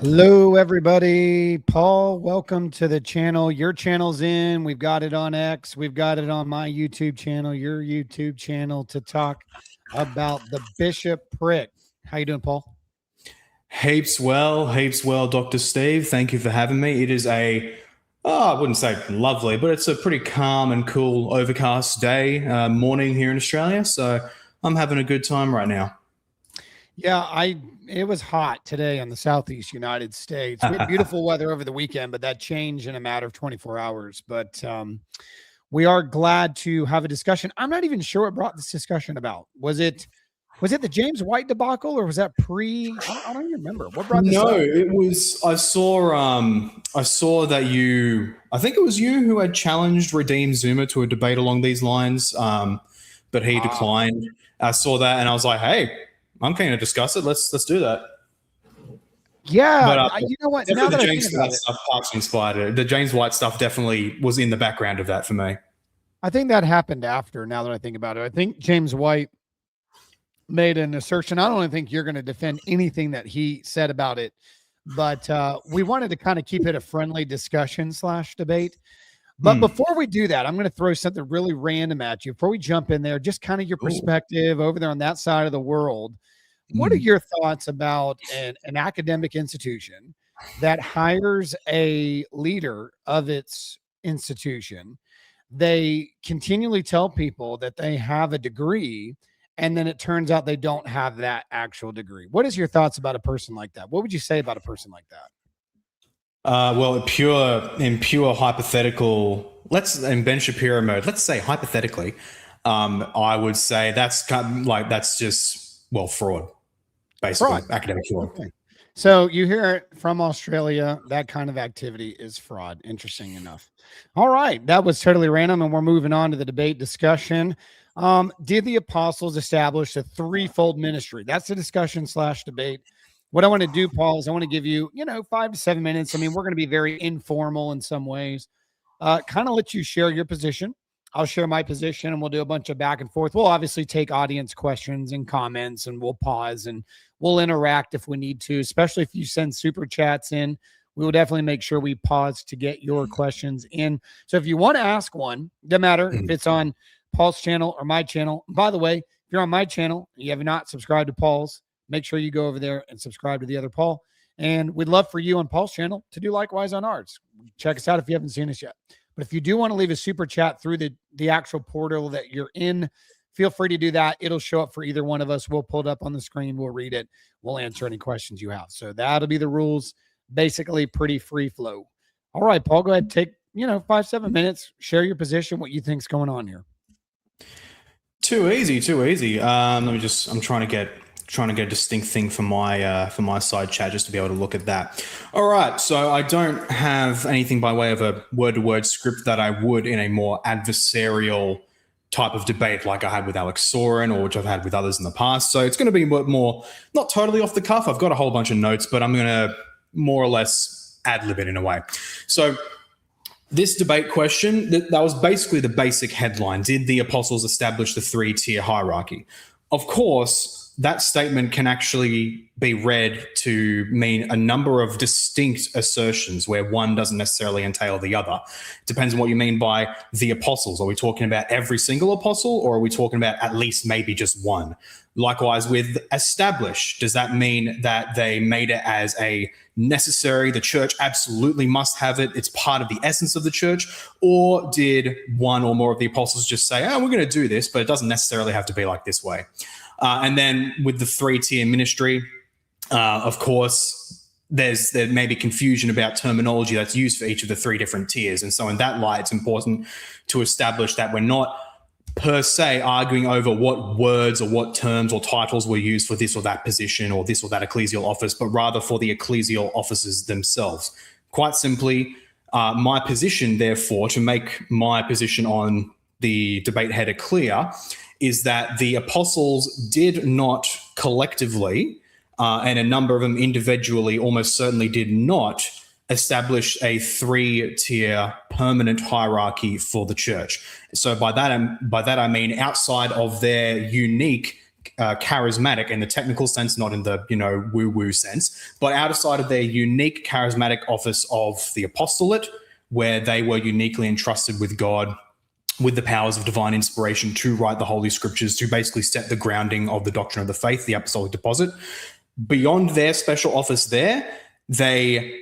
Hello, everybody. Paul, welcome to the channel. Your channel's in. We've got it on X. We've got it on my YouTube channel, your YouTube channel, to talk about the bishopric. How you doing, Paul? Heaps well, Dr. Steve. Thank you for having me. It is I wouldn't say lovely, but it's a pretty calm and cool overcast day, morning here in Australia. So I'm having a good time right now. Yeah, it was hot today in the Southeast United States. We had beautiful weather over the weekend, but that changed in a matter of 24 hours. But we are glad to have a discussion. I'm not even sure what brought this discussion about. Was it the James White debacle, or was that pre? I don't even remember. What brought this up? No, it was. I saw that you. I think it was you who had challenged Redeem Zuma to a debate along these lines, but he declined. I saw that, and I was like, "Hey, I'm keen to discuss it. Let's do that." Yeah, you know what? Now The that James White stuff partially inspired it. The James White stuff definitely was in the background of that for me. I think that happened after. Now that I think about it, I think James White made an assertion. I don't think you're going to defend anything that he said about it, but we wanted to kind of keep it a friendly discussion / debate. But before we do that, I'm going to throw something really random at you. Before we jump in there, just kind of your perspective over there on that side of the world. What are your thoughts about an academic institution that hires a leader of its institution? They continually tell people that they have a degree, and then it turns out they don't have that actual degree. What is your thoughts about a person like that? What would you say about a person like that? Well, in pure hypothetical, in Ben Shapiro mode, let's say hypothetically, I would say that's just fraud, basically, academic fraud. Okay. So you hear it from Australia, that kind of activity is fraud. Interesting enough. All right, that was totally random, and we're moving on to the debate discussion. Did the apostles establish a threefold ministry? That's the discussion / debate. What I want to do, Paul, is I want to give you, 5 to 7 minutes. I mean, we're going to be very informal in some ways. Kind of let you share your position. I'll share my position, and we'll do a bunch of back and forth. We'll obviously take audience questions and comments, and we'll pause and we'll interact if we need to, especially if you send super chats in. We will definitely make sure we pause to get your questions in. So if you want to ask one, doesn't matter if it's on Paul's channel or my channel. By the way, if you're on my channel and you have not subscribed to Paul's, make sure you go over there and subscribe to the other Paul. And we'd love for you on Paul's channel to do likewise on ours. Check us out if you haven't seen us yet. But if you do want to leave a super chat through the actual portal that you're in, feel free to do that. It'll show up for either one of us. We'll pull it up on the screen. We'll read it. We'll answer any questions you have. So that'll be the rules. Basically pretty free flow. All right, Paul, go ahead. Take, 5 7 minutes. Share your position, what you think's going on here. Too easy. I'm trying to get a distinct thing for my side chat just to be able to look at that. All right, so I don't have anything by way of a word-to-word script that I would in a more adversarial type of debate like I had with Alex Soren or which I've had with others in the past. So it's going to be more not totally off the cuff. I've got a whole bunch of notes, but I'm going to more or less ad-lib it in a way. So this debate question, that was basically the basic headline. Did the apostles establish the 3-tier hierarchy? Of course, that statement can actually be read to mean a number of distinct assertions where one doesn't necessarily entail the other. It depends on what you mean by the apostles. Are we talking about every single apostle, or are we talking about at least maybe just one? Likewise with establish, does that mean that they made it as a necessary, the church absolutely must have it, it's part of the essence of the church? Or did one or more of the apostles just say, we're going to do this, but it doesn't necessarily have to be like this way? And then with the 3-tier ministry, of course, there may be confusion about terminology that's used for each of the 3 different tiers. And so in that light, it's important to establish that we're not per se arguing over what words or what terms or titles were used for this or that position or this or that ecclesial office, but rather for the ecclesial offices themselves. Quite simply, my position, therefore, to make my position on the debate header clear, is that the apostles did not collectively, and a number of them individually almost certainly did not, establish a 3-tier permanent hierarchy for the church. So by that I mean outside of their unique charismatic in the technical sense, not in the woo-woo sense, but outside of their unique charismatic office of the apostolate, where they were uniquely entrusted with God with the powers of divine inspiration to write the Holy Scriptures, to basically set the grounding of the doctrine of the faith, the apostolic deposit. Beyond their special office there, they,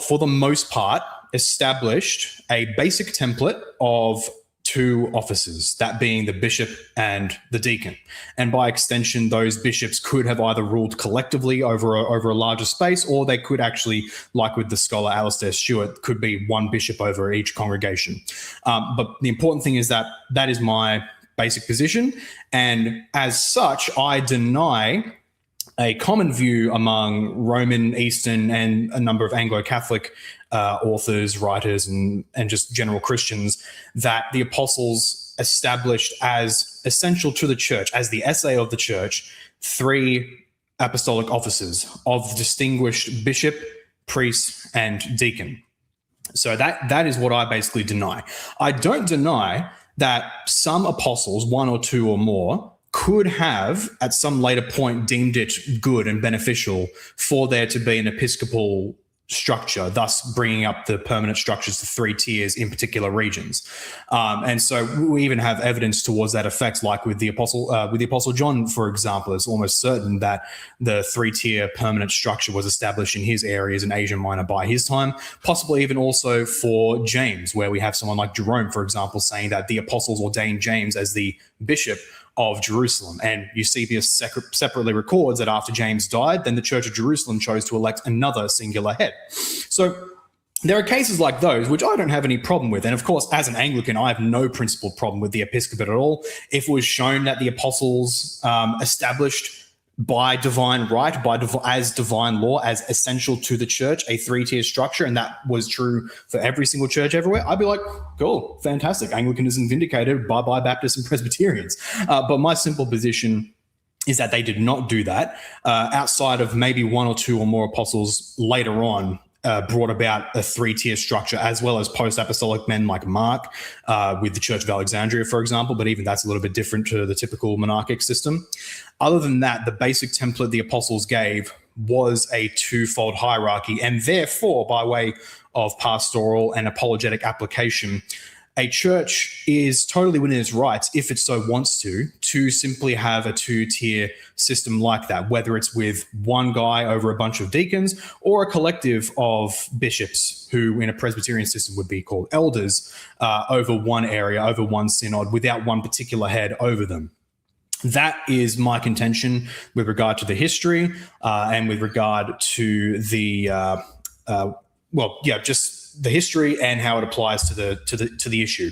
for the most part, established a basic template of two offices, that being the bishop and the deacon. And by extension, those bishops could have either ruled collectively over a larger space, or they could actually, like with the scholar Alistair Stewart, could be one bishop over each congregation. But the important thing is that is my basic position. And as such, I deny a common view among Roman, Eastern, and a number of Anglo-Catholic authors, writers, and just general Christians, that the apostles established as essential to the church, as the essay of the church, three apostolic offices of the distinguished bishop, priest, and deacon. So that is what I basically deny. I don't deny that some apostles, one or two or more, could have at some later point deemed it good and beneficial for there to be an episcopal structure, thus bringing up the permanent structures to three tiers in particular regions. And so we even have evidence towards that effect, like with the Apostle John, for example. It's almost certain that the three-tier permanent structure was established in his areas in Asia Minor by his time, possibly even also for James, where we have someone like Jerome, for example, saying that the apostles ordained James as the bishop of Jerusalem. And Eusebius separately records that after James died, then the Church of Jerusalem chose to elect another singular head. So there are cases like those, which I don't have any problem with. And of course, as an Anglican, I have no principled problem with the episcopate at all. If it was shown that the apostles established by divine right, as divine law, as essential to the church, a three-tier structure, and that was true for every single church everywhere, I'd be like, cool, fantastic. Anglicanism vindicated, bye-bye Baptists and Presbyterians. But my simple position is that they did not do that, outside of maybe one or two or more apostles later on brought about a three-tier structure, as well as post-apostolic men like Mark with the Church of Alexandria, for example, but even that's a little bit different to the typical monarchic system. Other than that, the basic template the apostles gave was a twofold hierarchy, and therefore, by way of pastoral and apologetic application, a church is totally within its rights, if it so wants to simply have a two-tier system like that, whether it's with one guy over a bunch of deacons or a collective of bishops who in a Presbyterian system would be called elders over one area, over one synod, without one particular head over them. That is my contention with regard to the history and with regard to the, just the history and how it applies to the issue.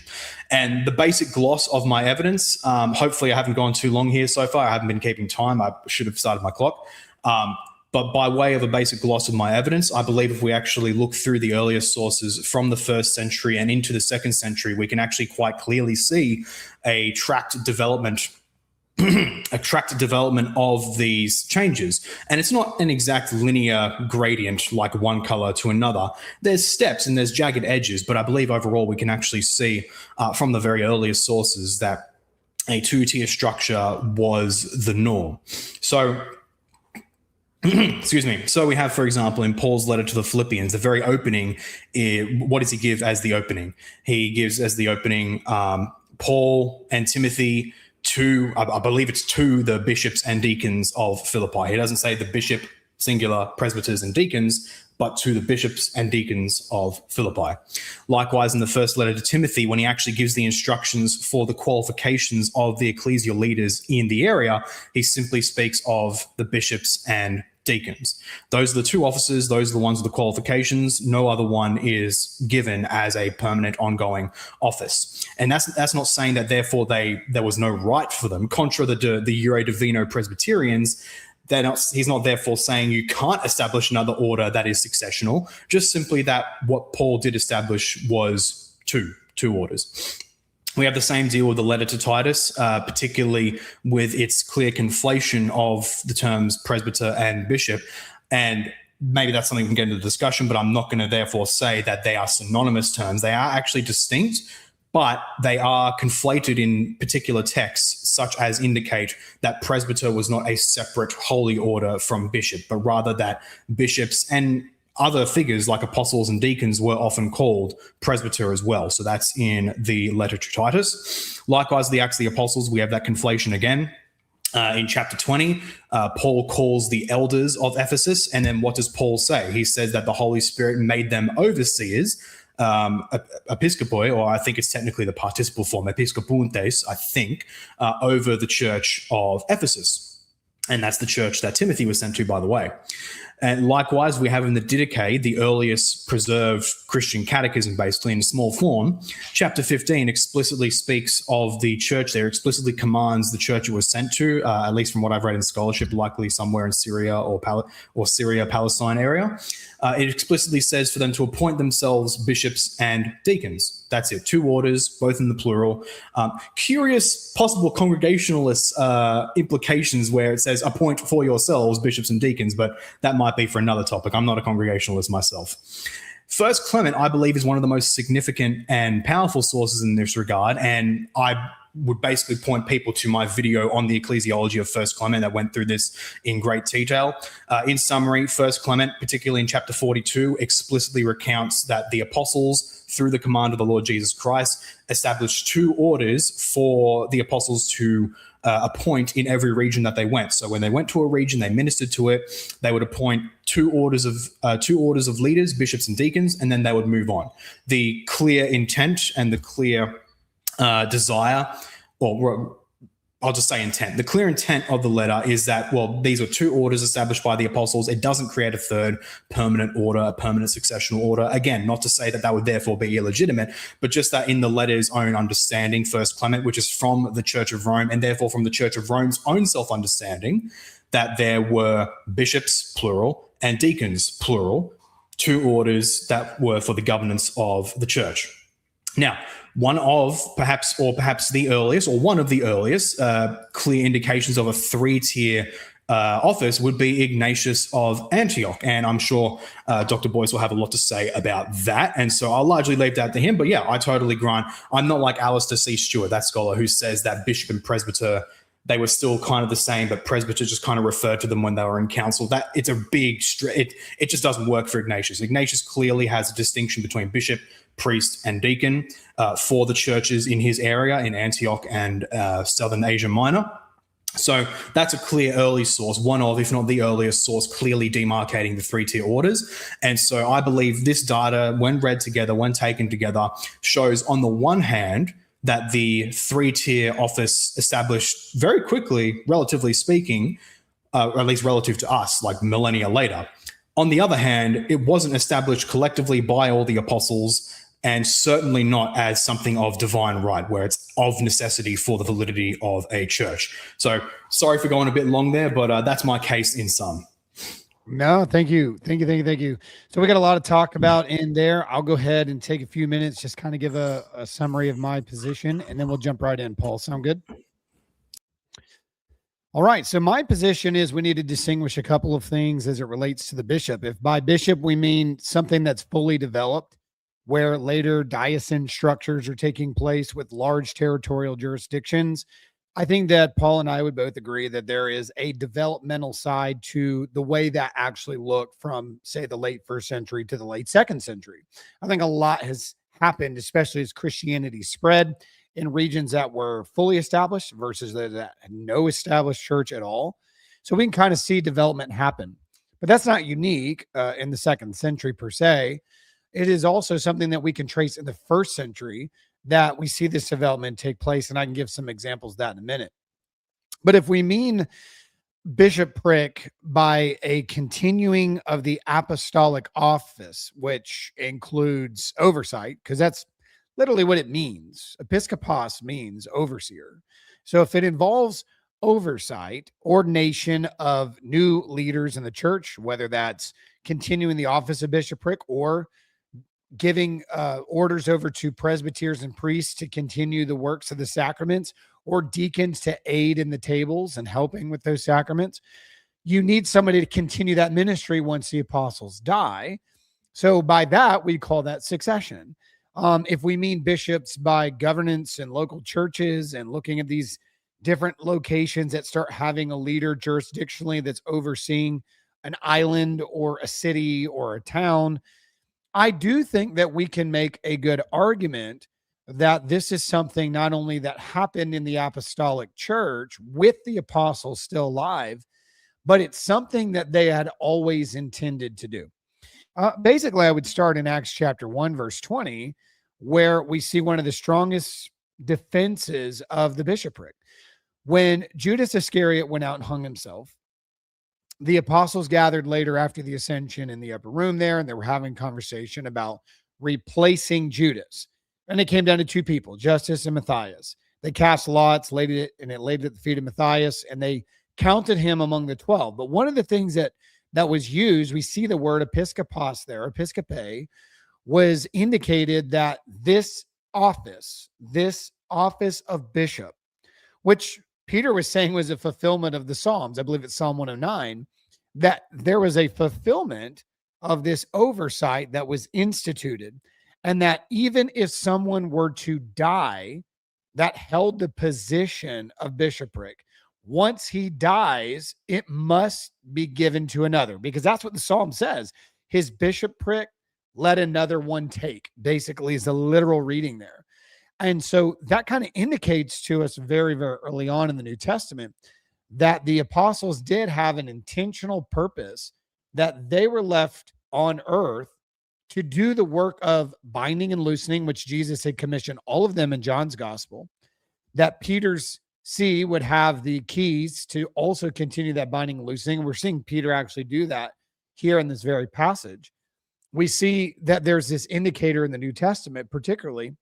And the basic gloss of my evidence, hopefully I haven't gone too long here so far. I haven't been keeping time. I should have started my clock. But by way of a basic gloss of my evidence, I believe if we actually look through the earlier sources from the 1st century and into the 2nd century, we can actually quite clearly see a tracked development of these changes. And it's not an exact linear gradient like one color to another. There's steps and there's jagged edges, but I believe overall we can actually see from the very earliest sources that a two-tier structure was the norm. So, excuse me. So we have, for example, in Paul's letter to the Philippians, the very opening, what does he give as the opening? He gives as the opening Paul and Timothy to, I believe it's to the bishops and deacons of Philippi. He doesn't say the bishop, singular, presbyters and deacons, but to the bishops and deacons of Philippi. Likewise, in the first letter to Timothy, when he actually gives the instructions for the qualifications of the ecclesial leaders in the area, he simply speaks of the bishops and deacons. Those are the two offices. Those are the ones with the qualifications. No other one is given as a permanent ongoing office. And that's not saying that therefore there was no right for them. Contra the Jure Divino Presbyterians, he's not therefore saying you can't establish another order that is successional, just simply that what Paul did establish was two orders. We have the same deal with the letter to Titus, particularly with its clear conflation of the terms presbyter and bishop. And maybe that's something we can get into the discussion, but I'm not going to therefore say that they are synonymous terms. They are actually distinct, but they are conflated in particular texts, such as indicate that presbyter was not a separate holy order from bishop, but rather that bishops and other figures like apostles and deacons were often called presbyter as well. So that's in the letter to Titus. Likewise, the Acts of the Apostles, we have that conflation again. In chapter 20, Paul calls the elders of Ephesus. And then what does Paul say? He says that the Holy Spirit made them overseers, episkopoi, or I think it's technically the participle form, episkopuntes, I think, over the church of Ephesus. And that's the church that Timothy was sent to, by the way. And likewise, we have in the Didache, the earliest preserved Christian catechism, basically in small form. Chapter 15 explicitly speaks of the church there, explicitly commands the church it was sent to, at least from what I've read in scholarship, likely somewhere in Syria or Syria, Palestine area. It explicitly says for them to appoint themselves bishops and deacons. That's it. 2 orders, both in the plural. Curious possible Congregationalist implications where it says appoint for yourselves bishops and deacons, but that might be for another topic. I'm not a Congregationalist myself. First Clement, I believe, is one of the most significant and powerful sources in this regard, and I would basically point people to my video on the ecclesiology of First Clement that went through this in great detail. In summary, First Clement, particularly in chapter 42, explicitly recounts that the apostles, through the command of the Lord Jesus Christ, established 2 orders for the apostles to appoint in every region that they went. So when they went to a region, they ministered to it. They would appoint 2 orders of leaders, bishops and deacons, and then they would move on. The clear intent and the clear desire, or I'll just say intent. The clear intent of the letter is that, well, these are 2 orders established by the apostles. It doesn't create a third permanent order, a permanent successional order. Again, not to say that that would therefore be illegitimate, but just that in the letter's own understanding, First Clement, which is from the Church of Rome, and therefore from the Church of Rome's own self-understanding, that there were bishops, plural, and deacons, plural, 2 orders that were for the governance of the church. Now, one of perhaps the earliest, or one of the earliest clear indications of a 3-tier office would be Ignatius of Antioch. And I'm sure Dr. Boyce will have a lot to say about that. And so I'll largely leave that to him. But yeah, I totally grant. I'm not like Alistair C. Stewart, that scholar who says that bishop and presbyter, they were still kind of the same, but presbyter just kind of referred to them when they were in council. That it's a big, it just doesn't work for Ignatius. Ignatius clearly has a distinction between bishop, priest, and deacon for the churches in his area in Antioch and Southern Asia Minor. So that's a clear early source, one of, if not the earliest source, clearly demarcating the 3-tier orders. And so I believe this data, when read together, when taken together, shows on the one hand that the 3-tier office established very quickly, relatively speaking, or at least relative to us, like millennia later. On the other hand, it wasn't established collectively by all the apostles, and certainly not as something of divine right, where it's of necessity for the validity of a church. So sorry for going a bit long there, but that's my case in sum. No, thank you. Thank you. So we got a lot to talk about in there. I'll go ahead and take a few minutes, just kind of give a summary of my position, and then we'll jump right in. Paul, sound good? All right. So my position is we need to distinguish a couple of things as it relates to the bishop. If by bishop we mean something that's fully developed, where later diocesan structures are taking place with large territorial jurisdictions, I think that Paul and I would both agree that there is a developmental side to the way that actually looked from, say, the late 1st century to the late 2nd century. I think a lot has happened, especially as Christianity spread in regions that were fully established versus that had no established church at all. So we can kind of see development happen. But that's not unique in the 2nd century per se. It is also something that we can trace in the 1st century that we see this development take place, and I can give some examples of that in a minute. But if we mean bishopric by a continuing of the apostolic office, which includes oversight, because that's literally what it means. Episkopos means overseer. So if it involves oversight, ordination of new leaders in the church, whether that's continuing the office of bishopric or giving orders over to presbyters and priests to continue the works of the sacraments, or deacons to aid in the tables and helping with those sacraments, you need somebody to continue that ministry once the apostles die. So by that, we call that succession. If we mean bishops by governance and local churches and looking at these different locations that start having a leader jurisdictionally that's overseeing an island or a city or a town, I do think that we can make a good argument that this is something not only that happened in the apostolic church with the apostles still alive, but it's something that they had always intended to do. Basically, I would start in Acts chapter 1, verse 20, where we see one of the strongest defenses of the bishopric. When Judas Iscariot went out and hung himself, the apostles gathered later after the ascension in the upper room there, and they were having conversation about replacing Judas. And it came down to two people, Justus and Matthias. They cast lots, laid it at the feet of Matthias, and they counted him among the 12. But one of the things that was used, we see the word episkopos there, episcope, was indicated that this office of bishop, which Peter was saying was a fulfillment of the Psalms. I believe it's Psalm 109, that there was a fulfillment of this oversight that was instituted, and that even if someone were to die that held the position of bishopric, once he dies, it must be given to another, because that's what the Psalm says. His bishopric let another one take, basically, is a literal reading there. And so that kind of indicates to us very, very early on in the New Testament that the apostles did have an intentional purpose, that they were left on earth to do the work of binding and loosening, which Jesus had commissioned all of them in John's gospel, that Peter's see would have the keys to also continue that binding and loosening. We're seeing Peter actually do that here in this very passage. We see that there's this indicator in the New Testament, particularly,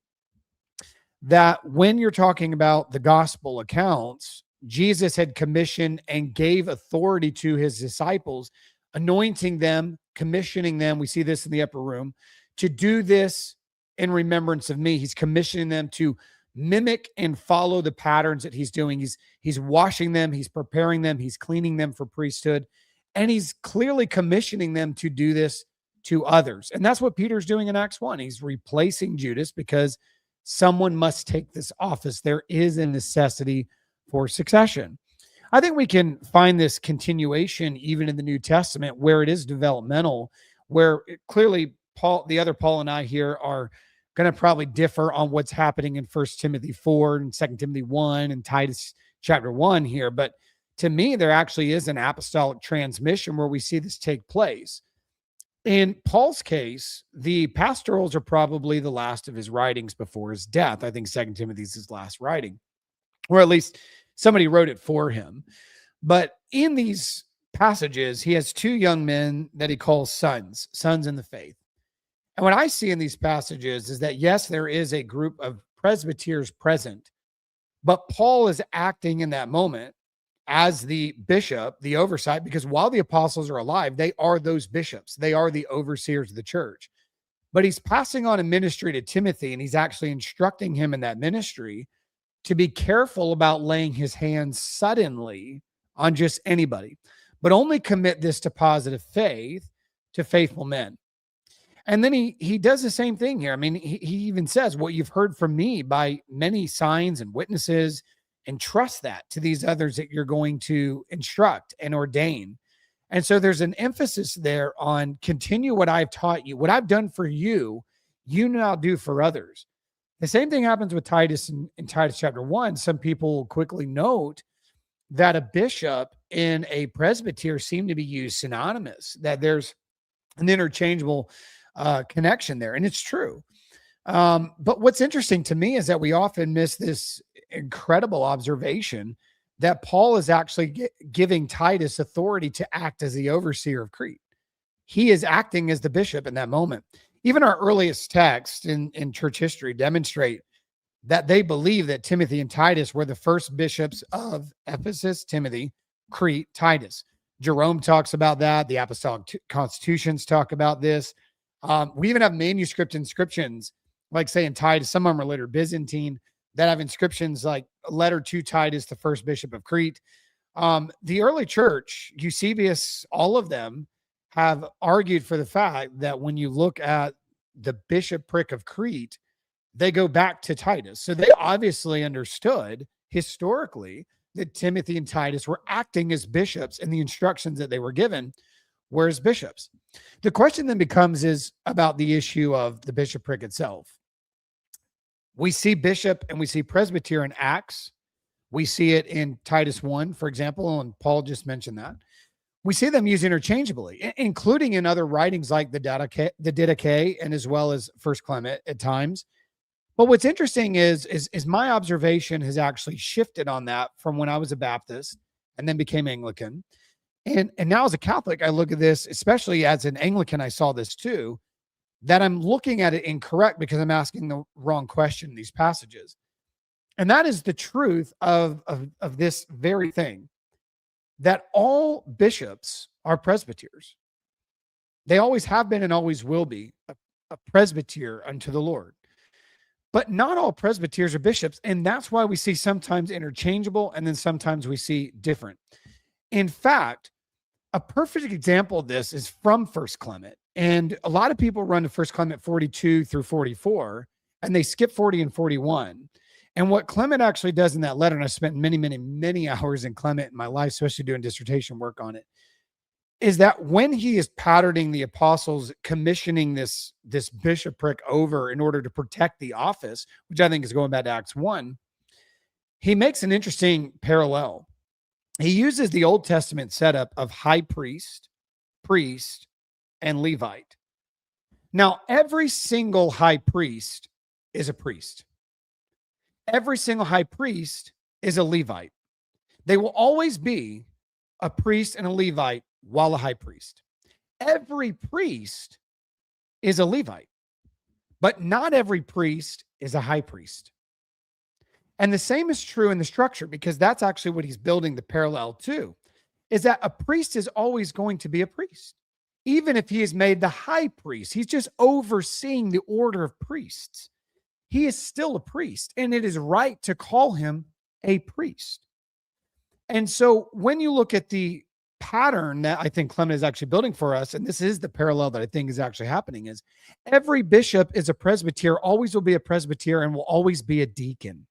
that when you're talking about the gospel accounts, Jesus had commissioned and gave authority to his disciples, anointing them, commissioning them. We see this in the upper room, to do this in remembrance of me. He's commissioning them to mimic and follow the patterns that he's doing. He's washing them, he's preparing them, he's cleaning them for priesthood, and he's clearly commissioning them to do this to others. And that's what Peter's doing in Acts 1. He's replacing Judas because someone must take this office. There is a necessity for succession. I think we can find this continuation even in the New Testament, where it is developmental, where clearly the other Paul and I here are going to probably differ on what's happening in 1 Timothy 4 and 2 Timothy 1 and Titus chapter 1 here. But to me, there actually is an apostolic transmission where we see this take place. In Paul's case, the pastorals are probably the last of his writings before his death. I think 2 Timothy is his last writing, or at least somebody wrote it for him. But in these passages, he has two young men that he calls sons in the faith. And what I see in these passages is that, yes, there is a group of presbyters present, but Paul is acting in that moment as the bishop, the oversight, because while the apostles are alive, they are those bishops. They are the overseers of the church. But he's passing on a ministry to Timothy, and he's actually instructing him in that ministry to be careful about laying his hands suddenly on just anybody, but only commit this to positive faith to faithful men. And then he does the same thing here. I mean, he even says, what you've heard from me by many signs and witnesses, and trust that to these others that you're going to instruct and ordain. And so there's an emphasis there on continue what I've taught you, what I've done for you, you now do for others. The same thing happens with Titus in Titus chapter 1. Some people will quickly note that a bishop and a presbyter seem to be used synonymous, that there's an interchangeable connection there. And it's true. But what's interesting to me is that we often miss this incredible observation that Paul is actually giving Titus authority to act as the overseer of Crete. He is acting as the bishop in that moment. Even our earliest texts in church history demonstrate that they believe that Timothy and Titus were the first bishops of Ephesus, Timothy, Crete, Titus. Jerome talks about that. The Apostolic Constitutions talk about this. We even have manuscript inscriptions, like say in Titus, some of them are later Byzantine, that have inscriptions like a letter to Titus, the first bishop of Crete. The early church, Eusebius, all of them have argued for the fact that when you look at the bishopric of Crete, they go back to Titus. So they obviously understood historically that Timothy and Titus were acting as bishops, and the instructions that they were given were as bishops. The question then becomes is about the issue of the bishopric itself. We see bishop and we see presbyter in Acts. We see it in Titus 1, for example, and Paul just mentioned that. We see them used interchangeably, including in other writings like the Didache and as well as First Clement at times. But what's interesting is my observation has actually shifted on that from when I was a Baptist and then became Anglican. And now as a Catholic, I look at this, especially as an Anglican, I saw this too, that I'm looking at it incorrect because I'm asking the wrong question in these passages. And that is the truth of this very thing, that all bishops are presbyters. They always have been and always will be a presbyter unto the Lord. But not all presbyters are bishops, and that's why we see sometimes interchangeable and then sometimes we see different. In fact, a perfect example of this is from First Clement. And a lot of people run to First Clement 42 through 44, and they skip 40 and 41. And what Clement actually does in that letter, and I spent many hours in Clement in my life, especially doing dissertation work on it, is that when he is patterning the apostles, commissioning this bishopric over in order to protect the office, which I think is going back to Acts 1, he makes an interesting parallel. He uses the Old Testament setup of high priest, priest, and Levite. Now, every single high priest is a priest. Every single high priest is a Levite. They will always be a priest and a Levite while a high priest. Every priest is a Levite, but not every priest is a high priest. And the same is true in the structure, because that's actually what he's building the parallel to, is that a priest is always going to be a priest. Even if he is made the high priest, he's just overseeing the order of priests. He is still a priest, and it is right to call him a priest. And so when you look at the pattern that I think Clement is actually building for us, and this is the parallel that I think is actually happening, is every bishop is a presbyter, always will be a presbyter, and will always be a deacon.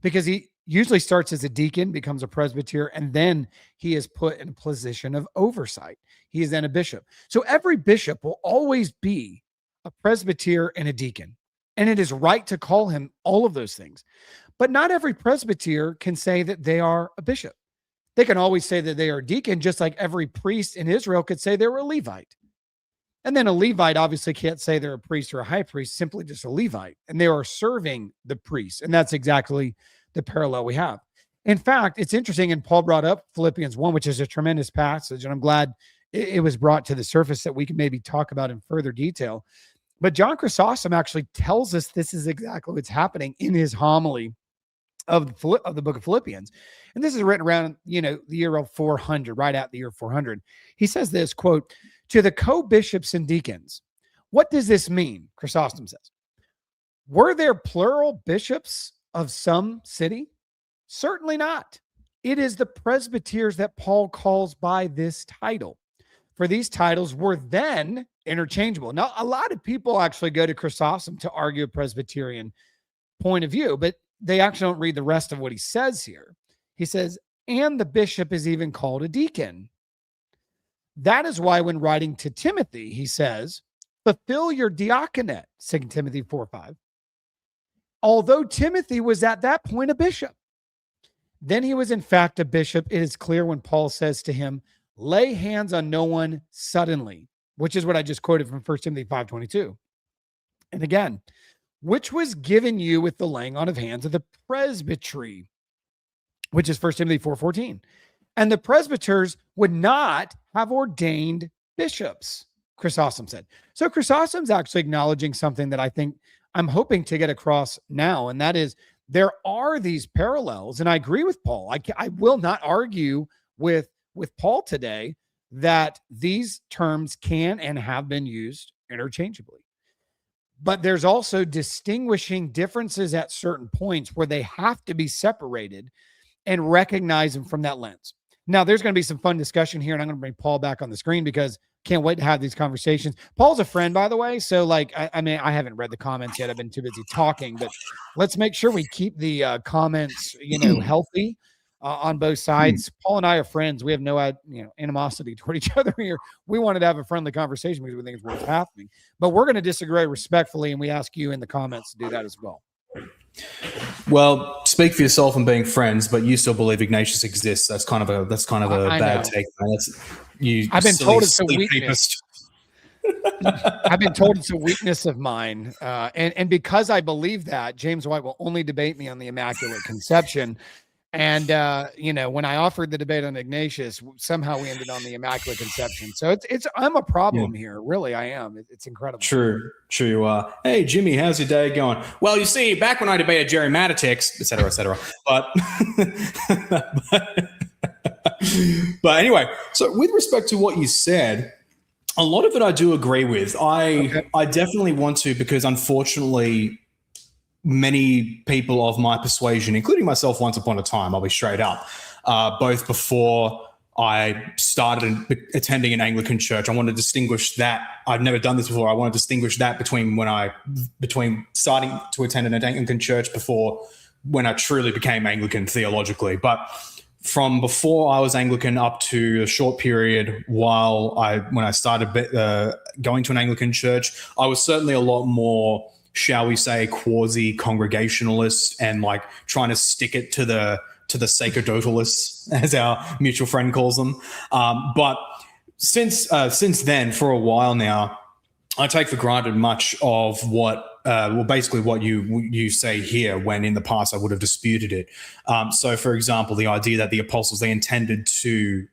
Because he usually starts as a deacon, becomes a presbyter, and then he is put in a position of oversight. He is then a bishop. So every bishop will always be a presbyter and a deacon. And it is right to call him all of those things. But not every presbyter can say that they are a bishop. They can always say that they are a deacon, just like every priest in Israel could say they were a Levite. And then a Levite obviously can't say they're a priest or a high priest, simply just a Levite. And they are serving the priest. And that's exactly the parallel we have. In fact, it's interesting, and Paul brought up Philippians 1, which is a tremendous passage, and I'm glad it was brought to the surface that we can maybe talk about in further detail. But John Chrysostom actually tells us this is exactly what's happening in his homily of the book of Philippians. And this is written around, the year of 400, right at the year 400. He says this, quote, "To the co-bishops and deacons, what does this mean?" Chrysostom says, "Were there plural bishops of some city? Certainly not. It is the presbyters that Paul calls by this title. For these titles were then interchangeable." Now, a lot of people actually go to Chrysostom to argue a Presbyterian point of view, but they actually don't read the rest of what he says here. He says, "And the bishop is even called a deacon. That is why when writing to Timothy, he says, fulfill your diaconate," 2 Timothy 4:5. Although Timothy was at that point a bishop, then he was in fact a bishop. It is clear when Paul says to him, "Lay hands on no one suddenly," which is what I just quoted from 1 Timothy 5:22. And again, "which was given you with the laying on of hands of the presbytery," which is 1 Timothy 4:14. "And the presbyters would not have ordained bishops," Chrysostom said. So Chrysostom's actually acknowledging something that I think I'm hoping to get across now, and that is there are these parallels, and I agree with Paul. I will not argue with Paul today that these terms can and have been used interchangeably. But there's also distinguishing differences at certain points where they have to be separated and recognize them from that lens. Now, there's going to be some fun discussion here, and I'm going to bring Paul back on the screen because can't wait to have these conversations. Paul's a friend, by the way. So, like, I mean, I haven't read the comments yet. I've been too busy talking, but let's make sure we keep the comments, healthy on both sides. Paul and I are friends. We have no, animosity toward each other here. We wanted to have a friendly conversation because we think it's worth happening. But we're going to disagree respectfully, and we ask you in the comments to do that as well. Well, speak for yourself and being friends, but you still believe Ignatius exists. That's kind of a bad take. I've been told it's a weakness. I've been told it's a weakness of mine, and because I believe that, James White will only debate me on the Immaculate Conception. And when I offered the debate on Ignatius, somehow we ended on the Immaculate Conception. So I'm a problem here. Really, I am. It's incredible. True you are. Hey, Jimmy, how's your day going? Well, you see, back when I debated Jerry Matitix, et cetera, but anyway, so with respect to what you said, a lot of it I do agree with. I definitely want to, because unfortunately, many people of my persuasion, including myself once upon a time, I'll be straight up, both before I started attending an Anglican church, I want to distinguish that. I've never done this before. I want to distinguish that between starting to attend an Anglican church before when I truly became Anglican theologically. But from before I was Anglican up to a short period when I started going to an Anglican church, I was certainly a lot more, shall we say, quasi-congregationalist and like trying to stick it to the sacerdotalists, as our mutual friend calls them. But since then, for a while now, I take for granted much of basically what you say here, when in the past I would have disputed it. So, for example, the idea that the apostles, they intended to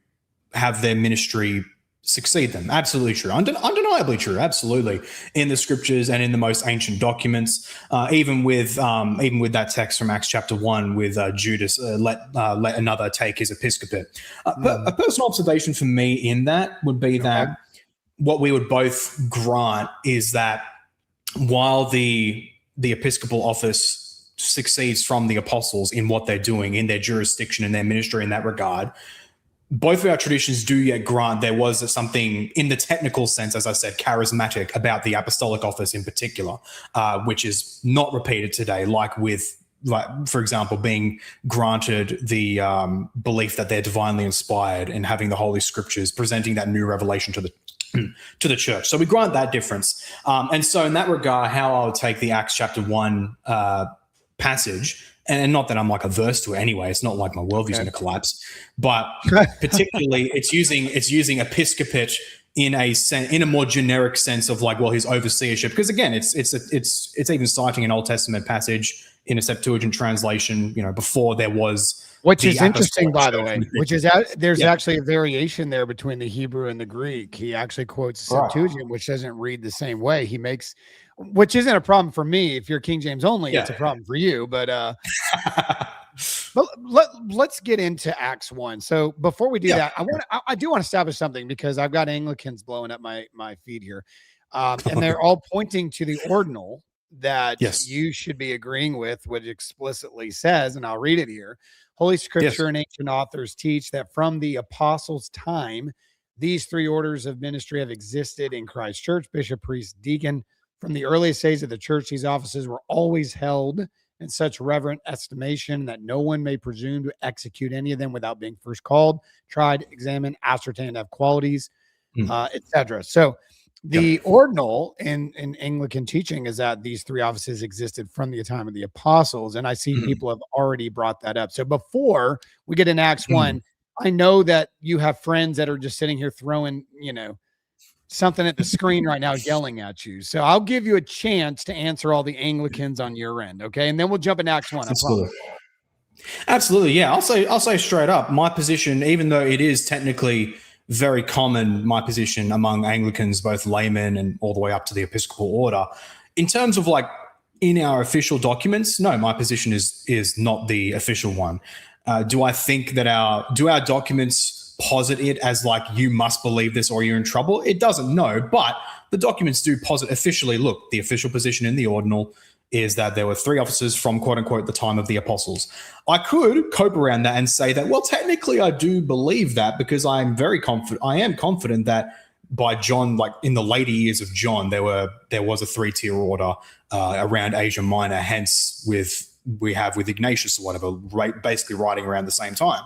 have their ministry succeed them. Absolutely true. Undeniably true. Absolutely. In the scriptures and in the most ancient documents, even with that text from Acts chapter 1 with Judas, let another take his episcopate. But a personal observation for me in that would be that what we would both grant is that while the episcopal office succeeds from the apostles in what they're doing, in their jurisdiction and their ministry in that regard, both of our traditions do yet grant there was something in the technical sense, as I said, charismatic about the apostolic office in particular, which is not repeated today, like, for example, being granted the belief that they're divinely inspired and having the Holy Scriptures, presenting that new revelation to the church. So we grant that difference. And so in that regard, how I would take the Acts chapter 1 passage, and not that I'm like averse to it anyway, it's not like my worldview's going to collapse, but particularly it's using episcopate in a more generic sense of like, well, his overseership, because again, it's even citing an Old Testament passage in a Septuagint translation, before there was, which is interesting, by the way, there's actually a variation there between the Hebrew and the Greek. He actually quotes the Septuagint, which doesn't read the same way. He makes, which isn't a problem for me. If you're King James only, it's a problem for you. But let's get into Acts 1. So before we do that, I do want to establish something, because I've got Anglicans blowing up my feed here, and they're all pointing to the ordinal that you should be agreeing with, which explicitly says, and I'll read it here: Holy Scripture and ancient authors teach that from the apostles' time, these three orders of ministry have existed in Christ's church: bishop, priest, deacon. From the earliest days of the church, these offices were always held in such reverent estimation that no one may presume to execute any of them without being first called, tried, examined, ascertained, have qualities, etc. So the ordinal in Anglican teaching is that these three offices existed from the time of the apostles. And I see people have already brought that up. So before we get in Acts 1, I know that you have friends that are just sitting here throwing, something at the screen right now, yelling at you. So I'll give you a chance to answer all the Anglicans on your end. Okay. And then we'll jump in Acts 1. Absolutely. Yeah. I'll say straight up, my position, even though it is technically very common, my position among Anglicans, both laymen and all the way up to the Episcopal order, in terms of like in our official documents, no, my position is not the official one. Do I think that our documents posit it as like, you must believe this or you're in trouble? It doesn't, no, but the documents do posit officially, look, the official position in the ordinal is that there were 3 officers from quote unquote the time of the apostles. I could cope around that and say that, well, technically I do believe that, because I am confident that by John, like in the later years of John, there was a 3-tier order around Asia Minor, hence we have with Ignatius or whatever, basically writing around the same time.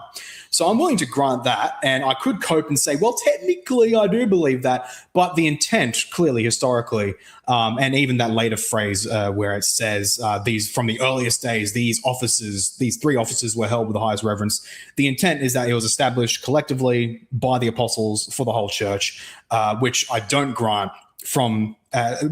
So I'm willing to grant that, and I could cope and say, well, technically I do believe that, but the intent clearly historically, and even that later phrase where it says these from the earliest days, these 3 officers were held with the highest reverence. The intent is that it was established collectively by the apostles for the whole church, which I don't grant from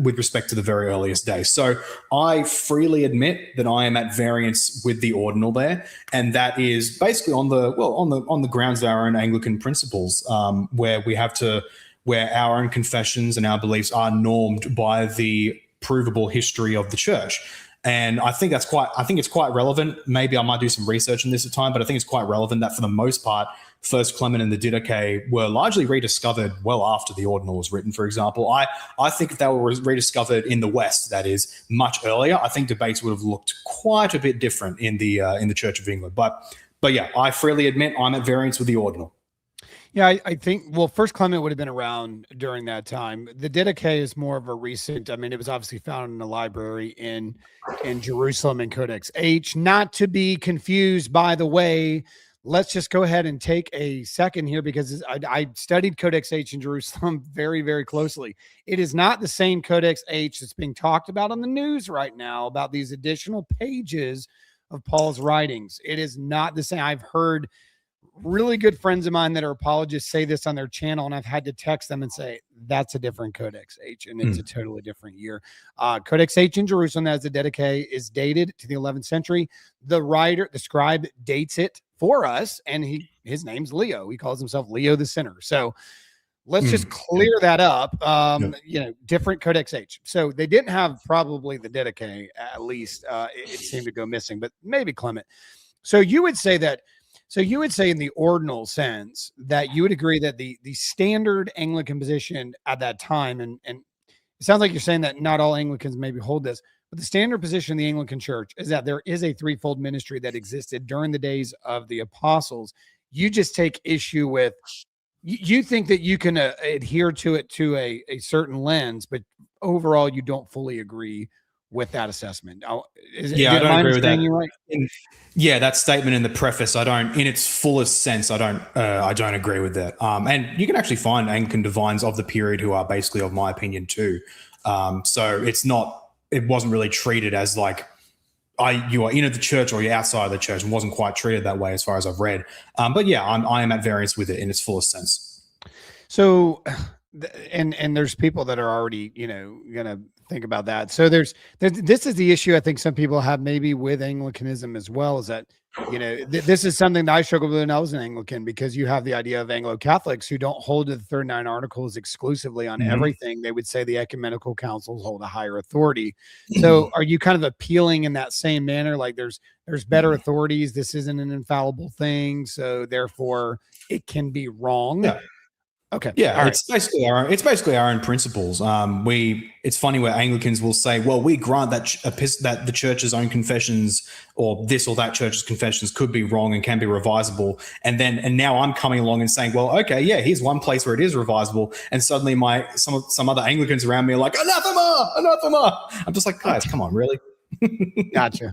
with respect to the very earliest days. So I freely admit that I am at variance with the ordinal there, and that is basically on the grounds of our own Anglican principles, where our own confessions and our beliefs are normed by the provable history of the church. And I think it's quite relevant. Maybe I might do some research on this at time, but I think it's quite relevant that for the most part, First Clement and the Didache were largely rediscovered well after the ordinal was written, for example. I think if they were rediscovered in the West, that is, much earlier, I think debates would have looked quite a bit different in the Church of England. But yeah, I freely admit I'm at variance with the ordinal. Yeah, I think, well, First Clement would have been around during that time. The Didache is more of a recent, I mean, it was obviously found in a library in Jerusalem in Codex H, not to be confused, by the way. Let's just go ahead and take a second here, because I studied Codex H in Jerusalem very, very closely. It is not the same Codex H that's being talked about on the news right now about these additional pages of Paul's writings. It is not the same. I've heard really good friends of mine that are apologists say this on their channel, and I've had to text them and say, that's a different Codex H, and it's a totally different year. Codex H in Jerusalem, as the Didache, is dated to the 11th century. The scribe dates it for us, and his name's Leo. He calls himself Leo the Sinner. So let's just clear that up. Different Codex H. So they didn't have probably the Didache, at least. It seemed to go missing, but maybe Clement. So you would say in the ordinal sense that you would agree that the standard Anglican position at that time, and it sounds like you're saying that not all Anglicans maybe hold this, but the standard position in the Anglican Church is that there is a threefold ministry that existed during the days of the apostles. You just take issue with, you think that you can adhere to it to a certain lens, but overall you don't fully agree with that assessment. I don't agree with that. Right? That statement in the preface, in its fullest sense, I don't agree with that. And you can actually find Anglican divines of the period who are basically of my opinion too. So it wasn't really treated as like you are in the church or you're outside of the church, and wasn't quite treated that way as far as I've read. But yeah, I am at variance with it in its fullest sense. So, and there's people that are already, going to think about that. So this is the issue I think some people have maybe with Anglicanism as well, is that, this is something that I struggled with when I was an Anglican, because you have the idea of Anglo-Catholics who don't hold to the 39 Articles exclusively on everything. They would say the ecumenical councils hold a higher authority. So are you kind of appealing in that same manner? Like there's better authorities. This isn't an infallible thing, so therefore it can be wrong. Yeah. Okay. Yeah, it's basically our own principles. It's funny where Anglicans will say, "Well, we grant that the church's own confessions or this or that church's confessions could be wrong and can be revisable." And now I'm coming along and saying, "Well, okay, yeah, here's one place where it is revisable." And suddenly some other Anglicans around me are like, "Anathema, anathema." I'm just like, guys, come on, really? Gotcha.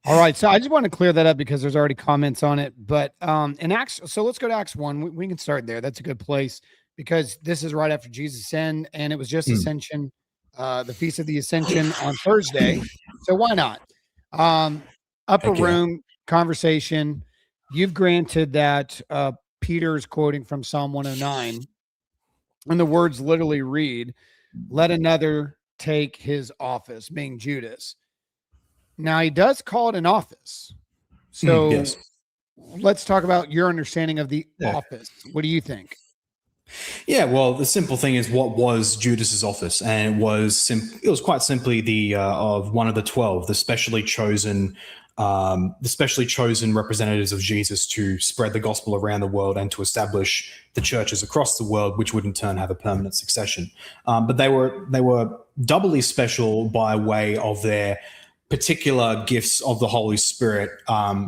All right, so I just want to clear that up because there's already comments on it. But in Acts, so let's go to Acts 1. We can start there. That's a good place because this is right after Jesus' ascend, and it was just Ascension, the Feast of the Ascension on Thursday. So why not? Upper room conversation. You've granted that Peter's quoting from Psalm 109, and the words literally read, "Let another take his office," being Judas. Now, he does call it an office. So yes. Let's talk about your understanding of the office. What do you think? Yeah, well, the simple thing is, what was Judas's office? And it was quite simply the of one of the 12, the specially chosen representatives of Jesus to spread the gospel around the world and to establish the churches across the world, which would in turn have a permanent succession. But they were doubly special by way of their particular gifts of the Holy Spirit,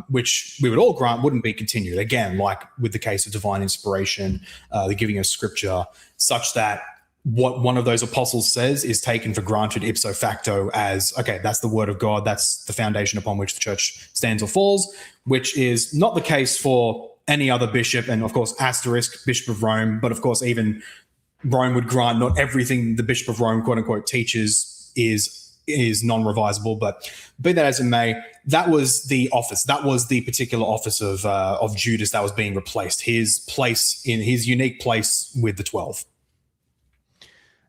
which we would all grant wouldn't be continued. Again, like with the case of divine inspiration, the giving of scripture, such that what one of those apostles says is taken for granted ipso facto as, okay, that's the word of God. That's the foundation upon which the church stands or falls, which is not the case for any other bishop. And of course, asterisk, Bishop of Rome. But of course, even Rome would grant not everything the Bishop of Rome, quote unquote, teaches is non-revisable. But be that as it may, that was the office. That was the particular office of Judas that was being replaced. His place, in his unique place with the 12.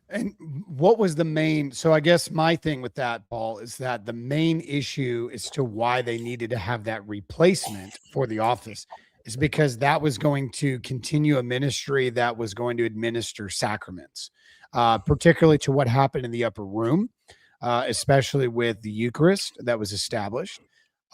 And what was the main? So I guess my thing with that, Paul, is that the main issue as to why they needed to have that replacement for the office is because that was going to continue a ministry that was going to administer sacraments, particularly to what happened in the upper room, especially with the Eucharist that was established.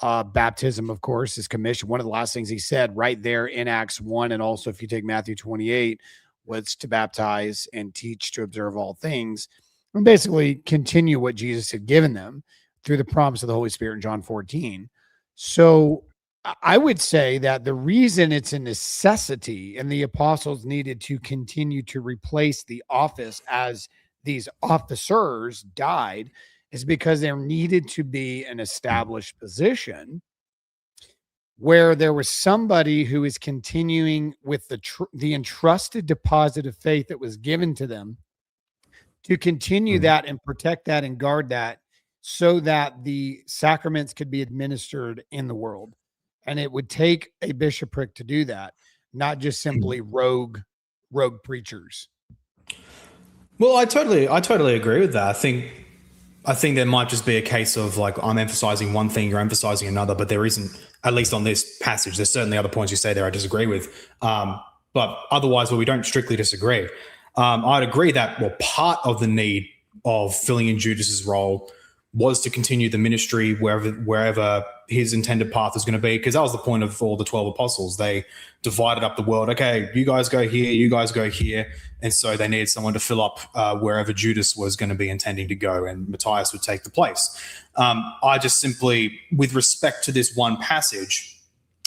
Baptism, of course, is commissioned. One of the last things he said right there in Acts 1, and also if you take Matthew 28, was to baptize and teach to observe all things, and basically continue what Jesus had given them through the promise of the Holy Spirit in John 14. So I would say that the reason it's a necessity and the apostles needed to continue to replace the office as these officers died is because there needed to be an established position where there was somebody who is continuing with the entrusted deposit of faith that was given to them to continue that and protect that and guard that so that the sacraments could be administered in the world. And it would take a bishopric to do that, not just simply rogue preachers. Well, I totally agree with that. I think there might just be a case of like, I'm emphasizing one thing, you're emphasizing another, but there isn't, at least on this passage, there's certainly other points you say there I disagree with. But otherwise, well, we don't strictly disagree. I'd agree that, well, part of the need of filling in Judas's role was to continue the ministry wherever his intended path was going to be, because that was the point of all the 12 apostles. They divided up the world. Okay, you guys go here, you guys go here. And so they needed someone to fill up wherever Judas was going to be intending to go, and Matthias would take the place. I just simply, with respect to this one passage,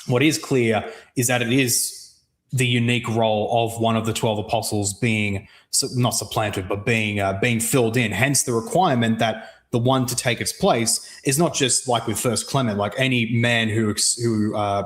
what is clear is that it is the unique role of one of the 12 apostles being not supplanted, but being filled in. Hence the requirement that the one to take its place is not just like with First Clement, like any man who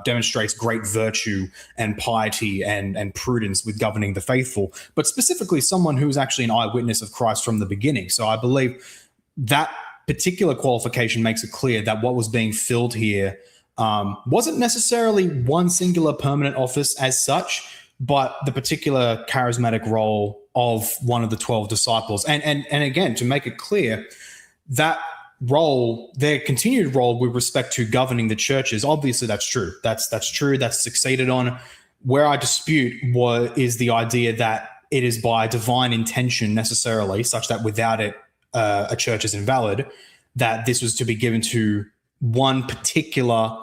demonstrates great virtue and piety and prudence with governing the faithful, but specifically someone who is actually an eyewitness of Christ from the beginning. So I believe that particular qualification makes it clear that what was being filled here wasn't necessarily one singular permanent office as such, but the particular charismatic role of one of the 12 disciples. And again, to make it clear, that role, their continued role with respect to governing the churches, obviously that's true. That's true. That's succeeded on. Where I dispute is the idea that it is by divine intention necessarily, such that without it, a church is invalid, that this was to be given to one particular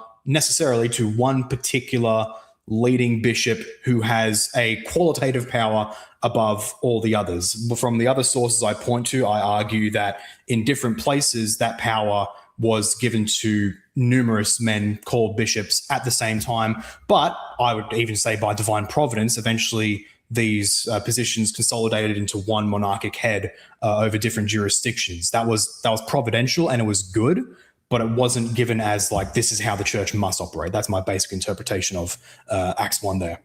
leading bishop who has a qualitative power above all the others. From the other sources I point to, I argue that in different places that power was given to numerous men called bishops at the same time. But I would even say by divine providence, eventually these positions consolidated into one monarchic head over different jurisdictions. That was providential, and it was good, but it wasn't given as like, this is how the church must operate. That's my basic interpretation of Acts 1 there.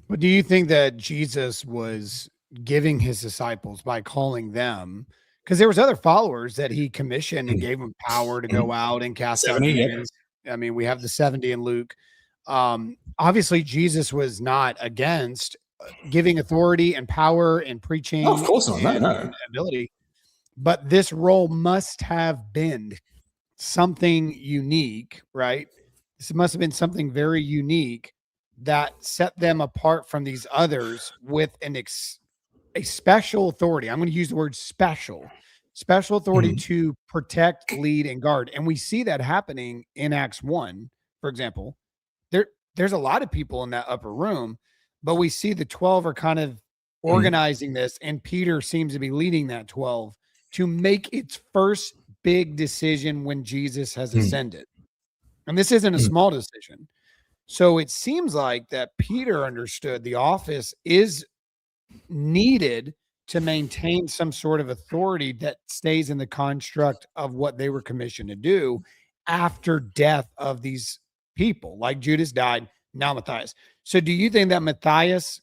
But do you think that Jesus was giving his disciples by calling them, because there was other followers that he commissioned and gave them power to go out and cast out demons? I mean, we have the 70 in Luke. Obviously, Jesus was not against giving authority and power and preaching. No, of course not. No. And ability. But this role must have been something unique, right? This must have been something very unique that set them apart from these others with a special authority. I'm going to use the word special authority to protect, lead, and guard. And we see that happening in Acts 1, for example. There's a lot of people in that upper room, but we see the 12 are kind of organizing this, and Peter seems to be leading that 12 to make its first big decision when Jesus has ascended. And this isn't a small decision. So it seems like that Peter understood the office is needed to maintain some sort of authority that stays in the construct of what they were commissioned to do after death of these people. Like Judas died, now Matthias. So do you think that Matthias,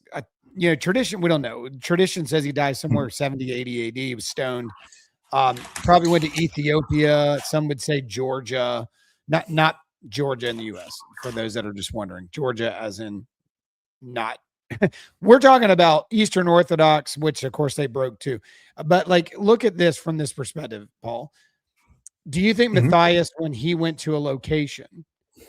tradition, we don't know. Tradition says he died somewhere 70, 80 AD. He was stoned. Probably went to Ethiopia. Some would say Georgia, not Georgia in the U.S. For those that are just wondering, Georgia as in not. We're talking about Eastern Orthodox, which of course they broke too. But like, look at this from this perspective, Paul. Do you think Matthias, when he went to a location,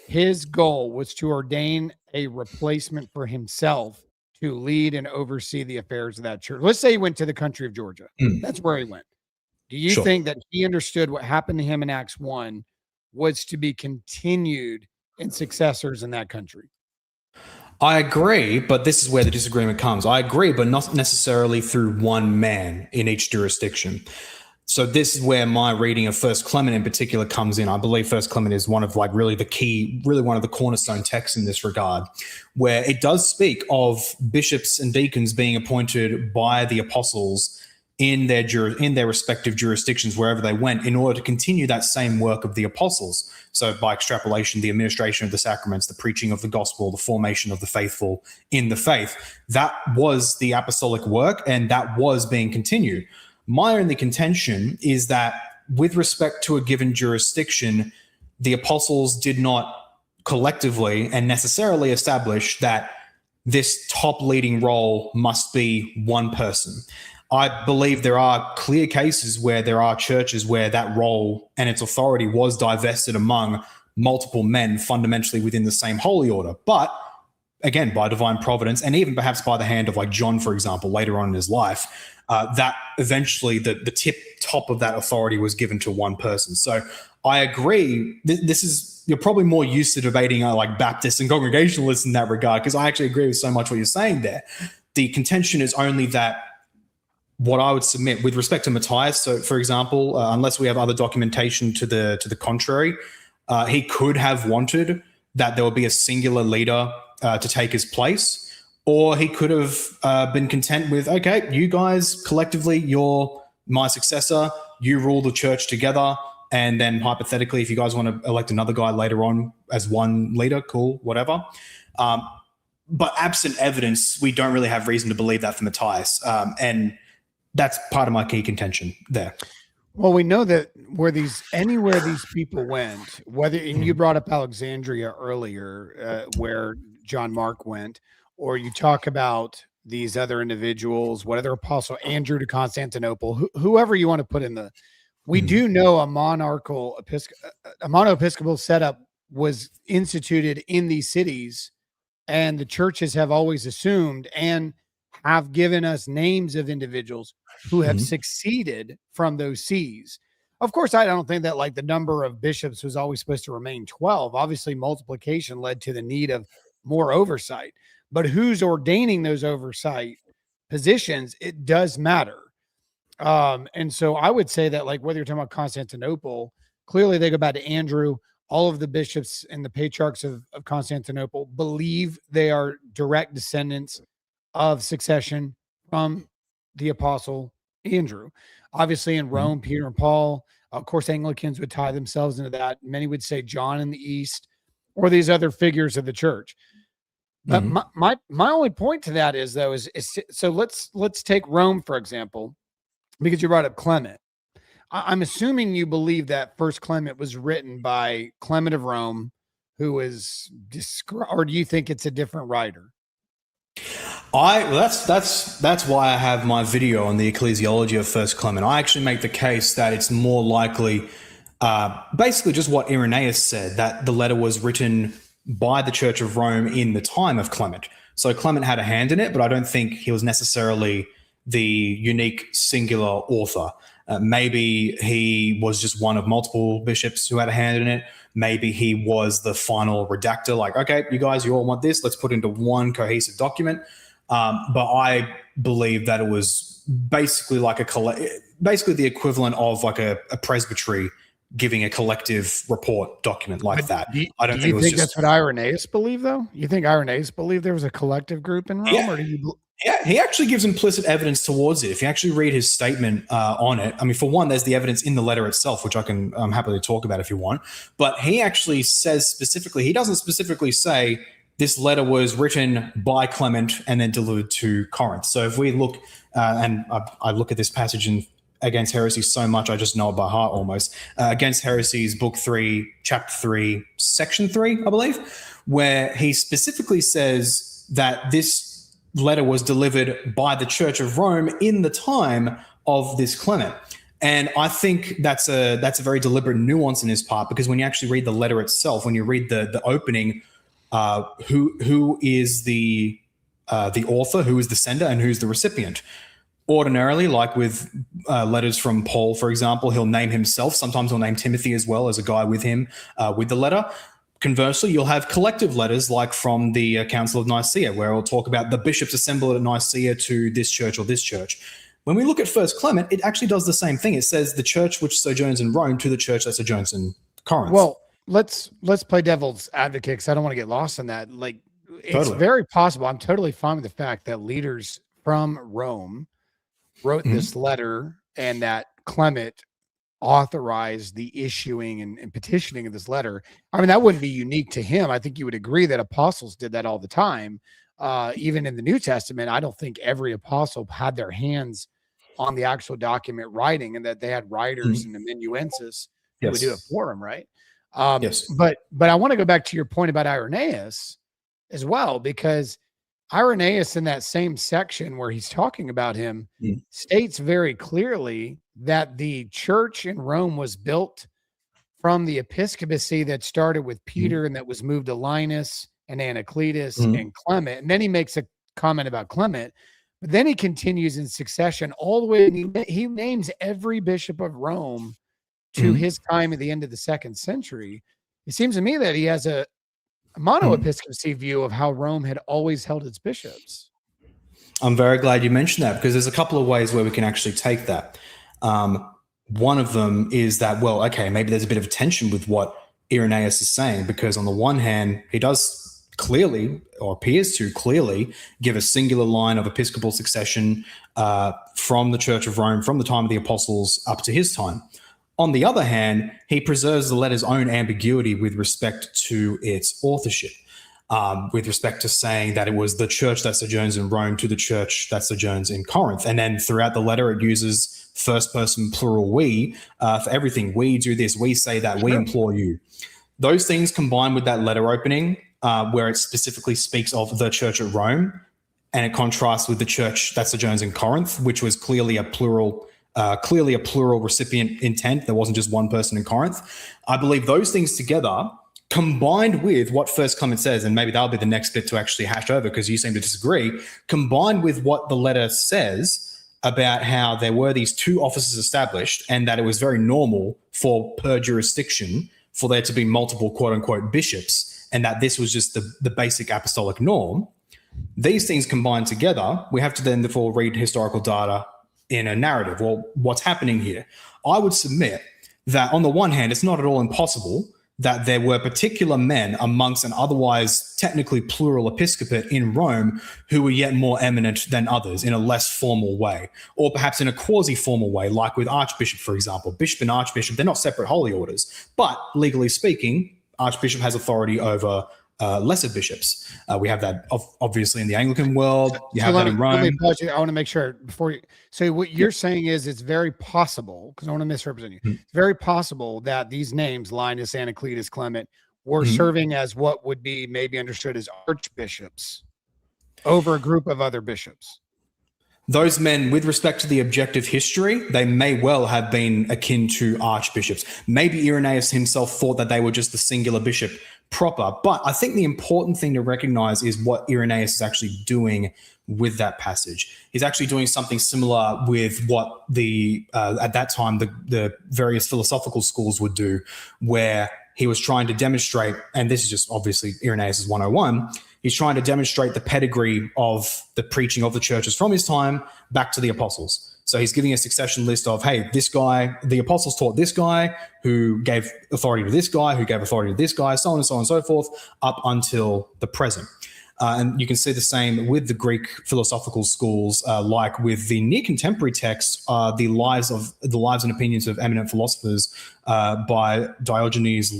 his goal was to ordain a replacement for himself to lead and oversee the affairs of that church? Let's say he went to the country of Georgia. That's where he went. Do you think that he understood what happened to him in Acts 1 was to be continued in successors in that country? I agree, but this is where the disagreement comes. I agree, but not necessarily through one man in each jurisdiction. So this is where my reading of First Clement in particular comes in. I believe First Clement is one of like really the key, really one of the cornerstone texts in this regard, where it does speak of bishops and deacons being appointed by the apostles in their respective jurisdictions, wherever they went, in order to continue that same work of the apostles. So by extrapolation, the administration of the sacraments, the preaching of the gospel, the formation of the faithful in the faith, that was the apostolic work, and that was being continued. My only contention is that with respect to a given jurisdiction, the apostles did not collectively and necessarily establish that this top leading role must be one person. I believe there are clear cases where there are churches where that role and its authority was divested among multiple men fundamentally within the same holy order. But again, by divine providence, and even perhaps by the hand of like John, for example, later on in his life, that eventually the top of that authority was given to one person. So I agree. You're probably more used to debating like Baptists and Congregationalists in that regard, because I actually agree with so much what you're saying there. The contention is only that what I would submit with respect to Matthias. So, for example, unless we have other documentation to the contrary, he could have wanted that there would be a singular leader to take his place, or he could have been content with, okay, you guys collectively, you're my successor, you rule the church together, and then hypothetically, if you guys want to elect another guy later on as one leader, cool, whatever. But absent evidence, we don't really have reason to believe that for Matthias, and that's part of my key contention there. Well, we know that anywhere these people went, and you brought up Alexandria earlier, where John Mark went, or you talk about these other individuals, whatever apostle, Andrew to Constantinople, whoever you want to put in we do know a monoepiscopal setup was instituted in these cities, and the churches have always assumed and have given us names of individuals who have succeeded from those sees. Of course, I don't think that like the number of bishops was always supposed to remain 12. Obviously, multiplication led to the need of more oversight. But who's ordaining those oversight positions, it does matter. And so I would say that, like, whether you're talking about Constantinople, clearly they go back to Andrew. All of the bishops and the patriarchs of Constantinople believe they are direct descendants of succession from the apostle Andrew. Obviously in Rome, Peter and Paul, of course, Anglicans would tie themselves into that. Many would say John in the East, or these other figures of the church. But my only point to that is, though, is so let's take Rome, for example, because you brought up Clement. I'm assuming you believe that First Clement was written by Clement of Rome, who is or do you think it's a different writer? That's why I have my video on the Ecclesiology of First Clement. I actually make the case that it's more likely, basically just what Irenaeus said, that the letter was written by the Church of Rome in the time of Clement. So Clement had a hand in it, but I don't think he was necessarily the unique singular author. Maybe he was just one of multiple bishops who had a hand in it. Maybe he was the final redactor, like, okay, you guys, you all want this, let's put it into one cohesive document. But I believe that it was basically like basically the equivalent of like a presbytery giving a collective report document like that. I don't do think you it was think just. that's what Irenaeus believed, though? You think Irenaeus believed there was a collective group in Rome, or do you? Yeah, he actually gives implicit evidence towards it. If you actually read his statement on it, I mean, for one, there's the evidence in the letter itself, which I can happily talk about if you want. But he actually says specifically, he doesn't specifically say this letter was written by Clement and then delivered to Corinth. So if we look, and I look at this passage in Against Heresy so much, I just know it by heart almost. Against Heresies, Book 3, Chapter 3, Section 3, I believe, where he specifically says that this letter was delivered by the Church of Rome in the time of this Clement. And I think that's a very deliberate nuance in his part, because when you actually read the letter itself, when you read the opening, who is the author, who is the sender, and who's the recipient? Ordinarily, like with letters from Paul, for example, he'll name himself. Sometimes he'll name Timothy as well as a guy with him with the letter. Conversely, you'll have collective letters like from the Council of Nicaea, where it'll talk about the bishops assembled at Nicaea to this church or this church. When we look at First Clement, it actually does the same thing. It says the church which sojourns in Rome to the church that sojourns in Corinth. Well, let's play devil's advocate, because I don't want to get lost in that. Like, it's very possible. I'm totally fine with the fact that leaders from Rome wrote this letter, and that Clement authorized the issuing and petitioning of this letter. I mean, that wouldn't be unique to him. I think you would agree that apostles did that all the time. Even in the New Testament, I don't think every apostle had their hands on the actual document writing, and that they had writers and amanuensis who would do it for them, right? But I want to go back to your point about Irenaeus as well, because Irenaeus, in that same section where he's talking about him, states very clearly that the church in Rome was built from the episcopacy that started with Peter and that was moved to Linus and Anacletus and Clement. And then he makes a comment about Clement, but then he continues in succession all the way. And he names every bishop of Rome to his time at the end of the 2nd century. It seems to me that he has a mono-episcopacy view of how Rome had always held its bishops. I'm very glad you mentioned that, because there's a couple of ways where we can actually take that. One of them is that, well, okay, maybe there's a bit of tension with what Irenaeus is saying, because on the one hand, he does clearly, or appears to clearly, give a singular line of episcopal succession from the Church of Rome, from the time of the apostles up to his time. On the other hand, he preserves the letter's own ambiguity with respect to its authorship, with respect to saying that it was the church that sojourns in Rome to the church that sojourns in Corinth. And then throughout the letter, it uses first person plural we for everything. We do this, we say that, we implore you. Those things combined with that letter opening, where it specifically speaks of the church at Rome, and it contrasts with the church that sojourns in Corinth, which was clearly a plural recipient intent. There wasn't just one person in Corinth. I believe those things together, combined with what First Clement says, and maybe that'll be the next bit to actually hash over because you seem to disagree, combined with what the letter says about how there were these two offices established and that it was very normal for per jurisdiction for there to be multiple quote unquote bishops, and that this was just the basic apostolic norm. These things combined together, we have to then therefore read historical data in a narrative. Well, what's happening here? I would submit that on the one hand, it's not at all impossible that there were particular men amongst an otherwise technically plural episcopate in Rome who were yet more eminent than others in a less formal way, or perhaps in a quasi-formal way, like with archbishop, for example. Bishop and archbishop, they're not separate holy orders, but legally speaking, archbishop has authority over lesser bishops. We have that obviously in the Anglican world. You have that in Rome. Let me pause you. I want to make sure before you. So what you're saying is it's very possible, because I want to misrepresent you. It's very possible that these names, Linus, Anacletus, Clement, were serving as what would be maybe understood as archbishops over a group of other bishops. Those men, with respect to the objective history, they may well have been akin to archbishops. Maybe Irenaeus himself thought that they were just the singular bishop proper. But I think the important thing to recognize is what Irenaeus is actually doing with that passage. He's actually doing something similar with what the at that time the various philosophical schools would do, where he was trying to demonstrate, and this is just obviously Irenaeus' 101, he's trying to demonstrate the pedigree of the preaching of the churches from his time back to the apostles. So he's giving a succession list of, hey, this guy, the apostles taught this guy, who gave authority to this guy, who gave authority to this guy, so on and so on and so forth, up until the present. And you can see the same with the Greek philosophical schools, like with the near contemporary texts, the lives and opinions of eminent philosophers by Ignatius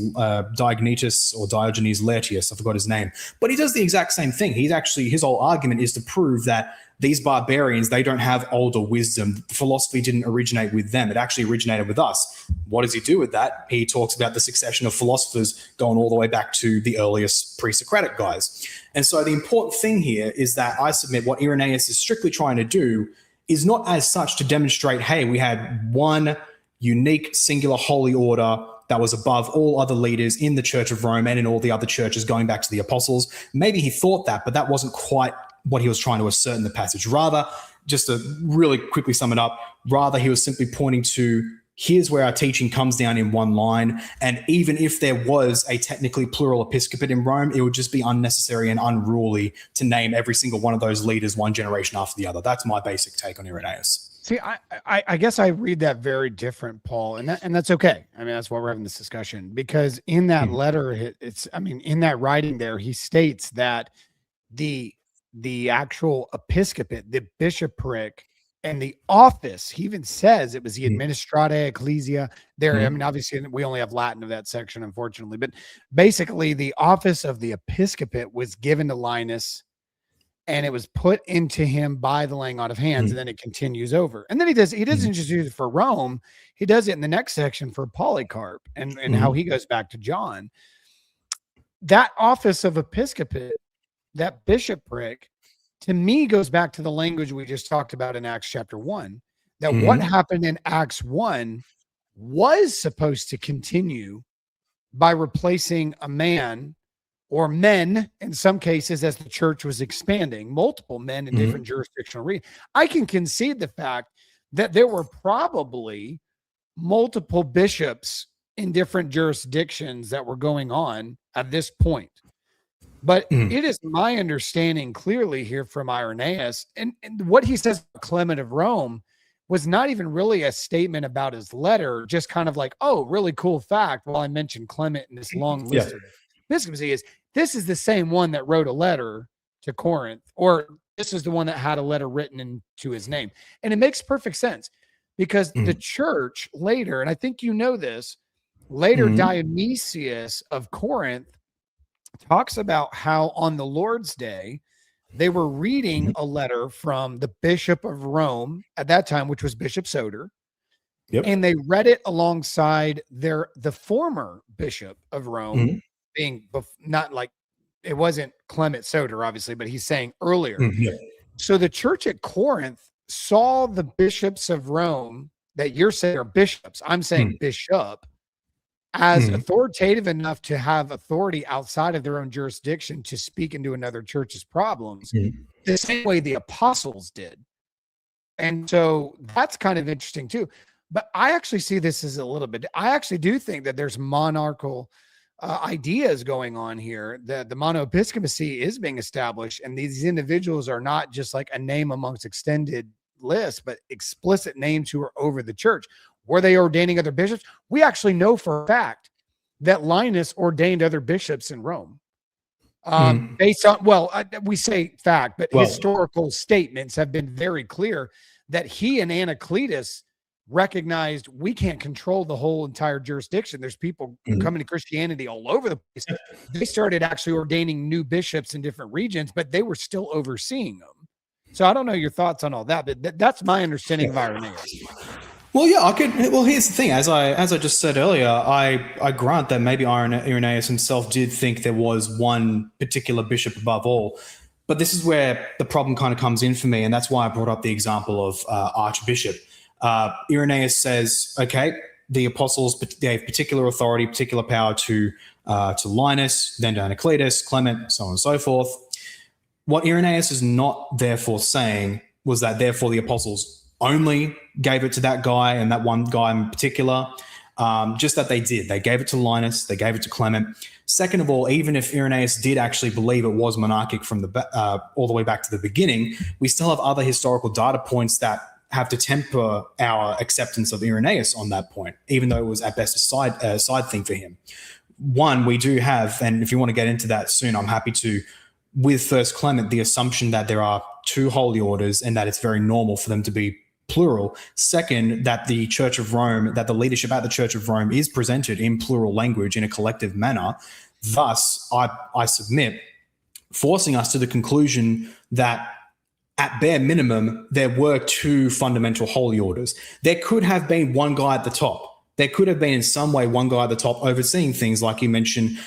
or Diogenes Laertius. I forgot his name, but he does the exact same thing. His whole argument is to prove that these barbarians, they don't have older wisdom. Philosophy didn't originate with them. It actually originated with us. What does he do with that? He talks about the succession of philosophers going all the way back to the earliest pre-Socratic guys. And so the important thing here is that I submit what Irenaeus is strictly trying to do is not as such to demonstrate, hey, we had one unique singular holy order that was above all other leaders in the Church of Rome and in all the other churches going back to the apostles. Maybe he thought that, but that wasn't quite what he was trying to assert in the passage. Rather, just to really quickly sum it up, rather he was simply pointing to, here's where our teaching comes down in one line. And even if there was a technically plural episcopate in Rome, it would just be unnecessary and unruly to name every single one of those leaders one generation after the other. That's my basic take on Irenaeus. See, I guess I read that very different, Paul, and that's okay. I mean, that's why we're having this discussion, because in that letter, in that writing there, he states that the actual episcopate, the bishopric, and the office, he even says it was the administrata ecclesia there. I mean, obviously we only have Latin of that section, unfortunately, but basically the office of the episcopate was given to Linus, and it was put into him by the laying on of hands, and then it continues over. And then he doesn't just use it for Rome, he does it in the next section for Polycarp and how he goes back to John. That office of episcopate, that bishopric, to me goes back to the language we just talked about in Acts chapter 1, that what happened in Acts 1 was supposed to continue by replacing a man or men, in some cases, as the church was expanding, multiple men in different jurisdictional regions. I can concede the fact that there were probably multiple bishops in different jurisdictions that were going on at this point. But it is my understanding clearly here from Irenaeus, and what he says about Clement of Rome was not even really a statement about his letter, just kind of like, oh, really cool fact. Well, I mentioned Clement in this long list of episcopacy is this is the same one that wrote a letter to Corinth, or this is the one that had a letter written into his name. And it makes perfect sense because the church later, and I think you know this, later Dionysius of Corinth talks about how on the Lord's Day, they were reading a letter from the Bishop of Rome at that time, which was Bishop Soter. And they read it alongside the former Bishop of Rome, being not like, it wasn't Clement Soter, obviously, but he's saying earlier. So the church at Corinth saw the bishops of Rome that you're saying are bishops, I'm saying bishop, as authoritative enough to have authority outside of their own jurisdiction to speak into another church's problems, the same way the apostles did. And so that's kind of interesting too. But I actually see this as a little bit, I actually do think that there's monarchical ideas going on here, that the monoepiscopacy is being established, and these individuals are not just like a name amongst extended lists, but explicit names who are over the church. Were they ordaining other bishops? We actually know for a fact that Linus ordained other bishops in Rome. Based on, we say fact, but historical statements have been very clear that he and Anacletus recognized we can't control the whole entire jurisdiction. There's people coming to Christianity all over the place. They started actually ordaining new bishops in different regions, but they were still overseeing them. So I don't know your thoughts on all that, but that's my understanding of Irenaeus. Well, yeah, I could. Well, here's the thing. As I just said earlier, I grant that maybe Irenaeus himself did think there was one particular bishop above all, but this is where the problem kind of comes in for me, and that's why I brought up the example of archbishop. Irenaeus says, okay, the apostles gave particular authority, particular power to Linus, then to Anacletus, Clement, so on and so forth. What Irenaeus is not therefore saying was that therefore the apostles only gave it to that guy and that one guy in particular, just that they did. They gave it to Linus, they gave it to Clement. Second of all, even if Irenaeus did actually believe it was monarchic from all the way back to the beginning, we still have other historical data points that have to temper our acceptance of Irenaeus on that point, even though it was at best a side thing for him. One, we do have, and if you want to get into that soon, I'm happy to, with First Clement, the assumption that there are two holy orders and that it's very normal for them to be plural. Second, that the Church of Rome, that the leadership at the Church of Rome is presented in plural language in a collective manner. Thus, I submit, forcing us to the conclusion that at bare minimum, there were two fundamental holy orders. There could have been one guy at the top. There could have been in some way one guy at the top overseeing things, like you mentioned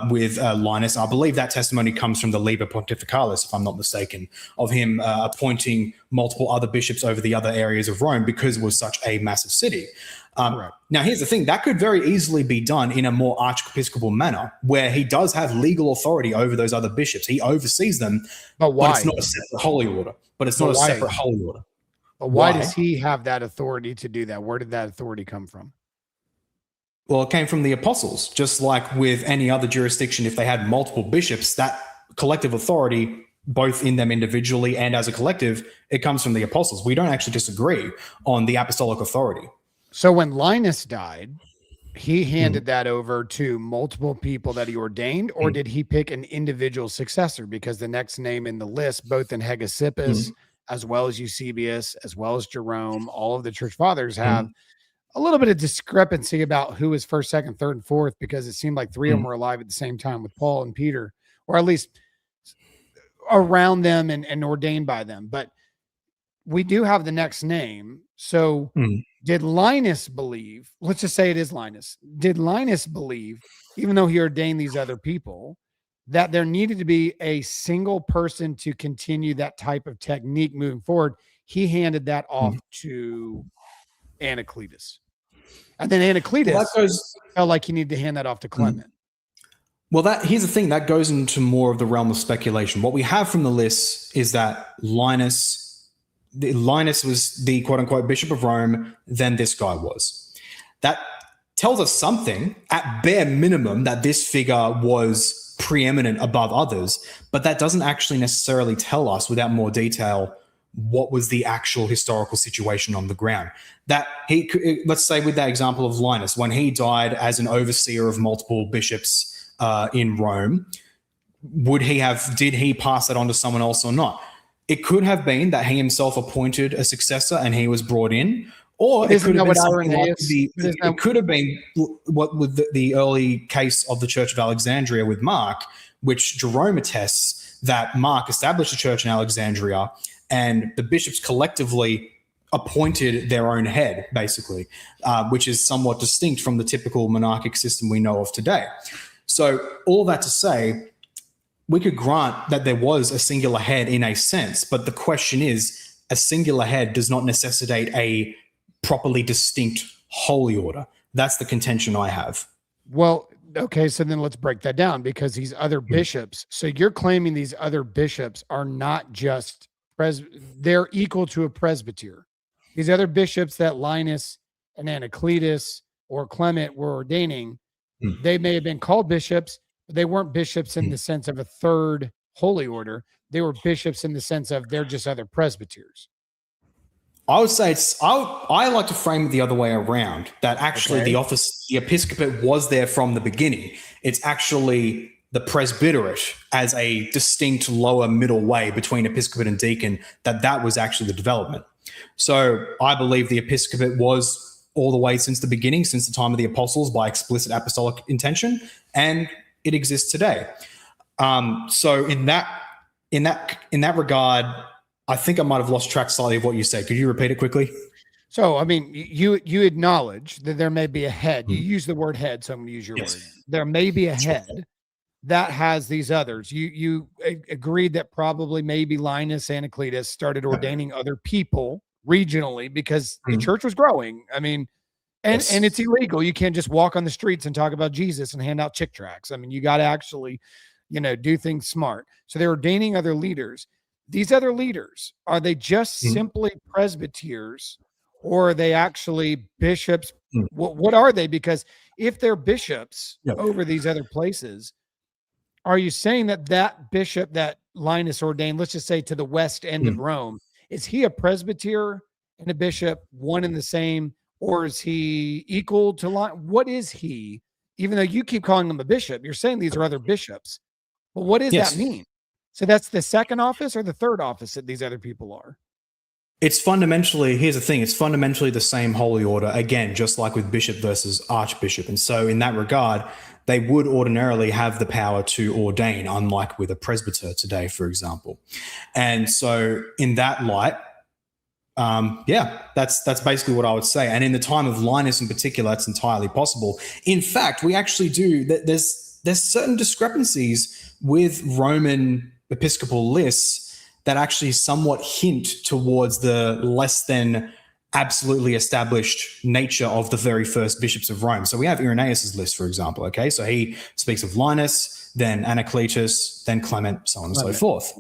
with Linus. I believe that testimony comes from the Liber Pontificalis, if I'm not mistaken, of him appointing multiple other bishops over the other areas of Rome because it was such a massive city. Right. Now, here's the thing. That could very easily be done in a more archiepiscopal manner where he does have legal authority over those other bishops. He oversees them, but why? But it's not a separate holy order. But why does he have that authority to do that? Where did that authority come from? Well, it came from the apostles. Just like with any other jurisdiction, if they had multiple bishops, that collective authority, both in them individually and as a collective, it comes from the apostles. We don't actually disagree on the apostolic authority. So when Linus died, he handed that over to multiple people that he ordained, or did he pick an individual successor? Because the next name in the list, both in Hegesippus, as well as Eusebius, as well as Jerome, all of the church fathers have a little bit of discrepancy about who is first, second, third, and fourth, because it seemed like three of them were alive at the same time with Paul and Peter, or at least around them and ordained by them. But we do have the next name. So did Linus believe, let's just say it is Linus, did Linus believe, even though he ordained these other people, that there needed to be a single person to continue that type of technique moving forward? He handed that off to Anacletus. And then Anacletus felt like he needed to hand that off to Clement. Well, here's the thing. That goes into more of the realm of speculation. What we have from the list is that Linus was the quote-unquote Bishop of Rome, then this guy was. That tells us something, at bare minimum, that this figure was preeminent above others, but that doesn't actually necessarily tell us, without more detail, what was the actual historical situation on the ground. That let's say with that example of Linus, when he died as an overseer of multiple bishops in Rome, did he pass that on to someone else or not? It could have been that he himself appointed a successor and he was brought in, or it could have been something like it could have been what with the early case of the Church of Alexandria with Mark, which Jerome attests that Mark established a church in Alexandria and the bishops collectively appointed their own head, basically, which is somewhat distinct from the typical monarchic system we know of today. So all that to say, we could grant that there was a singular head in a sense, but the question is, a singular head does not necessitate a properly distinct holy order. That's the contention I have. Well, okay, so then let's break that down, because these other bishops, so you're claiming these other bishops are not just they're equal to a presbyter. These other bishops that Linus and Anacletus or Clement were ordaining, they may have been called bishops, but they weren't bishops in the sense of a third holy order. They were bishops in the sense of they're just other presbyters. I would say I like to frame it the other way around, that actually the episcopate was there from the beginning. It's actually the presbyterate as a distinct lower middle way between episcopate and deacon, that was actually the development. So I believe the episcopate was all the way since the beginning, since the time of the apostles, by explicit apostolic intention, and it exists today. So in that regard, I think I might have lost track slightly of what you said. Could you repeat it quickly? So, I mean, you acknowledge that there may be a head. You use the word head, so I'm going to use your word. There may be a head that has these others. You agreed that probably maybe Linus Anacletus started ordaining other people regionally because the church was growing. I mean, and it's illegal. You can't just walk on the streets and talk about Jesus and hand out chick tracts. I mean, you got to actually, do things smart. So they're ordaining other leaders. These other leaders, are they just simply presbyters, or are they actually bishops? What are they? Because if they're bishops over these other places, are you saying that bishop that Linus ordained, let's just say to the west end of Rome, is he a presbyter and a bishop one and the same, or is he equal to what is he? Even though you keep calling him a bishop, you're saying these are other bishops. But what does Yes. that mean? So that's the second office or the third office that these other people are? It's fundamentally, here's the thing, it's fundamentally the same holy order, again, just like with bishop versus archbishop. And so in that regard, they would ordinarily have the power to ordain, unlike with a presbyter today, for example. And so in that light, that's basically what I would say. And in the time of Linus in particular, it's entirely possible. In fact, we actually do, there's certain discrepancies with Roman episcopal lists that actually somewhat hint towards the less than absolutely established nature of the very first bishops of Rome. So we have Irenaeus's list, for example. Okay, so he speaks of Linus, then Anacletus, then Clement, so on and so forth.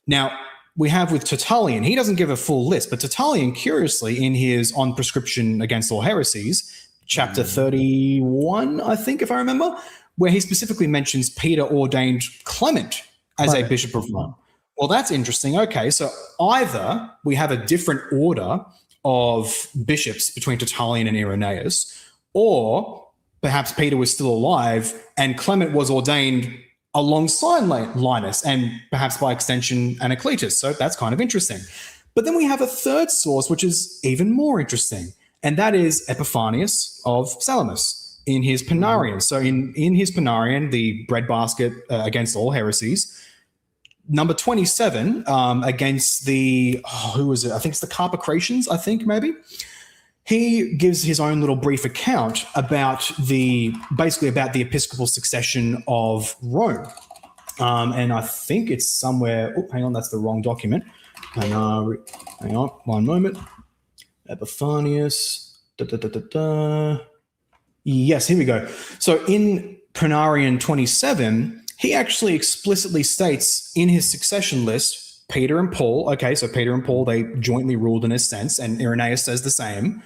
Now, we have with Tertullian, he doesn't give a full list, but Tertullian, curiously, in his On Prescription Against All Heresies, chapter 31, I think, if I remember, where he specifically mentions Peter ordained Clement as a bishop of Rome. Well, that's interesting. Okay, so either we have a different order of bishops between Tertullian and Irenaeus, or perhaps Peter was still alive and Clement was ordained alongside Linus and perhaps by extension Anacletus. So that's kind of interesting. But then we have a third source, which is even more interesting, and that is Epiphanius of Salamis in his Panarion. So in his Panarion, the breadbasket against all heresies, number 27 against the, who was it? I think it's the Carpocratians, I think maybe. He gives his own little brief account about basically about the episcopal succession of Rome. And I think it's somewhere, hang on, that's the wrong document. Hang on, one moment. Epiphanius, Yes, here we go. So in Panarion 27, he actually explicitly states in his succession list, Peter and Paul. Okay, so Peter and Paul, they jointly ruled in a sense, and Irenaeus says the same.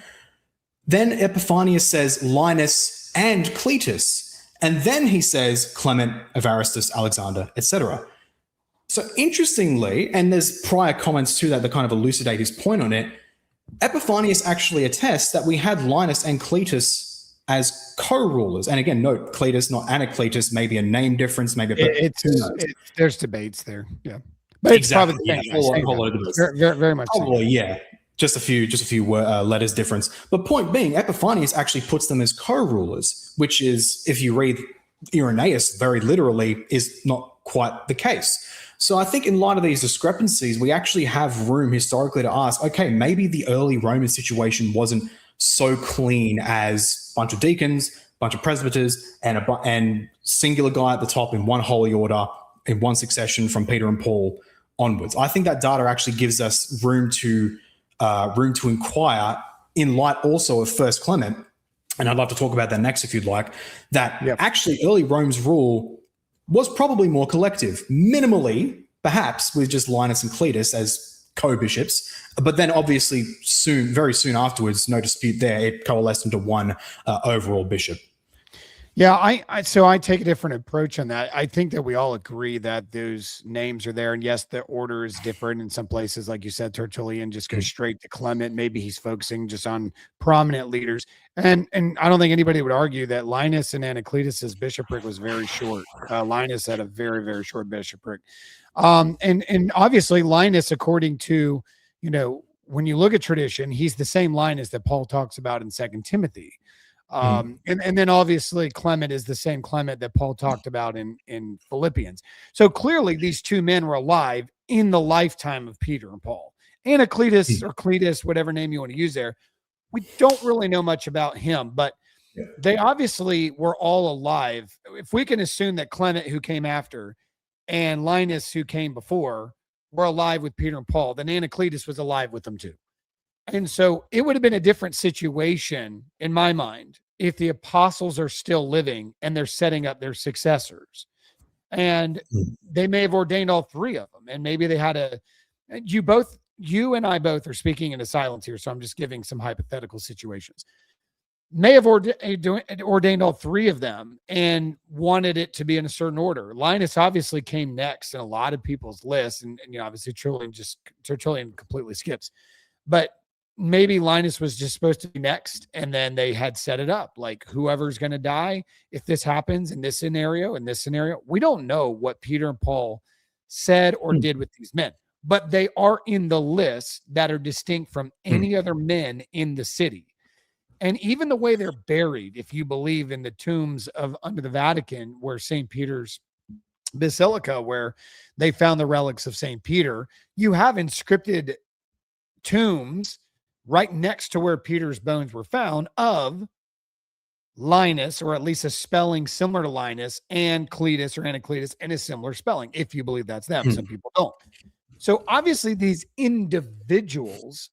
Then Epiphanius says Linus and Cletus, and then he says Clement, Evaristus, Alexander, etc. So interestingly, and there's prior comments to that kind of elucidate his point on it, Epiphanius actually attests that we had Linus and Cletus as co-rulers. And again, note, Cletus, not Anacletus, maybe a name difference, maybe there's debates there. Yeah. But it's probably the same. Very much. Probably, yeah. Just a few letters difference. But point being, Epiphanius actually puts them as co-rulers, which is, if you read Irenaeus very literally, is not quite the case. So I think in light of these discrepancies, we actually have room historically to ask, okay, maybe the early Roman situation wasn't so clean as a bunch of deacons, a bunch of presbyters, and singular guy at the top in one holy order, in one succession from Peter and Paul onwards. I think that data actually gives us room to inquire in light also of First Clement, and I'd love to talk about that next if you'd like, that actually early Rome's rule was probably more collective, minimally, perhaps, with just Linus and Cletus as co-bishops, but then obviously very soon afterwards, no dispute there, it coalesced into one overall bishop. Yeah, so I take a different approach on that. I think that we all agree that those names are there, and yes, the order is different in some places. Like you said, Tertullian just goes straight to Clement. Maybe he's focusing just on prominent leaders, and I don't think anybody would argue that Linus and Anacletus's bishopric was very short. Linus had a very, very short bishopric, and obviously Linus, according to when you look at tradition, he's the same Linus that Paul talks about in 2 Timothy. And then obviously Clement is the same Clement that Paul talked about in Philippians. So clearly these two men were alive in the lifetime of Peter and Paul. Anacletus or Cletus, whatever name you want to use there, we don't really know much about him, but they obviously were all alive. If we can assume that Clement, who came after, and Linus, who came before, were alive with Peter and Paul, then Anacletus was alive with them too. And so it would have been a different situation in my mind if the apostles are still living and they're setting up their successors. And they may have ordained all three of them. And maybe they had you and I both are speaking into silence here. So I'm just giving some hypothetical situations. May have ordained all three of them and wanted it to be in a certain order. Linus obviously came next in a lot of people's lists. And obviously Tertullian completely skips. But maybe Linus was just supposed to be next, and then they had set it up like whoever's going to die if this happens in this scenario, we don't know what Peter and Paul said or did with these men, but they are in the list that are distinct from any other men in the city. And even the way they're buried, if you believe in the tombs of under the Vatican, where St. Peter's Basilica, where they found the relics of St. Peter, you have inscripted tombs right next to where Peter's bones were found of Linus, or at least a spelling similar to Linus, and Cletus or Anacletus, and a similar spelling, if you believe that's them. Some people don't. So obviously these individuals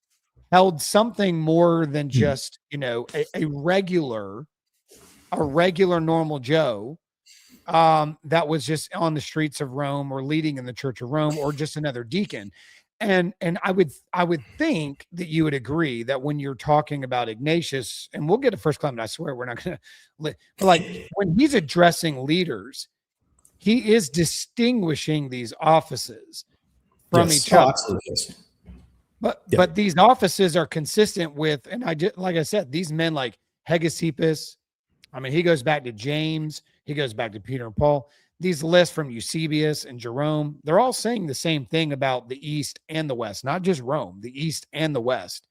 held something more than just, a regular normal Joe that was just on the streets of Rome or leading in the Church of Rome, or just another deacon. And I would think that you would agree that when you're talking about Ignatius, and we'll get to First Clement, I swear we're not going to, but like when he's addressing leaders, he is distinguishing these offices from each other. Absolutely. But these offices are consistent with, and like I said, these men like Hegesippus, I mean, he goes back to James, he goes back to Peter and Paul. These lists from Eusebius and Jerome, they're all saying the same thing about the East and the West, not just Rome, the East and the West.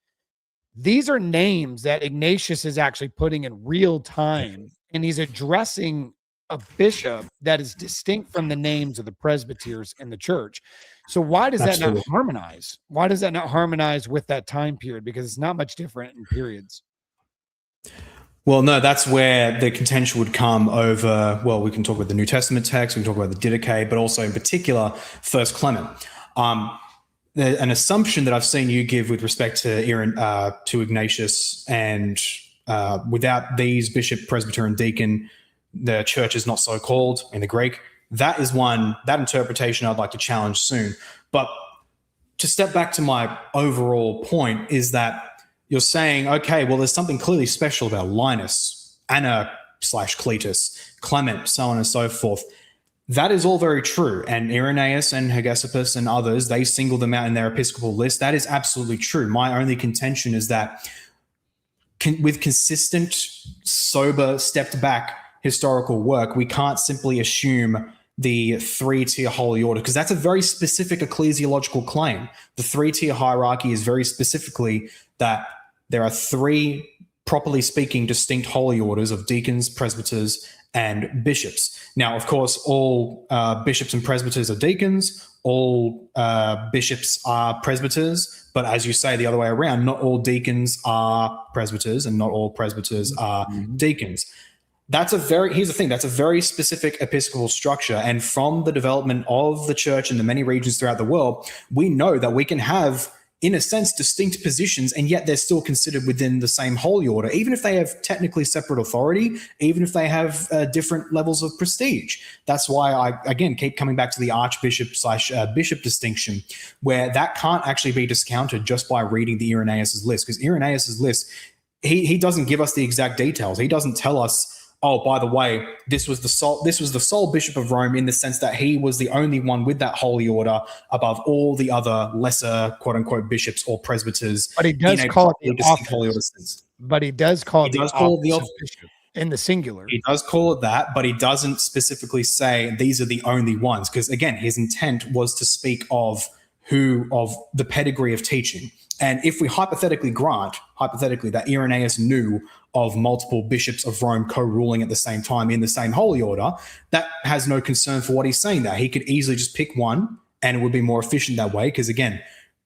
These are names that Ignatius is actually putting in real time, and he's addressing a bishop that is distinct from the names of the presbyters in the church. So why does that not harmonize? Why does that not harmonize with that time period? Because it's not much different in periods. Well, no, that's where the contention would come over. Well, we can talk about the New Testament text, we can talk about the Didache, but also in particular, First Clement. An assumption that I've seen you give with respect to Ignatius, and without these bishop, presbyter, and deacon, the church is not so called in the Greek. That interpretation I'd like to challenge soon. But to step back to my overall point is that you're saying, okay, well, there's something clearly special about Linus, Anna/Cletus, Clement, so on and so forth. That is all very true. And Irenaeus and Hegesippus and others, they single them out in their episcopal list. That is absolutely true. My only contention is that with consistent, sober, stepped back historical work, we can't simply assume the three-tier holy order, because that's a very specific ecclesiological claim. The three-tier hierarchy is very specifically that there are three, properly speaking, distinct holy orders of deacons, presbyters, and bishops. Now, of course, all bishops and presbyters are deacons, all bishops are presbyters, but as you say, the other way around, not all deacons are presbyters and not all presbyters are deacons. That's a very specific episcopal structure. And from the development of the church in the many regions throughout the world, we know that we can have, in a sense, distinct positions, and yet they're still considered within the same holy order, even if they have technically separate authority, even if they have different levels of prestige. That's why I, again, keep coming back to the archbishop/bishop distinction, where that can't actually be discounted just by reading the Irenaeus' list, because Irenaeus' list, he doesn't give us the exact details. He doesn't tell us, oh, by the way, this was the sole bishop of Rome, in the sense that he was the only one with that holy order above all the other lesser, quote unquote, bishops or presbyters. But he does call it the office. Holy order sense. But he does call it the office bishop in the singular. He does call it that, but he doesn't specifically say these are the only ones, because again, his intent was to speak of the pedigree of teaching. And if we hypothetically grant that Irenaeus knew of multiple bishops of Rome co-ruling at the same time in the same holy order, that has no concern for what he's saying there. He could easily just pick one, and it would be more efficient that way, because again,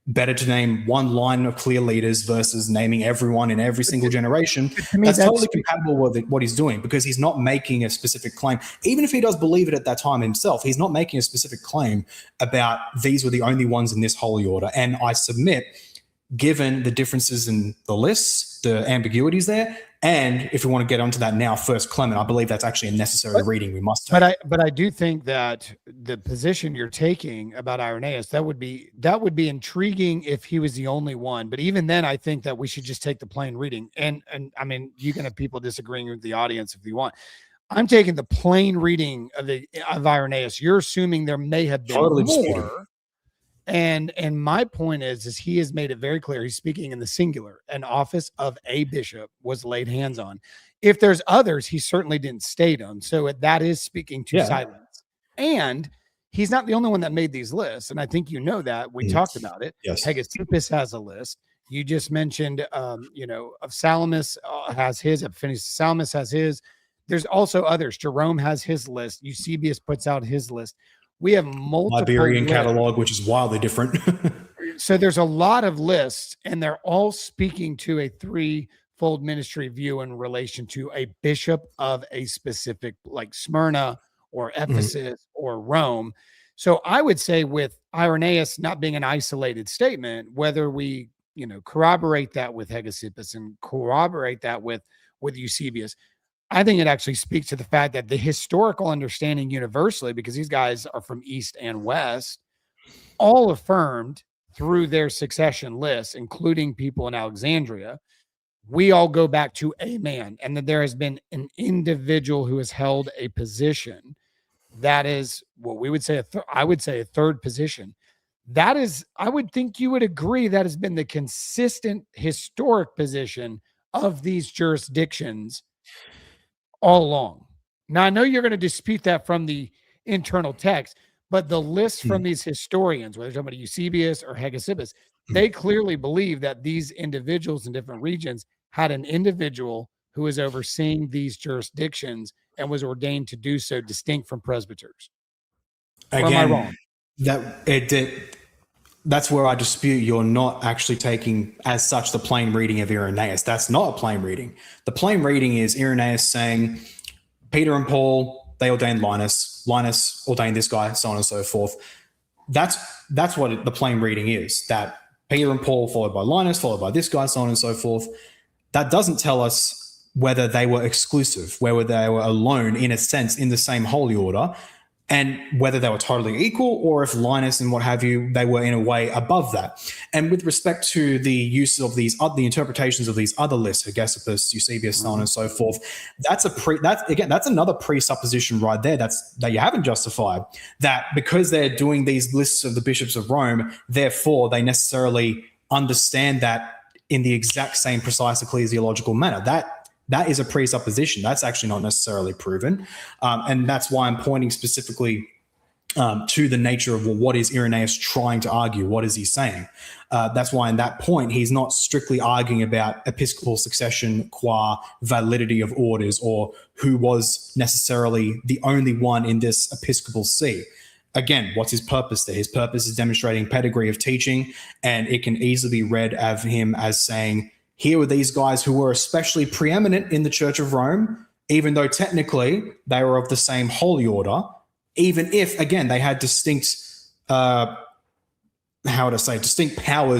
better to name one line of clear leaders versus naming everyone in every single generation. That's totally compatible with what he's doing, because he's not making a specific claim. Even if he does believe it at that time himself, he's not making a specific claim about these were the only ones in this holy order. And I submit, given the differences in the lists, the ambiguities there, and if we want to get onto that now, First Clement, I believe that's actually a necessary reading we must take. But I do think that the position you're taking about Irenaeus, that would be intriguing if he was the only one. But even then, I think that we should just take the plain reading. And I mean, you can have people disagreeing with the audience if you want. I'm taking the plain reading of Irenaeus. You're assuming there may have been more. And my point is he has made it very clear. He's speaking in the singular. An office of a bishop was laid hands on. If there's others, he certainly didn't state them. So that is speaking to silence. And he's not the only one that made these lists. And I think you know that. We talked about it. Yes. Hegesippus has a list. You just mentioned, of Salamis has his. Salamis has his. There's also others. Jerome has his list. Eusebius puts out his list. We have multiple Liberian catalog, which is wildly different. So there's a lot of lists, and they're all speaking to a threefold ministry view in relation to a bishop of a specific, like Smyrna or Ephesus or Rome. So I would say with Irenaeus not being an isolated statement, whether we corroborate that with Hegesippus and corroborate that with Eusebius, I think it actually speaks to the fact that the historical understanding universally, because these guys are from East and West, all affirmed through their succession lists, including people in Alexandria, we all go back to a man, and that there has been an individual who has held a position that is what we would say, I would say a third position. That is, I would think you would agree, that has been the consistent historic position of these jurisdictions all along. Now, I know you're going to dispute that from the internal text, but the list from these historians, whether they're talking about Eusebius or Hegesippus, they clearly believe that these individuals in different regions had an individual who was overseeing these jurisdictions and was ordained to do so, distinct from presbyters. Again, or am I wrong? That's where I dispute you're not actually taking as such the plain reading of Irenaeus. That's not a plain reading. The plain reading is Irenaeus saying Peter and Paul, they ordained Linus. Linus ordained this guy, so on and so forth. That's what the plain reading is, that Peter and Paul followed by Linus, followed by this guy, so on and so forth. That doesn't tell us whether they were exclusive, whether they were alone in a sense in the same holy order, and whether they were totally equal, or if Linus and what have you, they were in a way above that. And with respect to the use of the interpretations of these other lists, Hegesippus, Eusebius, so on and so forth, that's another presupposition right there that you haven't justified. That because they're doing these lists of the bishops of Rome, therefore they necessarily understand that in the exact same precise ecclesiological manner. That is a presupposition. That's actually not necessarily proven. And that's why I'm pointing specifically to the nature of, well, what is Irenaeus trying to argue? What is he saying? That's why in that point, he's not strictly arguing about episcopal succession qua validity of orders or who was necessarily the only one in this episcopal see. Again, what's his purpose there? His purpose is demonstrating pedigree of teaching, and it can easily be read of him as saying, here were these guys who were especially preeminent in the Church of Rome, even though technically they were of the same holy order, even if, again, they had distinct powers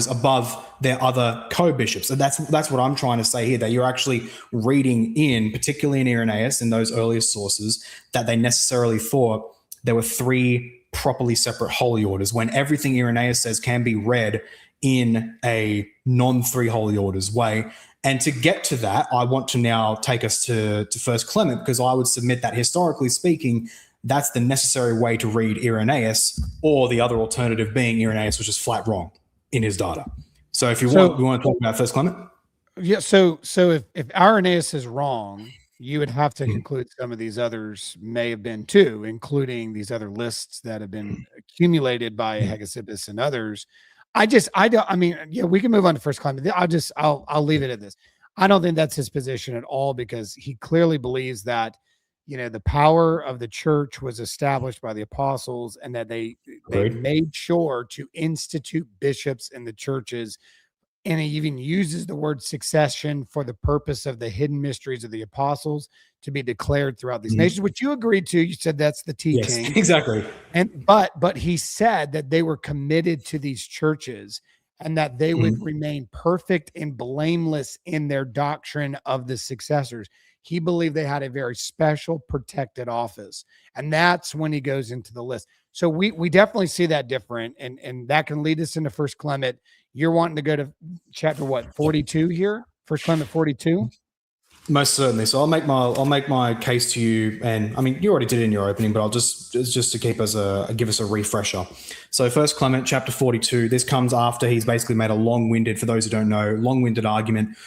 above their other co-bishops. And that's what I'm trying to say here, that you're actually reading in, particularly in Irenaeus, in those earliest sources, that they necessarily thought there were three properly separate holy orders, when everything Irenaeus says can be read in a non-three holy orders way. And to get to that, I want to now take us to First Clement, because I would submit that historically speaking, that's the necessary way to read Irenaeus, or the other alternative being Irenaeus was just flat wrong in his data. So if we want to talk about First Clement. Yeah. So if Irenaeus is wrong, you would have to conclude some of these others may have been too, including these other lists that have been accumulated by Hegesippus and others. We can move on to First Clement. I'll leave it at this. I don't think that's his position at all, because he clearly believes that, the power of the church was established by the apostles, and that they made sure to institute bishops in the churches. And he even uses the word succession for the purpose of the hidden mysteries of the apostles to be declared throughout these nations, which you agreed to. You said that's the teaching. Yes, exactly. But he said that they were committed to these churches, and that they would remain perfect and blameless in their doctrine of the successors. He believed they had a very special protected office. And that's when he goes into the list. So we definitely see that different. And that can lead us into First Clement. You're wanting to go to chapter 42 here? First Clement 42? Most certainly. So I'll make my case to you, and I mean you already did it in your opening, but I'll just to keep us give us a refresher. So First Clement, chapter 42. This comes after he's basically made a long-winded, for those who don't know, long-winded argument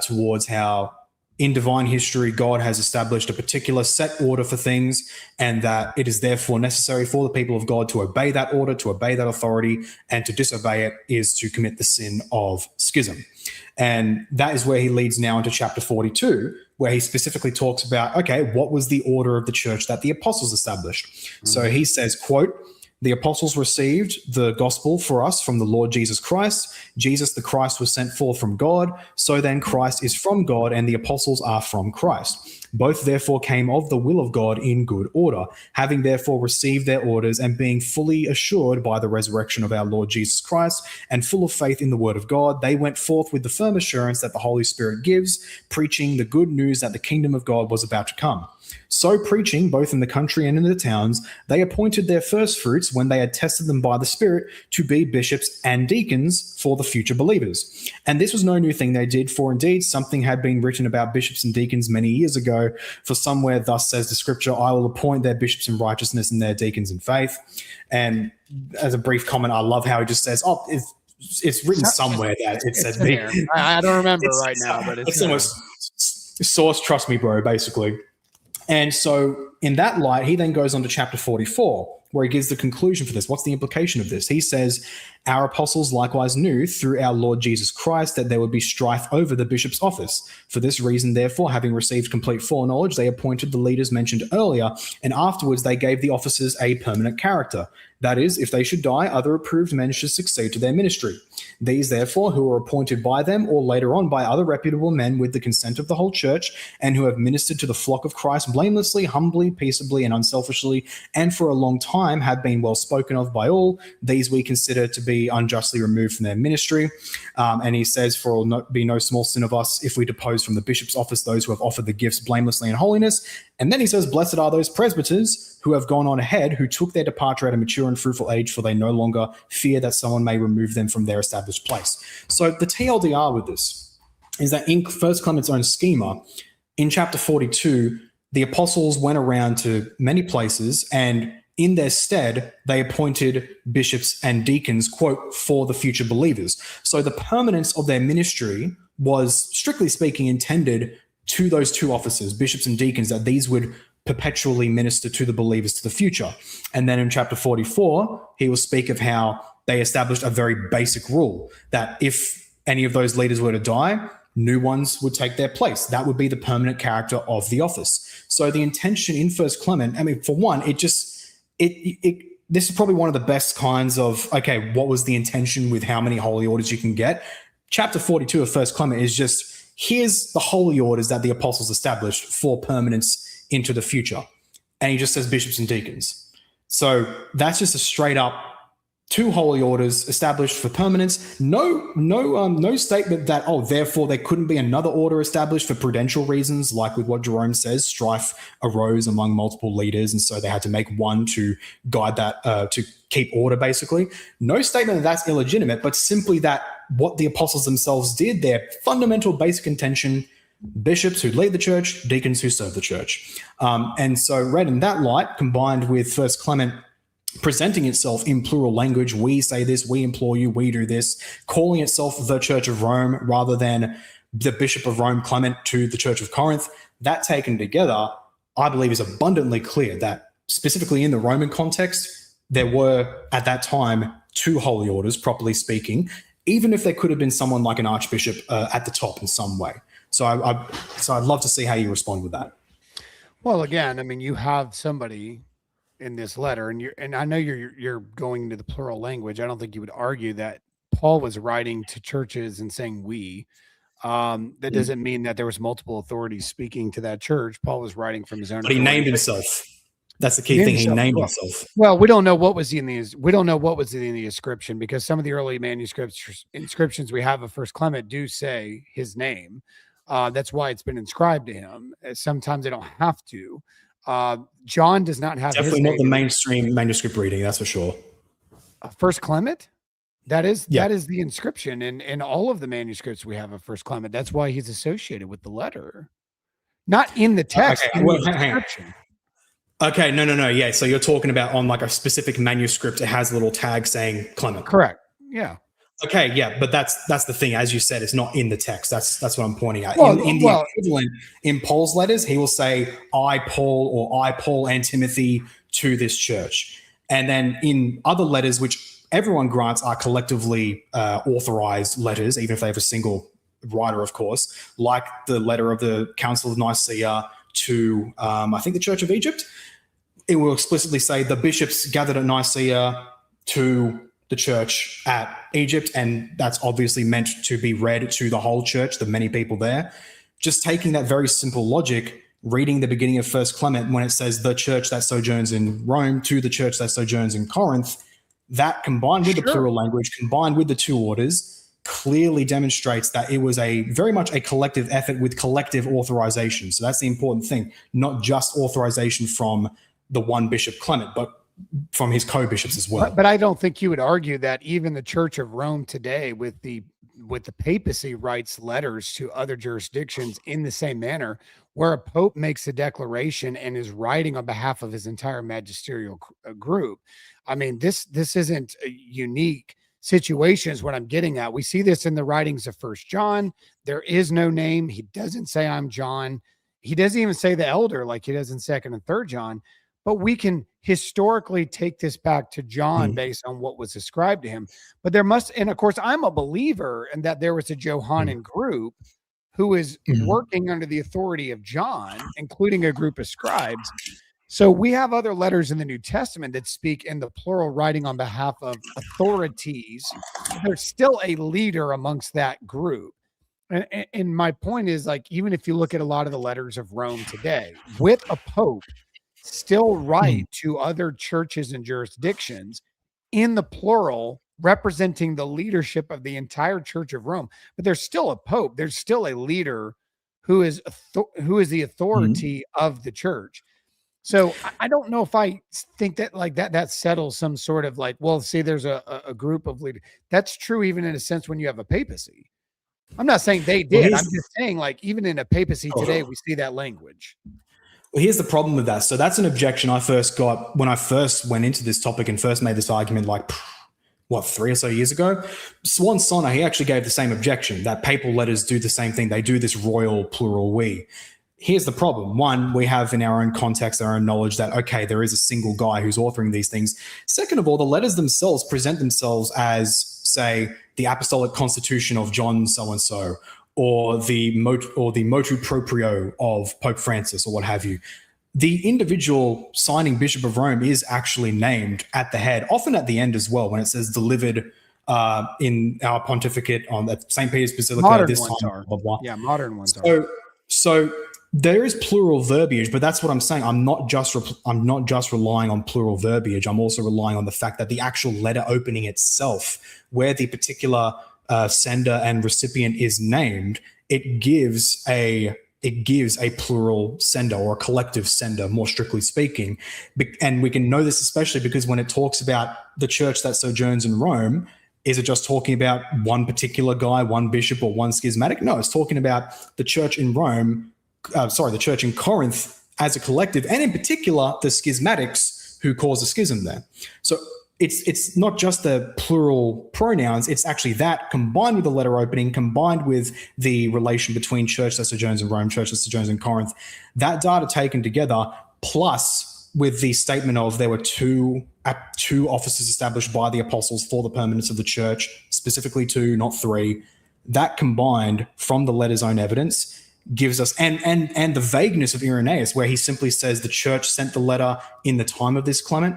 towards how in divine history God has established a particular set order for things, and that it is therefore necessary for the people of God to obey that order, to obey that authority, and to disobey it is to commit the sin of schism. And that is where he leads now into chapter 42, where he specifically talks about, okay, what was the order of the church that the apostles established? Mm-hmm. So he says, quote, "The apostles received the gospel for us from the Lord Jesus Christ. Jesus the Christ was sent forth from God. So then Christ is from God and the apostles are from Christ. Both therefore came of the will of God in good order, having therefore received their orders and being fully assured by the resurrection of our Lord Jesus Christ and full of faith in the word of God, they went forth with the firm assurance that the Holy Spirit gives, preaching the good news that the kingdom of God was about to come. So preaching, both in the country and in the towns, they appointed their first fruits when they had tested them by the Spirit to be bishops and deacons for the future believers. And this was no new thing they did, for indeed something had been written about bishops and deacons many years ago. For somewhere thus says the scripture, I will appoint their bishops in righteousness and their deacons in faith. And as a brief comment, I love how he just says, oh, it's written somewhere that it says. I don't remember right now, but it's almost source, trust me, bro, basically. And so in that light, he then goes on to chapter 44, where he gives the conclusion for this. What's the implication of this? He says, our apostles likewise knew through our Lord Jesus Christ that there would be strife over the bishop's office. For this reason, therefore, having received complete foreknowledge, they appointed the leaders mentioned earlier, and afterwards they gave the offices a permanent character. That is, if they should die, other approved men should succeed to their ministry. These, therefore, who were appointed by them or later on by other reputable men with the consent of the whole church, and who have ministered to the flock of Christ blamelessly, humbly, peaceably, and unselfishly, and for a long time have been well spoken of by all, these we consider to be unjustly removed from their ministry. And he says, for it will be no small sin of us if we depose from the bishop's office those who have offered the gifts blamelessly in holiness. And then he says, blessed are those presbyters who have gone on ahead, who took their departure at a mature and fruitful age, for they no longer fear that someone may remove them from their established place. So the TLDR with this is that in First Clement's own schema, in chapter 42, the apostles went around to many places, and in their stead, they appointed bishops and deacons, quote, for the future believers. So the permanence of their ministry was, strictly speaking, intended to those two offices, bishops and deacons, that these would perpetually minister to the believers to the future. And then in chapter 44, he will speak of how they established a very basic rule that if any of those leaders were to die, new ones would take their place. That would be the permanent character of the office. So the intention in First Clement, I mean, for one, this is probably one of the best kinds of, okay, what was the intention with how many holy orders you can get? Chapter 42 of First Clement is just, here's the holy orders that the apostles established for permanence into the future. And he just says bishops and deacons. So that's just a straight up two holy orders established for permanence. No statement that, oh, therefore there couldn't be another order established for prudential reasons, like with what Jerome says, strife arose among multiple leaders, and so they had to make one to guide that, to keep order, basically. No statement that that's illegitimate, but simply that what the apostles themselves did, their fundamental basic intention, bishops who lead the church, deacons who serve the church. And so read in that light, combined with First Clement presenting itself in plural language, we say this, we implore you, we do this, calling itself the Church of Rome rather than the Bishop of Rome, Clement, to the Church of Corinth, that taken together, I believe is abundantly clear that specifically in the Roman context, there were at that time two holy orders, properly speaking, even if there could have been someone like an archbishop at the top in some way. So I'd love to see how you respond with that. Well, again, I mean, you have somebody in this letter, and I know you're going into the plural language. I don't think you would argue that Paul was writing to churches and saying we. That doesn't mean that there was multiple authorities speaking to that church. Paul was writing from his own. But he named himself. That's the key thing. He named himself. Well, we don't know what was in the inscription, because some of the early inscriptions we have of First Clement do say his name. That's why it's been inscribed to him. Sometimes they don't have to. John does not have definitely not the mainstream manuscript reading, that's for sure. First Clement, that is the inscription in all of the manuscripts we have of First Clement. That's why he's associated with the letter. Not in the text. Okay, In well, the hang on. description. Okay, no. Yeah, so you're talking about on like a specific manuscript, it has a little tag saying Clement. Correct. Yeah. Okay, yeah, but that's the thing. As you said, it's not in the text. That's what I'm pointing at. Well, In the equivalent, in Paul's letters, he will say, "I Paul" or "I Paul and Timothy to this church." And then in other letters, which everyone grants are collectively authorized letters, even if they have a single writer, of course, like the letter of the Council of Nicaea to, I think, the Church of Egypt. It will explicitly say the bishops gathered at Nicaea to the church at Egypt, and that's obviously meant to be read to the whole church, the many people there. Just taking that very simple logic, reading the beginning of First Clement when it says the church that sojourns in Rome to the church that sojourns in Corinth, that combined with the plural language, combined with the two orders, clearly demonstrates that it was a very much a collective effort with collective authorization. So that's the important thing, not just authorization from the one bishop Clement, but from his co-bishops as well. But I don't think you would argue that even the Church of Rome today with the papacy writes letters to other jurisdictions in the same manner, where a pope makes a declaration and is writing on behalf of his entire magisterial group. I mean, this isn't a unique situation is what I'm getting at. We see this in the writings of First John. There is no name. He doesn't say I'm John. He doesn't even say the elder like he does in Second and Third John. But we can historically take this back to John based on what was ascribed to him. But there must, and of course, I'm a believer in that there was a Johannine group who is working under the authority of John, including a group of scribes. So we have other letters in the New Testament that speak in the plural, writing on behalf of authorities. There's still a leader amongst that group. And my point is, like, even if you look at a lot of the letters of Rome today, with a pope still write to other churches and jurisdictions in the plural, representing the leadership of the entire Church of Rome. But there's still a pope. There's still a leader who is the authority of the church. So I don't know if I think that like that settles some sort of like, well, see, there's a group of leaders. That's true even in a sense when you have a papacy. I'm not saying they did. I'm just saying, like, even in a papacy today, we see that language. Well, here's the problem with that. So that's an objection I first got when I first went into this topic and first made this argument, like, 3 or so years ago. Swan Sonner, he actually gave the same objection, that papal letters do the same thing. They do this royal plural we. Here's the problem. One, we have in our own context, our own knowledge that, okay, there is a single guy who's authoring these things. Second of all, the letters themselves present themselves as, say, the Apostolic Constitution of John so-and-so, or the motu proprio of Pope Francis, or what have you. The individual signing Bishop of Rome is actually named at the head, often at the end as well, when it says delivered in our pontificate on the St. Peter's Basilica Modern this ones time. are. Blah, blah. Yeah, modern ones are. So there is plural verbiage, but that's what I'm saying. I'm not just relying on plural verbiage. I'm also relying on the fact that the actual letter opening itself, where the particular sender and recipient is named, it gives a plural sender or a collective sender, more strictly speaking. And we can know this especially because when it talks about the church that sojourns in Rome, is it just talking about one particular guy, one bishop, or one schismatic? No, it's talking about the church in Rome, the church in Corinth as a collective, and in particular, the schismatics who cause a schism there. So it's not just the plural pronouns, it's actually that combined with the letter opening, combined with the relation between church that sojourns in Rome, church that sojourns in Corinth, that data taken together, plus with the statement of there were two offices established by the apostles for the permanence of the church, specifically 2, not 3, that combined from the letter's own evidence gives us, and the vagueness of Irenaeus, where he simply says the church sent the letter in the time of this Clement,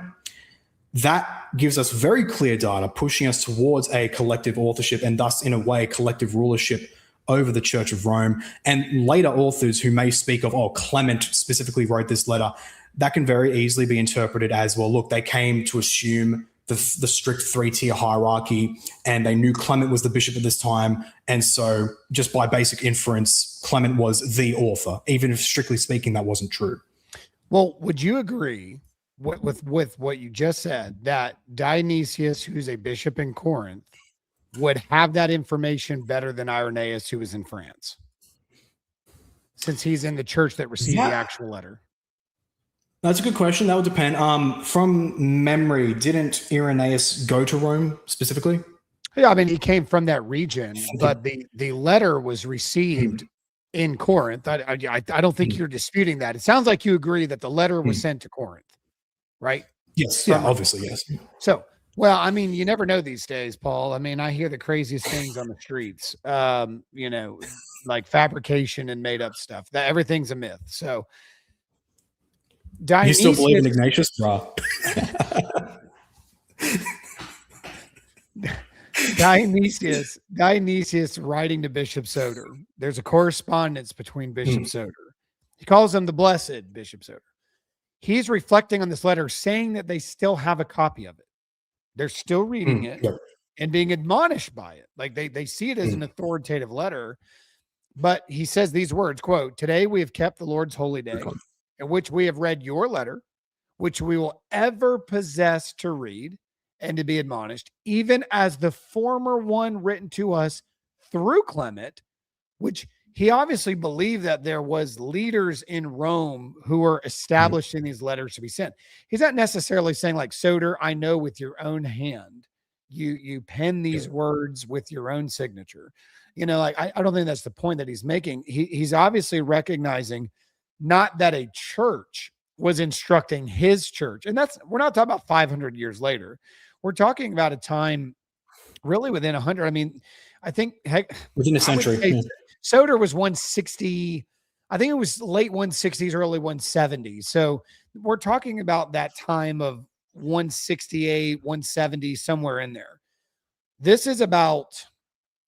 that gives us very clear data pushing us towards a collective authorship and thus, in a way, collective rulership over the Church of Rome. And later authors who may speak of, Clement specifically wrote this letter, that can very easily be interpreted as, well, look, they came to assume the strict 3-tier hierarchy and they knew Clement was the bishop at this time. And so just by basic inference, Clement was the author, even if strictly speaking, that wasn't true. Well, would you agree with what you just said, that Dionysius, who's a bishop in Corinth, would have that information better than Irenaeus, who was in France? since he's in the church that received the actual letter? That's a good question. That would depend. From memory, didn't Irenaeus go to Rome specifically? Yeah, I mean, he came from that region, but the letter was received in Corinth. I don't think you're disputing that. It sounds like you agree that the letter was sent to Corinth, right? Yes. Yeah, obviously, yes. So, well, I mean, you never know these days, Paul. I mean, I hear the craziest things on the streets, like fabrication and made up stuff. That everything's a myth. So, You still believe in Ignatius, bro? Dionysius writing to Bishop Soter. There's a correspondence between Bishop Soter. He calls him the blessed Bishop Soter. He's reflecting on this letter, saying that they still have a copy of it. They're still reading it and being admonished by it. Like they see it as an authoritative letter. But he says these words, quote, "Today we have kept the Lord's holy day, in which we have read your letter, which we will ever possess to read and to be admonished, even as the former one written to us through Clement," which he obviously believed that there was leaders in Rome who were establishing these letters to be sent. He's not necessarily saying like, Soter, I know with your own hand, you pen these words with your own signature. Like, I don't think that's the point that he's making. He's obviously recognizing not that a church was instructing his church. And we're not talking about 500 years later. We're talking about a time really within 100. I mean, I think within a century. Soter was 160. I think it was late 160s, early 170s. So we're talking about that time of 168, 170, somewhere in there. This is about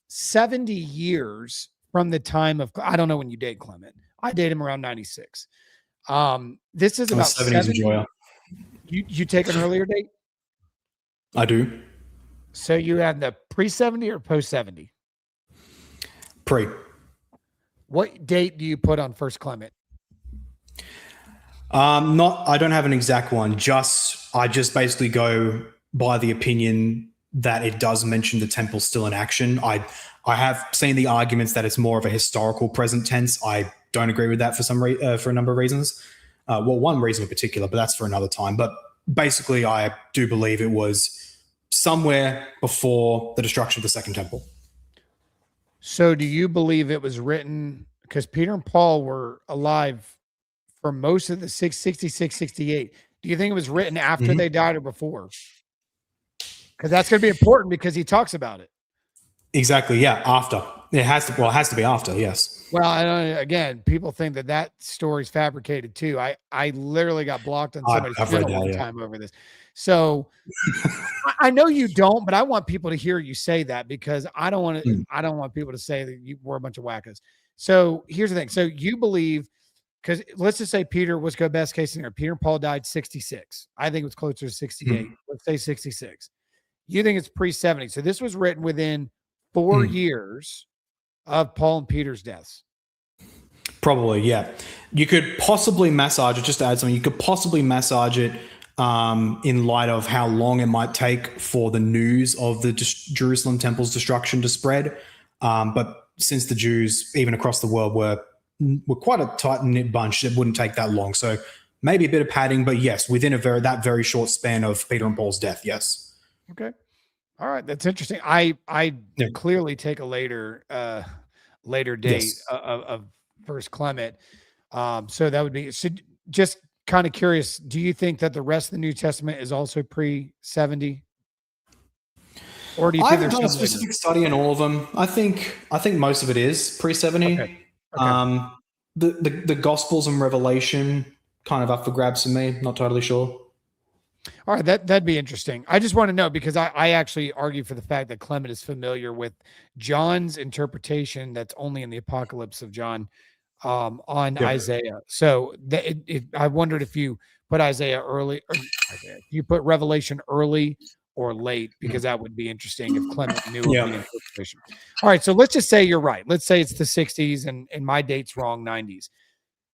70 years from the time of, I don't know when you date Clement. I date him around 96. This is about 70. You take an earlier date? I do. So you had the pre-70 or post-70? Pre. What date do you put on First Clement? I don't have an exact one. I just basically go by the opinion that it does mention the temple still in action. I have seen the arguments that it's more of a historical present tense. I don't agree with that for a number of reasons. One reason in particular, but that's for another time. But basically, I do believe it was somewhere before the destruction of the Second Temple. So do you believe it was written, because Peter and Paul were alive for most of the 66, 68. Do you think it was written after they died or before? Because that's going to be important because he talks about it. Exactly. Yeah. After. It has to be after. Yes. Well, again, people think that story's fabricated too. I literally got blocked on somebody's channel one time over this. So I know you don't, but I want people to hear you say that because I don't want people to say that we're a bunch of wackos. So here's the thing. So you believe, because let's just say Peter was go best case scenario. Peter and Paul died 66. I think it was closer to 68. Let's say 66. You think it's pre-70. So this was written within 4 years of Paul and Peter's deaths. Probably, yeah. You could possibly massage it, just to add something, you could possibly massage it in light of how long it might take for the news of the Jerusalem temple's destruction to spread. But since the Jews, even across the world, were quite a tight-knit bunch, it wouldn't take that long. So maybe a bit of padding, but yes, within that very short span of Peter and Paul's death, yes. Okay. All right. That's interesting. I clearly take a later date of First Clement. So that would be, so just kind of curious, do you think that the rest of the New Testament is also pre-70? Or do you think I haven't done a specific study in all of them. I think most of it is pre-70. Okay. The Gospels and Revelation kind of up for grabs for me. Not totally sure. All right, that'd be interesting. I just want to know because I actually argue for the fact that Clement is familiar with John's interpretation that's only in the Apocalypse of John on Isaiah. So I wondered if you put Isaiah early, or you put Revelation early or late, because that would be interesting if Clement knew of the interpretation. All right, so let's just say you're right. Let's say it's the 60s and my date's wrong, 90s.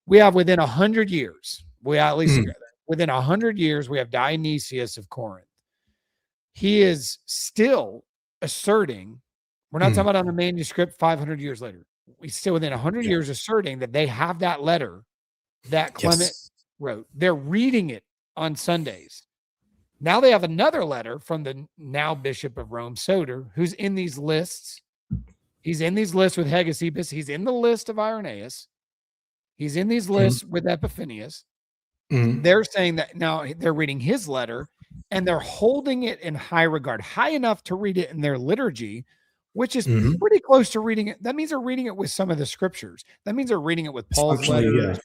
We have within 100 years, within 100 years, we have Dionysius of Corinth. He is still asserting, we're not talking about on a manuscript 500 years later. we still within 100 years asserting that they have that letter that Clement wrote. They're reading it on Sundays. Now they have another letter from the now Bishop of Rome, Soter, who's in these lists. He's in these lists with Hegesippus. He's in the list of Irenaeus. He's in these lists with Epiphanius. They're saying that now they're reading his letter and they're holding it in high regard, high enough to read it in their liturgy, which is pretty close to reading it. That means they're reading it with some of the scriptures. That means they're reading it with Paul's letters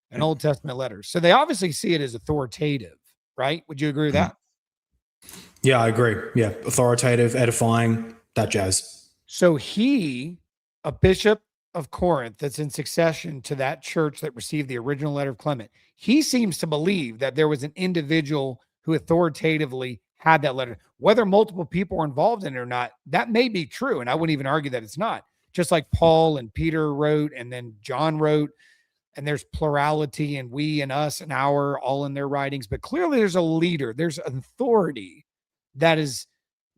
and Old Testament letters. So they obviously see it as authoritative, right? Would you agree with that? Yeah, I agree. Yeah, authoritative, edifying, that jazz. So he, a bishop of Corinth that's in succession to that church that received the original letter of Clement, he seems to believe that there was an individual who authoritatively had that letter. Whether multiple people were involved in it or not, that may be true. And I wouldn't even argue that it's not. Just like Paul and Peter wrote, and then John wrote, and there's plurality and we and us and our all in their writings. But clearly there's a leader, there's an authority that is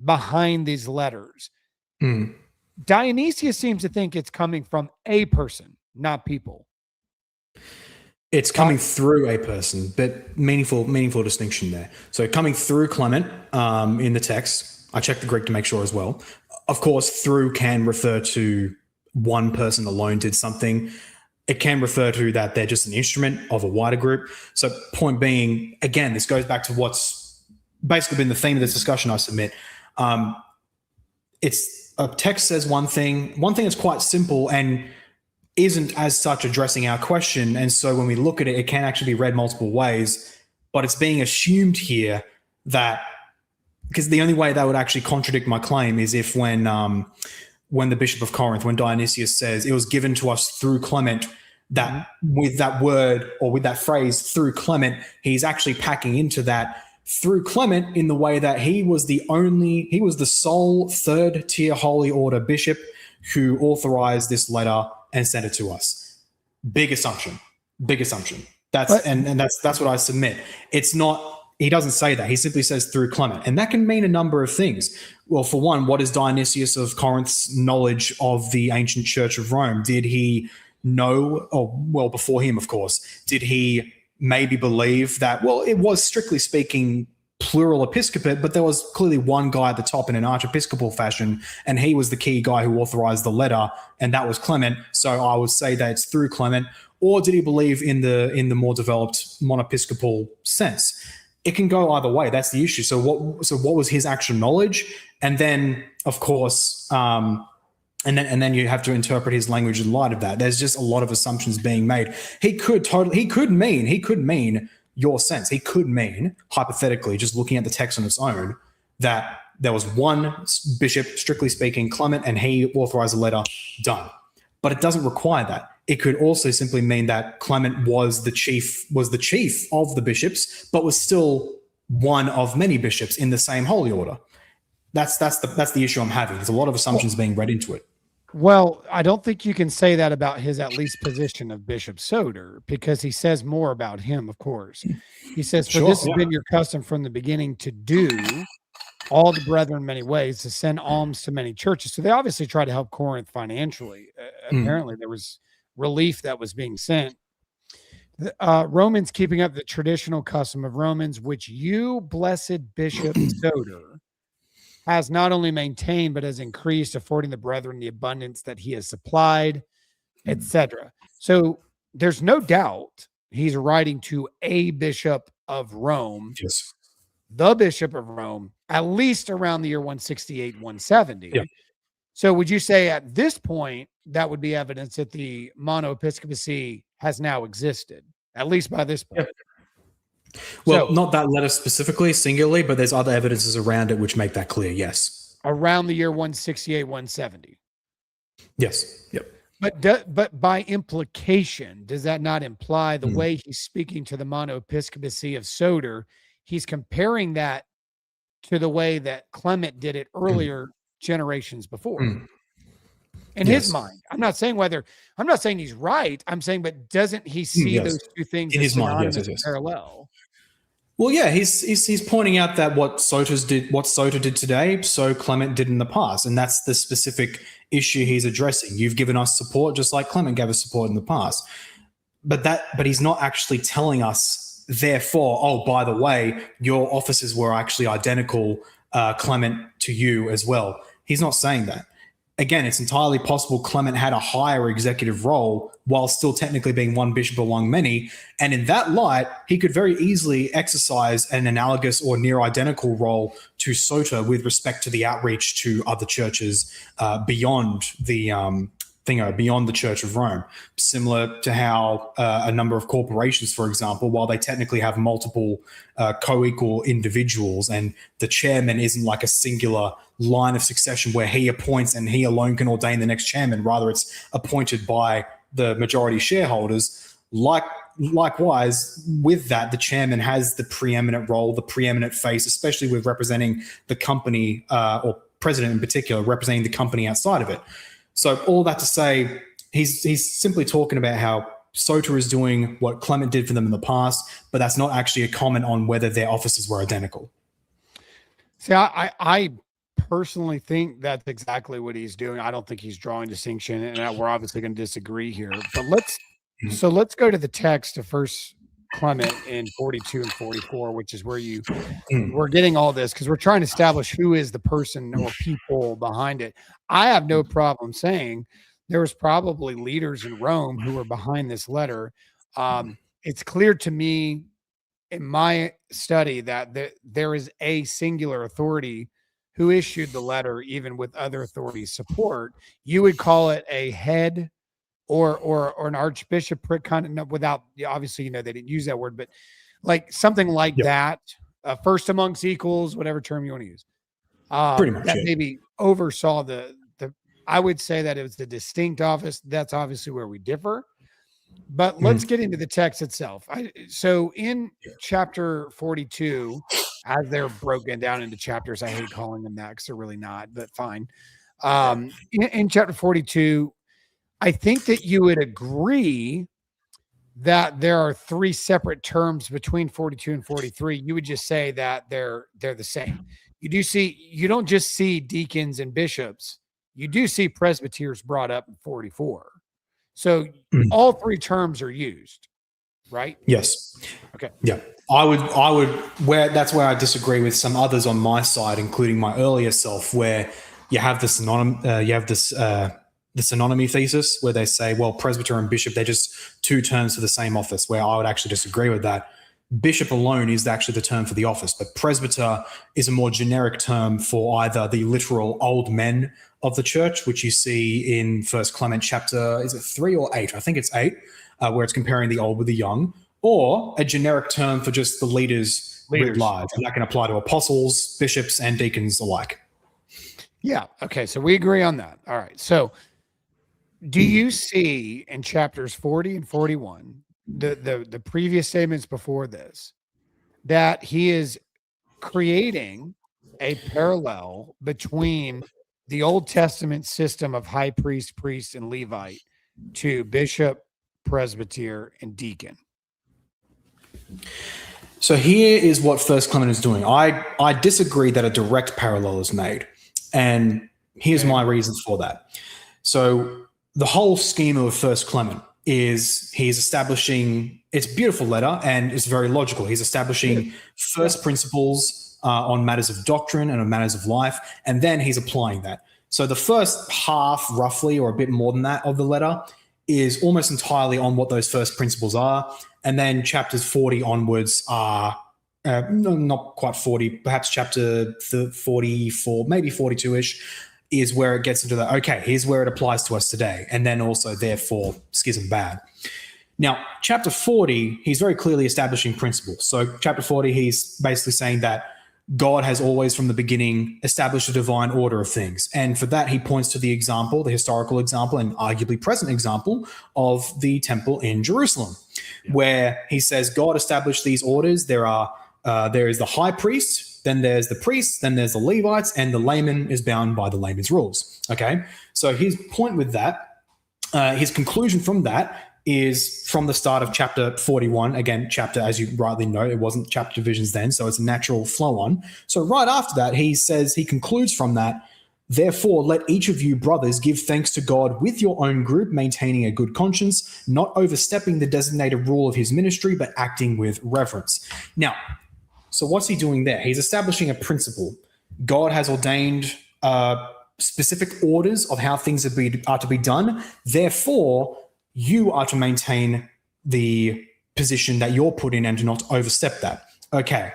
behind these letters. Dionysius seems to think it's coming from a person, not people. It's coming through a person, but meaningful distinction there. So coming through Clement in the text, I checked the Greek to make sure as well. Of course, through can refer to one person alone did something. It can refer to that they're just an instrument of a wider group. So point being, again, this goes back to what's basically been the theme of this discussion, I submit. It's a text says one thing that's quite simple and isn't as such addressing our question. And so when we look at it, it can actually be read multiple ways, but it's being assumed here that, because the only way that would actually contradict my claim is if when the Bishop of Corinth, when Dionysius says it was given to us through Clement, that with that word or with that phrase through Clement, he's actually packing into that through Clement in the way that he was the sole third tier holy order bishop who authorized this letter and sent it to us. Big assumption. That's what I submit. It's not, he doesn't say that. He simply says through Clement. And that can mean a number of things. Well, for one, what is Dionysius of Corinth's knowledge of the ancient Church of Rome? Did he know, well, before him, of course, did he maybe believe that, well, it was strictly speaking plural episcopate, but there was clearly one guy at the top in an archiepiscopal fashion, and he was the key guy who authorized the letter, and that was Clement. So I would say that it's through Clement. Or did he believe in the more developed monepiscopal sense? It can go either way. That's the issue. So what was his actual knowledge? And then, of course, and then you have to interpret his language in light of that. There's just a lot of assumptions being made. He could mean your sense. He could mean, hypothetically, just looking at the text on its own, that there was one bishop, strictly speaking, Clement, and he authorized a letter, done. But it doesn't require that. It could also simply mean that Clement was the chief of the bishops, but was still one of many bishops in the same holy order. That's the issue I'm having. There's a lot of assumptions being read into it. Well, I don't think you can say that about his at least position of Bishop Soter, because he says more about him, of course. He says, for this has been your custom from the beginning to do all the brethren many ways, to send alms to many churches. So they obviously try to help Corinth financially. Apparently there was relief that was being sent. Romans keeping up the traditional custom of Romans, which you, blessed Bishop Soter, has not only maintained, but has increased, affording the brethren the abundance that he has supplied, etc. So there's no doubt he's writing to a bishop of Rome, the Bishop of Rome, at least around the year 168, 170. Yeah. So would you say at this point, that would be evidence that the monoepiscopacy has now existed, at least by this point? Yeah. Well, not that letter specifically, singularly, but there's other evidences around it which make that clear, yes. Around the year 168, 170. Yes, yep. But by implication, does that not imply the way he's speaking to the monoepiscopacy of Soter, he's comparing that to the way that Clement did it earlier generations before? In his mind. I'm not saying he's right. I'm saying, but doesn't he see those two things in his mind? Yes. Parallel? Well, yeah, he's pointing out that what Soter did today, so Clement did in the past, and that's the specific issue he's addressing. You've given us support just like Clement gave us support in the past, but he's not actually telling us, therefore, oh, by the way, your offices were actually identical, Clement, to you as well. He's not saying that. Again, it's entirely possible Clement had a higher executive role while still technically being one bishop among many. And in that light, he could very easily exercise an analogous or near identical role to Soter with respect to the outreach to other churches beyond the beyond the Church of Rome, similar to how a number of corporations, for example, while they technically have multiple co-equal individuals and the chairman isn't like a singular line of succession where he appoints and he alone can ordain the next chairman, rather it's appointed by the majority shareholders. Likewise, with that, the chairman has the preeminent role, the preeminent face, especially with representing the company or president in particular, representing the company outside of it. So all that to say, he's simply talking about how Soter is doing what Clement did for them in the past, but that's not actually a comment on whether their offices were identical. See, I personally think that's exactly what he's doing. I don't think he's drawing distinction, and we're obviously going to disagree here. But let's go to the text of First Clement in 42 and 44, which is where we're getting all this, because we're trying to establish who is the person or people behind it. I have no problem saying there was probably leaders in Rome who were behind this letter. It's clear to me in my study that there is a singular authority who issued the letter, even with other authorities' support. You would call it a head or an archbishop, kind of, without, obviously, they didn't use that word, but like something like that, first amongst equals, whatever term you want to use. Pretty much, that maybe oversaw the. I would say that it was the distinct office. That's obviously where we differ. But let's get into the text itself. So in chapter 42, as they're broken down into chapters, I hate calling them that because they're really not, but fine. In chapter 42, I think that you would agree that there are three separate terms between 42 and 43. You would just say that they're the same. You don't just see deacons and bishops. You do see presbyters brought up in 44. So all three terms are used, right? Yes. Okay. Yeah. I would that's where I disagree with some others on my side, including my earlier self, where you have this synonymy thesis where they say, well, presbyter and bishop, they're just two terms for the same office, where I would actually disagree with that. Bishop alone is actually the term for the office, but presbyter is a more generic term for either the literal old men of the church, which you see in First Clement chapter, is it 3 or 8? I think it's 8, where it's comparing the old with the young, or a generic term for just the leaders writ large. And that can apply to apostles, bishops, and deacons alike. Yeah. Okay. So we agree on that. All right. So do you see in chapters 40 and 41, the previous statements before this, that he is creating a parallel between the Old Testament system of high priest, priest, and Levite to bishop, presbyter, and deacon? So here is what First Clement is doing. I disagree that a direct parallel is made, and here's my reasons for that. So the whole schema of First Clement is he's establishing, it's a beautiful letter and it's very logical. He's establishing first principles on matters of doctrine and on matters of life, and then he's applying that. So the first half, roughly, or a bit more than that of the letter is almost entirely on what those first principles are. And then chapters 40 onwards are, not quite 40, perhaps chapter 44, maybe 42-ish, is where it gets into the, okay, here's where it applies to us today. And then also, therefore, schism bad. Now, chapter 40, he's very clearly establishing principles. So chapter 40, he's basically saying that God has always from the beginning established a divine order of things. And for that, he points to the example, the historical example, and arguably present example of the temple in Jerusalem, where he says God established these orders. There is the high priest, then there's the priests, then there's the Levites, and the layman is bound by the layman's rules. Okay, so his point with that, his conclusion from that is from the start of chapter 41. Again, chapter, as you rightly know, it wasn't chapter divisions then, so it's a natural flow on. So right after that, he concludes from that, therefore, let each of you brothers give thanks to God with your own group, maintaining a good conscience, not overstepping the designated rule of his ministry, but acting with reverence. Now, so what's he doing there? He's establishing a principle. God has ordained specific orders of how things are to be done. Therefore, you are to maintain the position that you're put in and do not overstep that. Okay.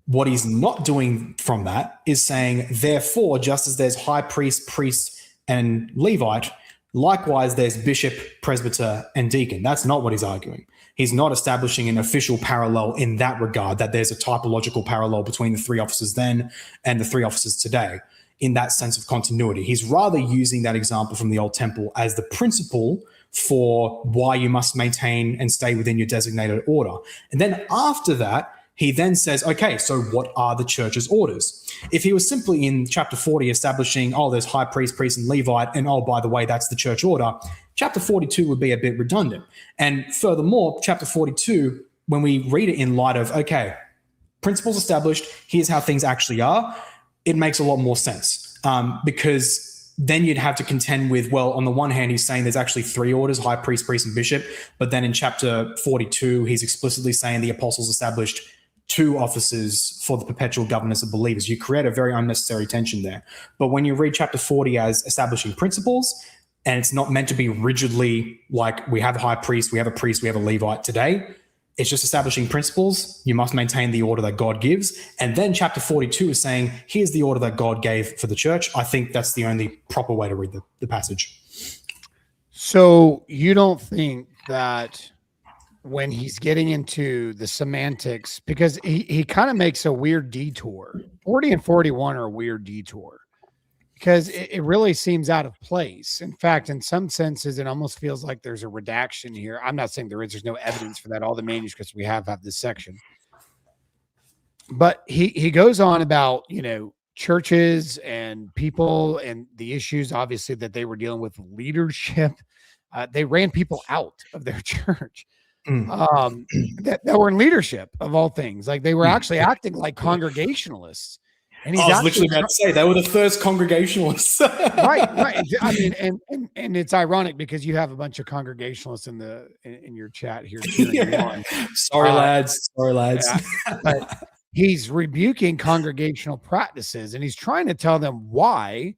What he's not doing from that is saying, therefore, just as there's high priest, and Levite, likewise there's bishop, presbyter, and deacon. That's not what he's arguing. He's not establishing an official parallel in that regard, that there's a typological parallel between the three offices then and the three offices today in that sense of continuity. He's rather using that example from the Old Temple as the principle for why you must maintain and stay within your designated order. And then after that, he then says, okay, so what are the church's orders? If he was simply in chapter 40 establishing, there's high priest, and Levite, and by the way, that's the church order, chapter 42 would be a bit redundant. And furthermore, chapter 42, when we read it in light of, okay, principles established, here's how things actually are, it makes a lot more sense, because then you'd have to contend with, well, on the one hand, he's saying there's actually three orders, high priest, and bishop. But then in chapter 42, he's explicitly saying the apostles established two offices for the perpetual governance of believers. You create a very unnecessary tension there. But when you read chapter 40 as establishing principles, and it's not meant to be rigidly like we have a high priest, we have a Levite today, it's just establishing principles. You must maintain the order that God gives. And then chapter 42 is saying, here's the order that God gave for the church. I think that's the only proper way to read the passage. So you don't think that when he's getting into the semantics, because he kind of makes a weird detour. 40 and 41 are a weird detour because it really seems out of place. In fact, in some senses, it almost feels like there's a redaction here. I'm not saying there's no evidence for that. All the manuscripts we have this section. But he goes on about, churches and people and the issues, obviously, that they were dealing with leadership. They ran people out of their church that were in leadership, of all things. Like they were actually acting like Congregationalists. And I was literally about to say they were the first Congregationalists. right. I mean, and it's ironic because you have a bunch of Congregationalists in your chat here. Sorry, lads. Yeah, but he's rebuking congregational practices, and he's trying to tell them why.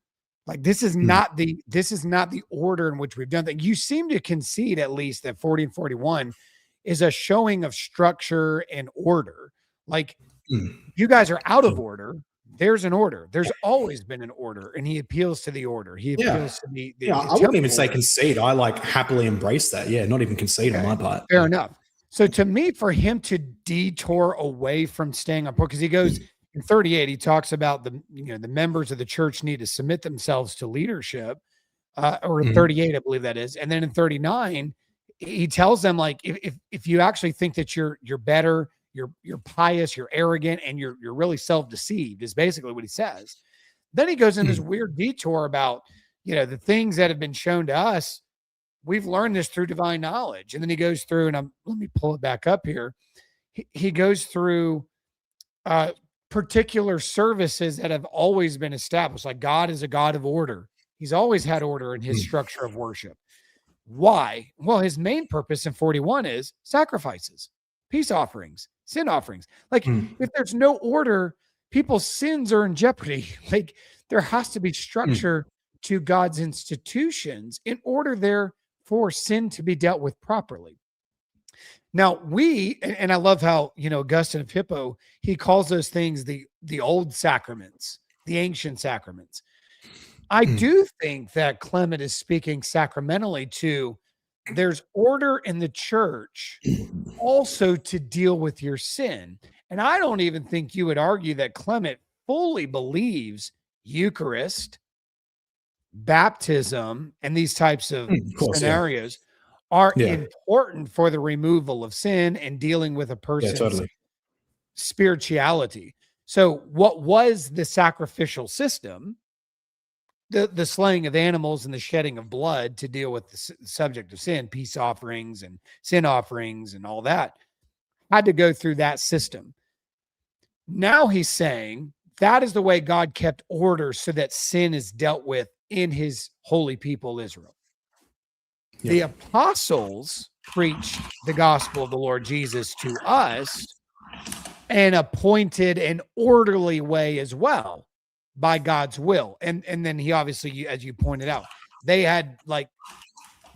Like this is not the order in which we've done that. You seem to concede at least that 40 and 41 is a showing of structure and order. Like you guys are out of order. There's an order. There's always been an order, and he appeals to the order. He appeals to the I wouldn't even say concede. I happily embrace that. Yeah, not even concede on my part. Fair enough. So to me, for him to detour away from staying on point, because he goes in 38, he talks about the members of the church need to submit themselves to leadership, or in 38, I believe that is, and then in 39, he tells them like if you actually think that you're better. You're pious, you're arrogant, and you're really self-deceived is basically what he says. Then he goes in this weird detour about, the things that have been shown to us. We've learned this through divine knowledge. And then he goes through, and let me pull it back up here. He goes through particular services that have always been established. Like God is a God of order. He's always had order in his structure of worship. Why? Well, his main purpose in 41 is sacrifices, peace offerings, sin offerings. Like if there's no order, people's sins are in jeopardy. Like there has to be structure to God's institutions in order there for sin to be dealt with properly. Now and I love how, Augustine of Hippo, he calls those things the old sacraments, the ancient sacraments. I do think that Clement is speaking sacramentally to there's order in the church also to deal with your sin. And I don't even think you would argue that Clement fully believes Eucharist, baptism, and these types of scenarios are important for the removal of sin and dealing with a person's spirituality. So what was the sacrificial system? the slaying of animals and the shedding of blood to deal with the subject of sin, peace offerings and sin offerings and all that, had to go through that system. Now he's saying that is the way God kept order so that sin is dealt with in his holy people, Israel. Yep. The apostles preached the gospel of the Lord Jesus to us and appointed an orderly way as well by God's will. And then he obviously, as you pointed out, they had like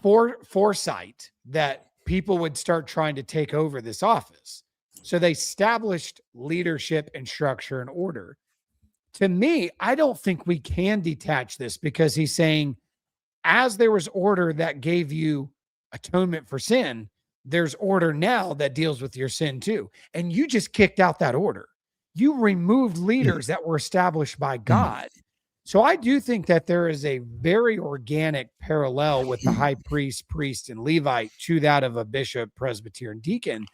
foresight that people would start trying to take over this office. So they established leadership and structure and order. To me, I don't think we can detach this, because he's saying, as there was order that gave you atonement for sin, there's order now that deals with your sin too. And you just kicked out that order. You removed leaders that were established by God. So I do think that there is a very organic parallel with the high priest, and Levite to that of a bishop, presbyter, and deacon,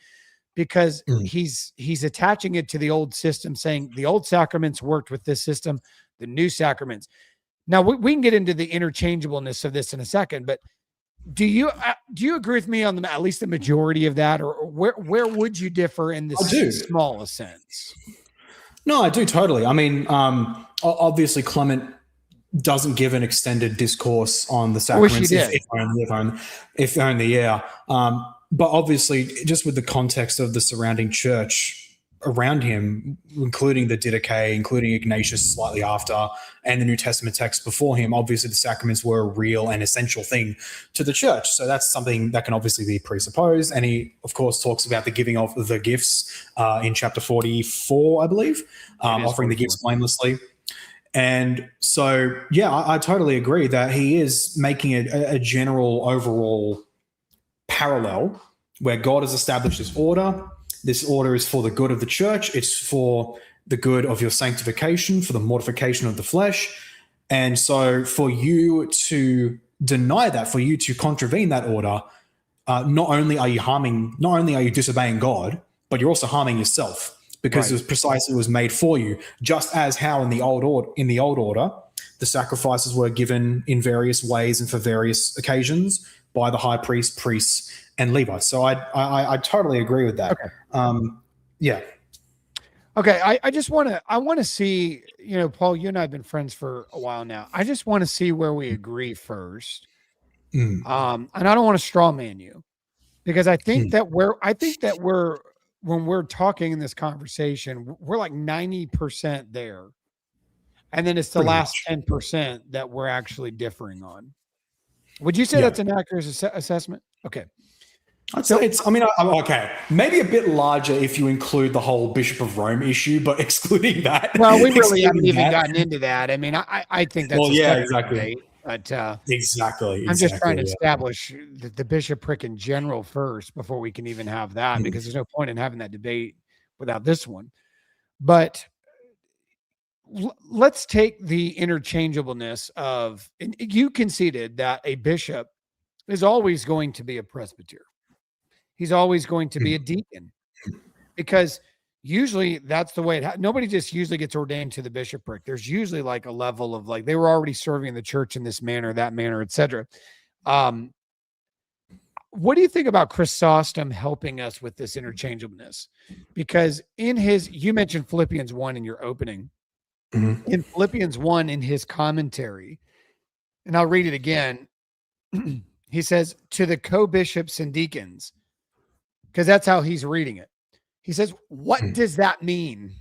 because he's attaching it to the old system, saying the old sacraments worked with this system, the new sacraments. Now we can get into the interchangeableness of this in a second, but do you agree with me on at least the majority of that, or where would you differ in this small sense? No, I do totally. I mean, obviously Clement doesn't give an extended discourse on the sacraments. If only, yeah. But obviously, just with the context of the surrounding church around him, including the Didache, including Ignatius slightly after, and the New Testament texts before him, obviously the sacraments were a real and essential thing to the church. So that's something that can obviously be presupposed. And he, of course, talks about the giving of the gifts in chapter 44, I believe, offering the gifts blamelessly. And so, yeah, I totally agree that he is making a general overall parallel where God has established this order. This order is for the good of the church. It's for the good of your sanctification, for the mortification of the flesh. And so for you to deny that, for you to contravene that order, not only are you disobeying God, but you're also harming yourself, because it was made for you. Just as how in the old order, the sacrifices were given in various ways and for various occasions by the high priest, priests, and Levites. So I totally agree with that. Okay. Yeah. Okay. I want to see, Paul, you and I have been friends for a while now. I just want to see where we agree first. And I don't want to straw man you, because I think that when we're talking in this conversation, we're like 90% there. And then it's the last 10% that we're actually differing on. Would you say that's an accurate assessment? Okay. Okay, maybe a bit larger if you include the whole Bishop of Rome issue, but excluding that. Well, we really haven't even gotten into that. I mean, I think that's exactly. Debate, but exactly. I'm just trying to establish the bishopric in general first before we can even have that, because there's no point in having that debate without this one. But let's take the interchangeableness of, and you conceded that a bishop is always going to be a presbyter. He's always going to be a deacon, because usually that's the way nobody just usually gets ordained to the bishopric. There's usually like a level of like, they were already serving the church in this manner, that manner, etc. What do you think about Chrysostom helping us with this interchangeableness? Because you mentioned Philippians 1 in your opening. In Philippians 1, in his commentary, and I'll read it again, he says, to the co-bishops and deacons, because that's how he's reading it. He says, what does that mean?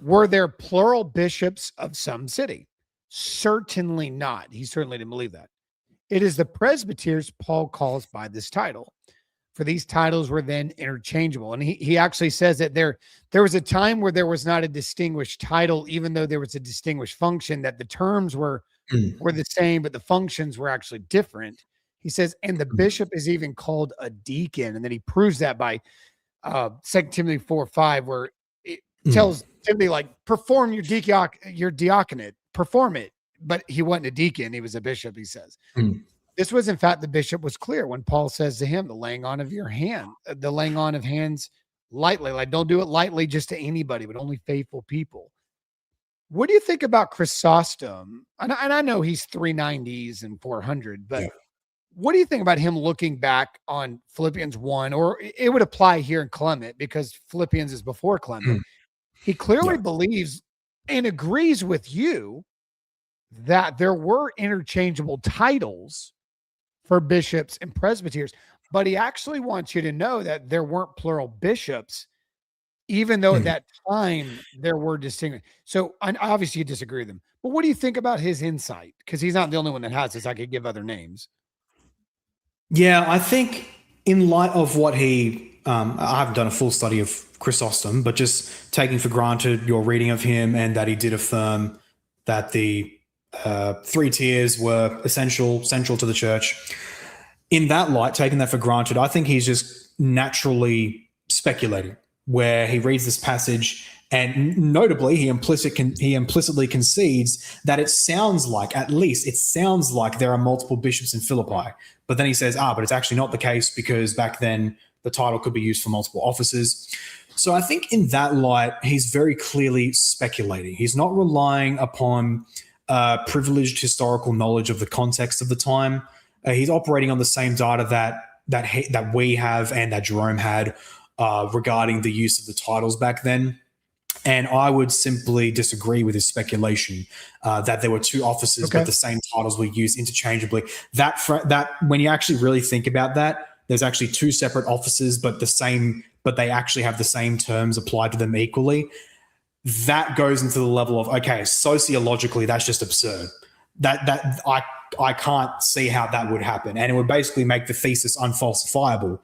Were there plural bishops of some city? Certainly not. He certainly didn't believe that. It is the presbyters Paul calls by this title, for these titles were then interchangeable. And he actually says that there was a time where there was not a distinguished title, even though there was a distinguished function, that the terms were the same, but the functions were actually different. He says, and the bishop is even called a deacon. And then he proves that by 2 Timothy 4:5, where it tells Timothy, like, perform your diaconate, perform it. But he wasn't a deacon. He was a bishop, he says. This was, in fact, the bishop was clear when Paul says to him, the laying on of hands lightly. Like, don't do it lightly just to anybody, but only faithful people. What do you think about Chrysostom? And I know he's 390s and 400, but Yeah. what do you think about him looking back on Philippians 1? Or it would apply here in Clement because Philippians is before Clement. Mm. He clearly Yeah. believes and agrees with you that there were interchangeable titles for bishops and presbyters, but he actually wants you to know that there weren't plural bishops, even though at Mm. that time there were distinct. So obviously you disagree with him, but what do you think about his insight? Because he's not the only one that has this. I could give other names. Yeah, I think in light of what I haven't done a full study of Chrysostom, but just taking for granted your reading of him and that he did affirm that the three tiers were central to the church. In that light, taking that for granted, I think he's just naturally speculating, where he reads this passage and notably he implicitly concedes that it sounds like there are multiple bishops in Philippi. But then he says, but it's actually not the case because back then the title could be used for multiple offices. So I think in that light, he's very clearly speculating. He's not relying upon privileged historical knowledge of the context of the time. He's operating on the same data that we have and that Jerome had regarding the use of the titles back then. And I would simply disagree with his speculation that there were two offices, but the same titles were used interchangeably. That when you actually really think about that, there's actually two separate offices, but they actually have the same terms applied to them equally. That goes into the level of, okay, sociologically, that's just absurd. That I can't see how that would happen. And it would basically make the thesis unfalsifiable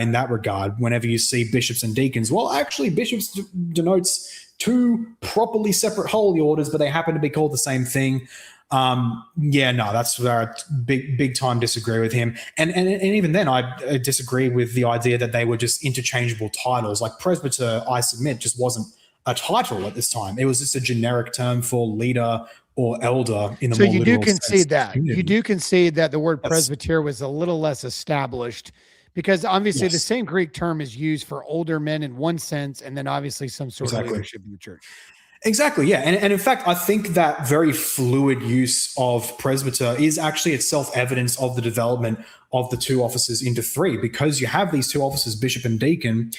in that regard. Whenever you see bishops and deacons, well, actually bishops denotes two properly separate holy orders, but they happen to be called the same thing. That's where I big time disagree with him. And even then I disagree with the idea that they were just interchangeable titles. Like presbyter, I submit, just wasn't a title at this time. It was just a generic term for leader or elder in the more literal sense. So you do concede that the word presbyter was a little less established, because obviously the same Greek term is used for older men in one sense, and then obviously some sort of leadership in the church. Exactly, yeah. And in fact, I think that very fluid use of presbyter is actually itself evidence of the development of the two offices into three, because you have these two offices, bishop and deacon.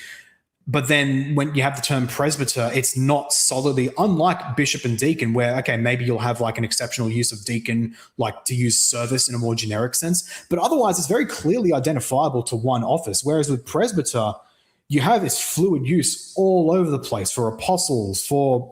But then when you have the term presbyter, it's not solidly, unlike bishop and deacon, where, okay, maybe you'll have like an exceptional use of deacon, like to use service in a more generic sense. But otherwise, it's very clearly identifiable to one office. Whereas with presbyter, you have this fluid use all over the place for apostles, for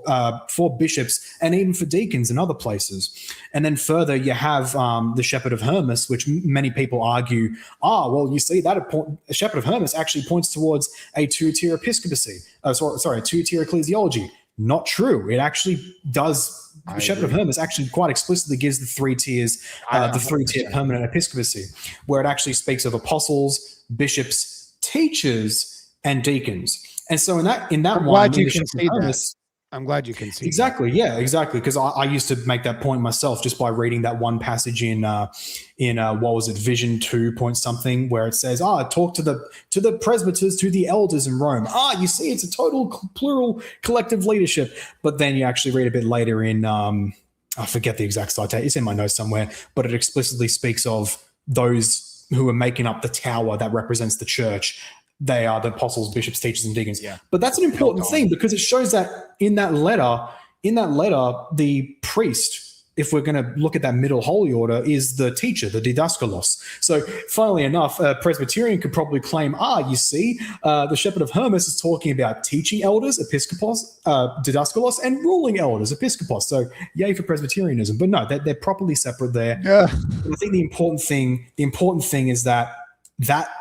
bishops, and even for deacons in other places. And then further, you have the Shepherd of Hermas, which many people argue, you see, that Shepherd of Hermas actually points towards a two-tier episcopacy. A two-tier ecclesiology. Not true. It actually does. The Shepherd of Hermas actually quite explicitly gives the three tiers, the three-tier permanent episcopacy, where it actually speaks of apostles, bishops, teachers, and deacons. And so in that I'm glad you can see that. I'm glad you can see exactly. That. Yeah, exactly. Because I used to make that point myself just by reading that one passage in what was it, Vision 2 point something, where it says, talk to the presbyters, to the elders in Rome. You see, it's a total plural collective leadership. But then you actually read a bit later in I forget the exact citation. It's in my notes somewhere, but it explicitly speaks of those who are making up the tower that represents the church. They are the apostles, bishops, teachers, and deacons. Yeah. But that's an important thing, because it shows that in that letter, the priest, if we're going to look at that middle holy order, is the teacher, the didaskalos. So funnily enough, a Presbyterian could probably claim, you see, the Shepherd of Hermas is talking about teaching elders, episkopos, didaskalos, and ruling elders, episkopos. So yay for Presbyterianism. But no, they're properly separate there. Yeah. I think the important thing is that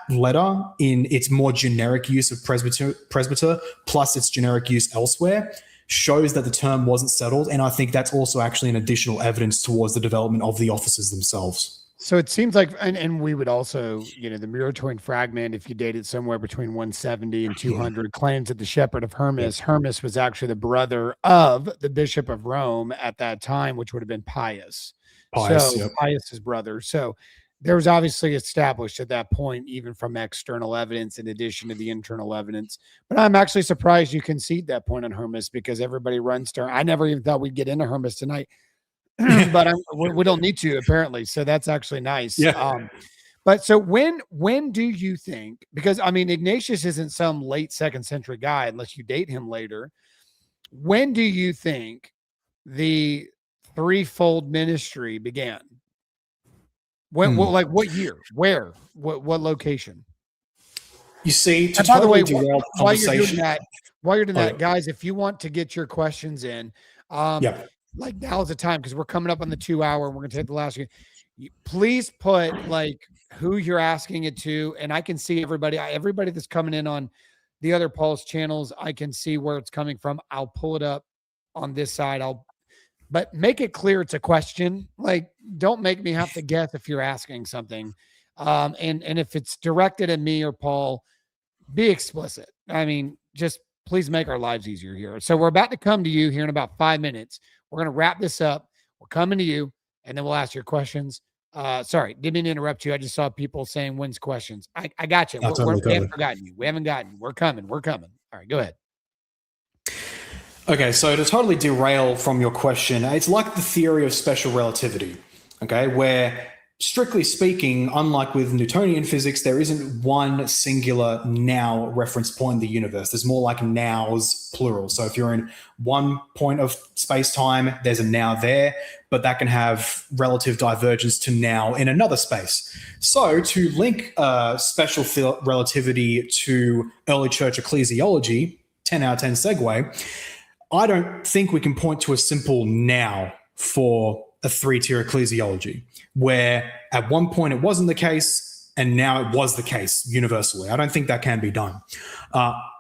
letter, in its more generic use of presbyter plus its generic use elsewhere, shows that the term wasn't settled. And I think that's also actually an additional evidence towards the development of the offices themselves. So it seems like, and we would also, the Muratorian fragment, if you date it somewhere between 170 and 200, claims that the Shepherd of Hermas, Hermas was actually the brother of the Bishop of Rome at that time, which would have been Pius. Pius's brother. So there was obviously established at that point, even from external evidence in addition to the internal evidence. But I'm actually surprised you concede that point on Hermas, because everybody runs to, I never even thought we'd get into Hermas tonight, but we don't need to apparently. So that's actually nice. Yeah. But so when do you think, because I mean, Ignatius isn't some late 2nd century guy unless you date him later. When do you think the threefold ministry began? When, like what year, where, what location? You see, to by the way, derail while you're doing that, guys, if you want to get your questions in, like now's the time, because we're coming up on the 2 hour and we're going to take the last one. Please put like who you're asking it to, and I can see everybody that's coming in on the other Paul's channels. I can see where it's coming from. I'll pull it up on this side. But make it clear it's a question. Like, don't make me have to guess if you're asking something. And if it's directed at me or Paul, be explicit. I mean, just please make our lives easier here. So we're about to come to you here in about 5 minutes. We're going to wrap this up. We're coming to you, and then we'll ask your questions. Sorry, didn't mean to interrupt you. I just saw people saying when's questions. I got you. We haven't forgotten you. We haven't gotten you. We're coming. All right, go ahead. Okay, so to totally derail from your question, it's like the theory of special relativity, okay, where strictly speaking, unlike with Newtonian physics, there isn't one singular now reference point in the universe. There's more like nows plural. So if you're in one point of space-time, there's a now there, but that can have relative divergence to now in another space. So to link special relativity to early church ecclesiology, 10 out of 10 segue, I don't think we can point to a simple now for a 3-tier ecclesiology, where at one point it wasn't the case and now it was the case universally. I don't think that can be done.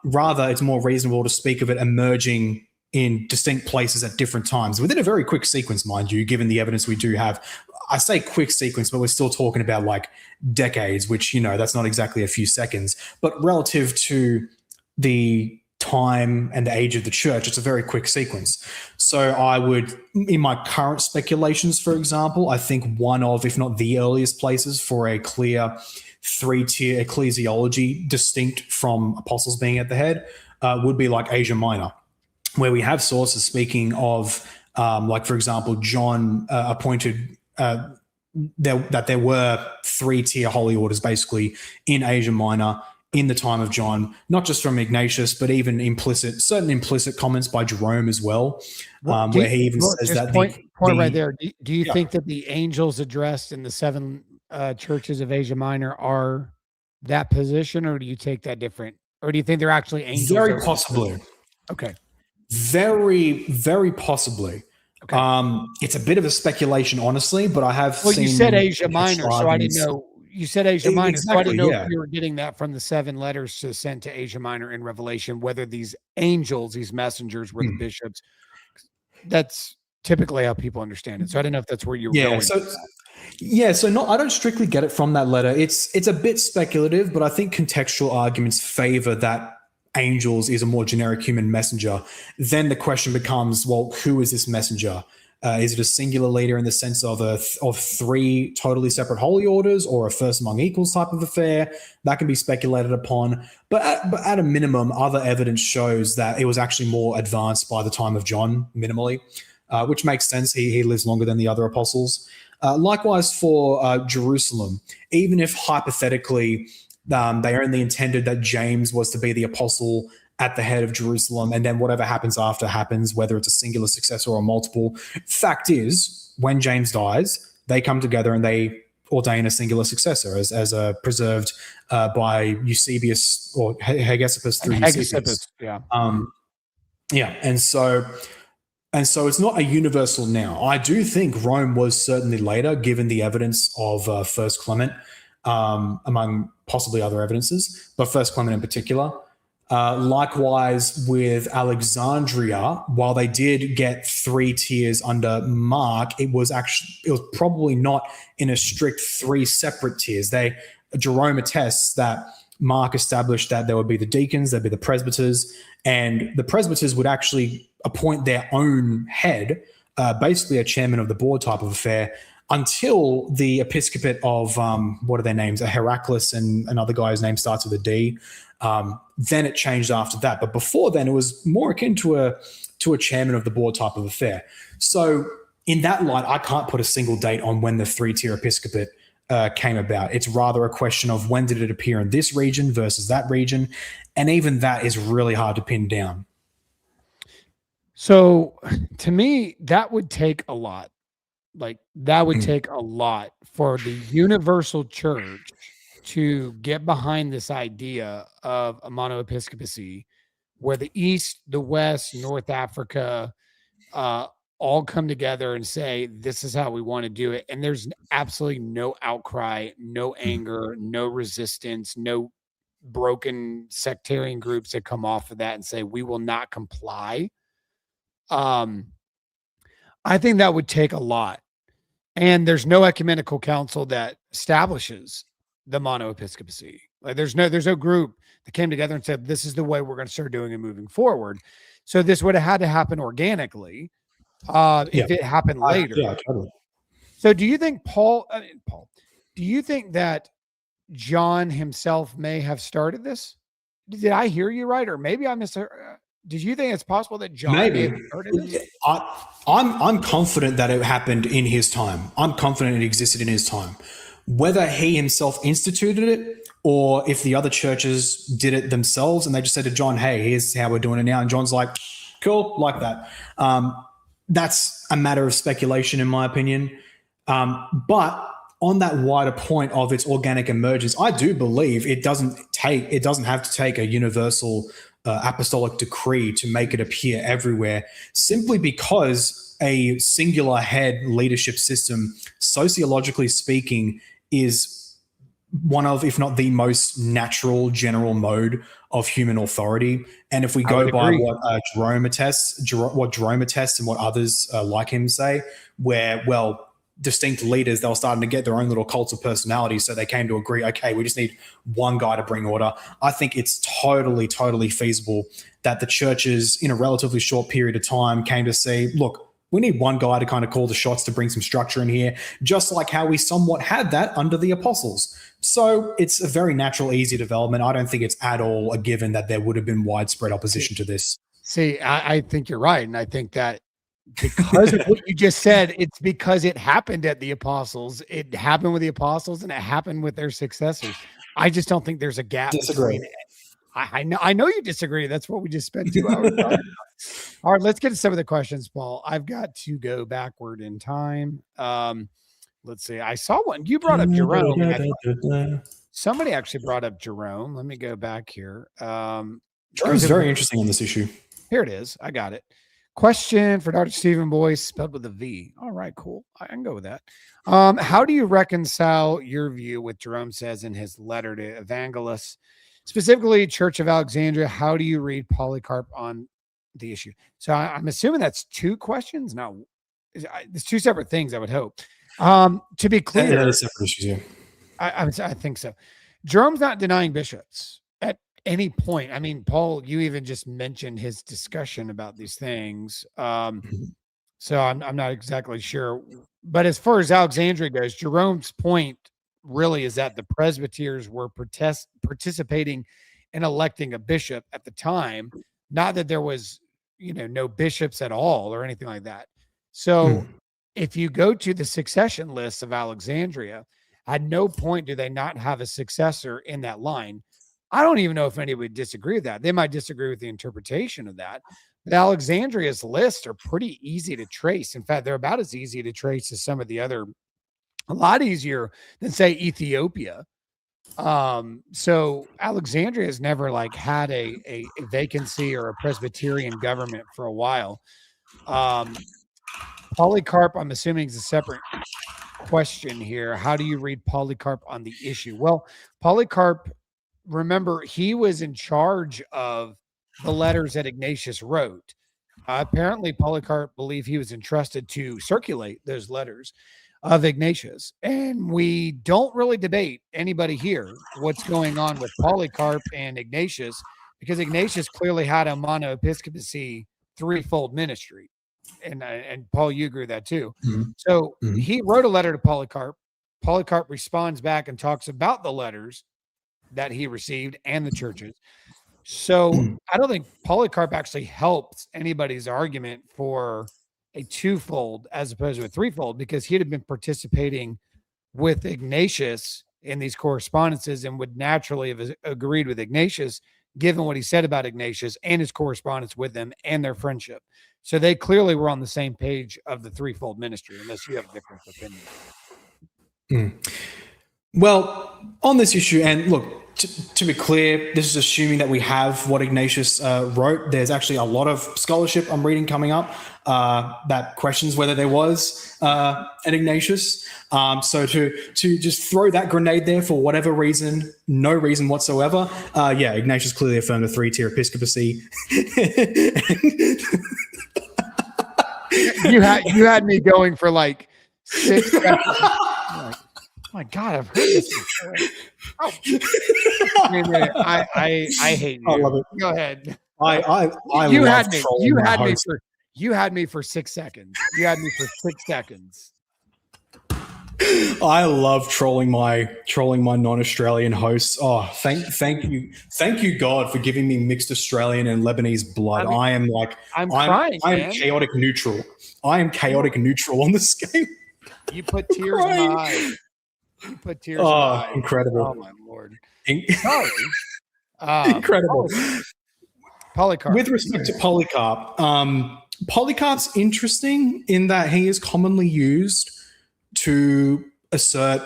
Rather, it's more reasonable to speak of it emerging in distinct places at different times within a very quick sequence, mind you, given the evidence we do have. I say quick sequence, but we're still talking about like decades, which, that's not exactly a few seconds, but relative to the time and the age of the church, it's a very quick sequence. So I would, in my current speculations, for example, I think one of, if not the earliest places for a clear 3-tier ecclesiology distinct from apostles being at the head would be like Asia Minor, where we have sources speaking of, like, for example, John appointed that there were 3-tier holy orders basically in Asia Minor in the time of John, not just from Ignatius, but even certain implicit comments by Jerome as well, where he even says that point right there. Do you think that the angels addressed in the 7 churches of Asia Minor are that position, or do you take that different? Or do you think they're actually angels? Very possibly. Okay. Very, very possibly. Okay. It's a bit of a speculation, honestly, but I have seen... Well, you said Asia Minor, so I didn't know. You said Asia Minor, exactly, so I didn't know if you were getting that from the 7 letters sent to Asia Minor in Revelation, whether these angels, these messengers, were the bishops. That's typically how people understand it. So I don't know if that's where you were going. So I don't strictly get it from that letter. It's a bit speculative, but I think contextual arguments favor that angels is a more generic human messenger. Then the question becomes, well, who is this messenger? Is it a singular leader in the sense of 3 totally separate holy orders, or a first among equals type of affair? That can be speculated upon. But at a minimum, other evidence shows that it was actually more advanced by the time of John, minimally, which makes sense. He lives longer than the other apostles. Likewise for Jerusalem, even if hypothetically they only intended that James was to be the apostle at the head of Jerusalem, and then whatever happens after happens, whether it's a singular successor or multiple. Fact is, when James dies, they come together and they ordain a singular successor as preserved by Eusebius or Hegesippus through Eusebius. And so it's not a universal now. I do think Rome was certainly later, given the evidence of First Clement, among possibly other evidences, but First Clement in particular. Likewise with Alexandria, while they did get 3 tiers under Mark, it was probably not in a strict 3 separate tiers. Jerome attests that Mark established that there would be the deacons, there'd be the presbyters, and the presbyters would actually appoint their own head, basically a chairman of the board type of affair, until the episcopate of what are their names? Heraclius and another guy whose name starts with a D. Then it changed after that. But before then, it was more akin to a chairman of the board type of affair. So in that light, I can't put a single date on when the three-tier episcopate came about. It's rather a question of when did it appear in this region versus that region. And even that is really hard to pin down. So to me, that would take a lot. Like that would take a lot for the universal church to get behind this idea of a monoepiscopacy where the East, the West, North Africa, all come together and say, this is how we want to do it. And there's absolutely no outcry, no anger, no resistance, no broken sectarian groups that come off of that and say, we will not comply. I think that would take a lot. And there's no ecumenical council that establishes the monoepiscopacy. Like there's no group that came together and said, this is the way we're going to start doing it moving forward. So this would have had to happen organically if it happened later. Yeah, totally. So do you think Paul, do you think that John himself may have started this? Did I hear you right? Or maybe I misheard. Did you think it's possible that John may have started this? I'm confident that it happened in his time. I'm confident it existed in his time. Whether he himself instituted it or if the other churches did it themselves and they just said to John, hey, here's how we're doing it now. And John's like, cool, like that. That's a matter of speculation, in my opinion. But on that wider point of its organic emergence, I do believe it doesn't have to take a universal apostolic decree to make it appear everywhere, simply because a singular head leadership system, sociologically speaking, is one of, if not the most natural general mode of human authority. And if we go by what Jerome attests and what others like him say, where, well, distinct leaders, they were starting to get their own little cults of personality. So they came to agree, okay, we just need one guy to bring order. I think it's totally, totally feasible that the churches in a relatively short period of time came to say, look, we need one guy to kind of call the shots to bring some structure in here, just like how we somewhat had that under the apostles. So it's a very natural, easy development. I don't think it's at all a given that there would have been widespread opposition to this. See, I think you're right. And I think that because of what you just said, it's because it happened at the apostles. It happened with the apostles and it happened with their successors. I just don't think there's a gap. Disagree. I know you disagree. That's what we just spent 2 hours on. All right, let's get to some of the questions, Paul. I've got to go backward in time. Let's see. I saw one. You brought up Jerome. Somebody actually brought up Jerome. Let me go back here. Jerome's very interesting on this issue. Here it is. I got it. Question for Dr. Stephen Boyce, spelled with a V. All right, cool. I can go with that. How do you reconcile your view with Jerome says in his letter to Evangelists, specifically Church of Alexandria? How do you read Polycarp on the issue? So I'm assuming that's 2 questions. No, it's 2 separate things, I would hope. To be clear, separate issues, yeah. I think so. Jerome's not denying bishops at any point. I mean, Paul, you even just mentioned his discussion about these things. So I'm not exactly sure. But as far as Alexandria goes, Jerome's point really is that the presbyters were participating in electing a bishop at the time, not that there was, no bishops at all or anything like that. So if you go to the succession list of Alexandria, at no point do they not have a successor in that line. I don't even know if anybody would disagree with that. They might disagree with the interpretation of that. But Alexandria's lists are pretty easy to trace. In fact, they're about as easy to trace as some of the other, a lot easier than, say, Ethiopia. So Alexandria has never had a vacancy or a Presbyterian government for a while. Polycarp, I'm assuming, is a separate question here. How do you read Polycarp on the issue? Well, Polycarp, remember, he was in charge of the letters that Ignatius wrote. Apparently, Polycarp believed he was entrusted to circulate those letters of Ignatius. And we don't really debate, anybody here, what's going on with Polycarp and Ignatius, because Ignatius clearly had a monoepiscopacy threefold ministry. and Paul, you agree with that too. Mhm. So Mhm. he wrote a letter to Polycarp. Polycarp responds back and talks about the letters that he received and the churches. So I don't think Polycarp actually helped anybody's argument for a twofold as opposed to a threefold, because he'd have been participating with Ignatius in these correspondences and would naturally have agreed with Ignatius, given what he said about Ignatius and his correspondence with them and their friendship. So they clearly were on the same page of the threefold ministry, unless you have a different opinion. Well, on this issue, and look, to be clear, this is assuming that we have what Ignatius wrote. There's actually a lot of scholarship I'm reading coming up that questions whether there was an Ignatius. So to just throw that grenade there for whatever reason, no reason whatsoever, Ignatius clearly affirmed a three-tier episcopacy. You had me going for like 6 seconds. Like, oh my God, I've heard this before. Oh. I hate you. I love it. Go ahead. You had me for 6 seconds. You had me for 6 seconds. I love trolling my non-Australian hosts. Oh, thank you God for giving me mixed Australian and Lebanese blood. I'm crying. I'm chaotic neutral. I am chaotic neutral on the scale. You put tears in my eyes. You put tears in my eyes. Incredible. Oh my Lord. Sorry. Incredible. Polycarp. With respect to Polycarp, Polycarp's interesting in that he is commonly used to assert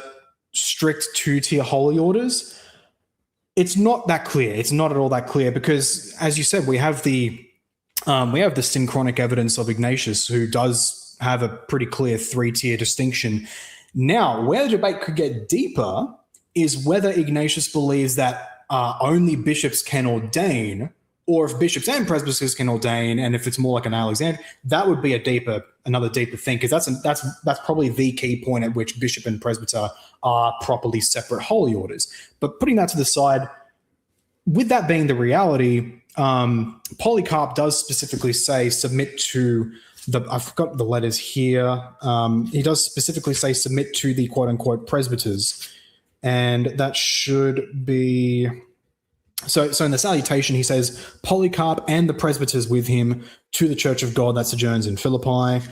strict two-tier holy orders. It's not that clear. It's not at all that clear because, as you said, we have the synchronic evidence of Ignatius, who does have a pretty clear three-tier distinction. Now, where the debate could get deeper is whether Ignatius believes that only bishops can ordain, or if bishops and presbyters can ordain, and if it's more like an Alexander, that would be another deeper thing, because that's probably the key point at which bishop and presbyter are properly separate holy orders. But putting that to the side, with that being the reality, Polycarp does specifically say submit to I've got the letters here. He does specifically say submit to the quote unquote presbyters, and that should be. So in the salutation, he says, Polycarp and the presbyters with him to the church of God that sojourns in Philippi.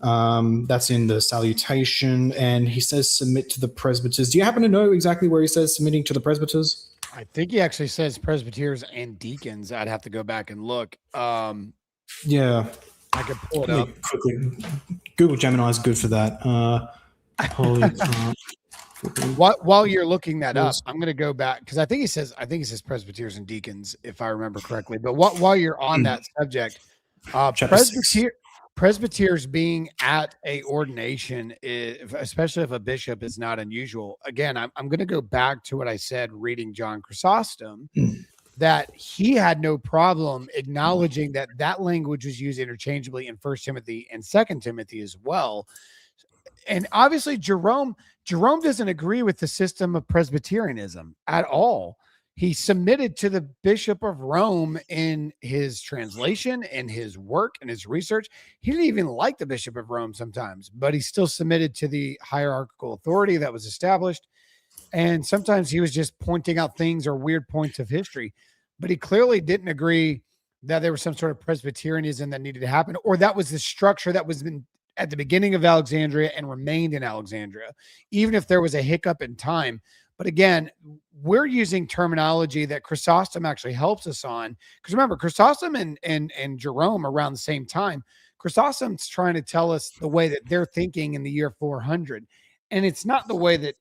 That's in the salutation. And he says, submit to the presbyters. Do you happen to know exactly where he says submitting to the presbyters? I think he actually says presbyters and deacons. I'd have to go back and look. Yeah. I could pull it up. Quickly. Google Gemini is good for that. Polycarp. While you're looking that up, I'm going to go back because I think he says presbyters and deacons, if I remember correctly. But while you're on that subject, presbyters being at a ordination, especially if a bishop, is not unusual. Again, I'm going to go back to what I said reading John Chrysostom, that he had no problem acknowledging that language was used interchangeably in 1 Timothy and 2 Timothy as well. And obviously Jerome doesn't agree with the system of Presbyterianism at all. He submitted to the Bishop of Rome in his translation, in his work, and his research. He didn't even like the Bishop of Rome sometimes, but he still submitted to the hierarchical authority that was established. And sometimes he was just pointing out things or weird points of history, but he clearly didn't agree that there was some sort of Presbyterianism that needed to happen, or that was the structure that was at the beginning of Alexandria and remained in Alexandria, even if there was a hiccup in time. But again, we're using terminology that Chrysostom actually helps us on. Because remember, Chrysostom and Jerome around the same time, Chrysostom's trying to tell us the way that they're thinking in the year 400. And it's not the way that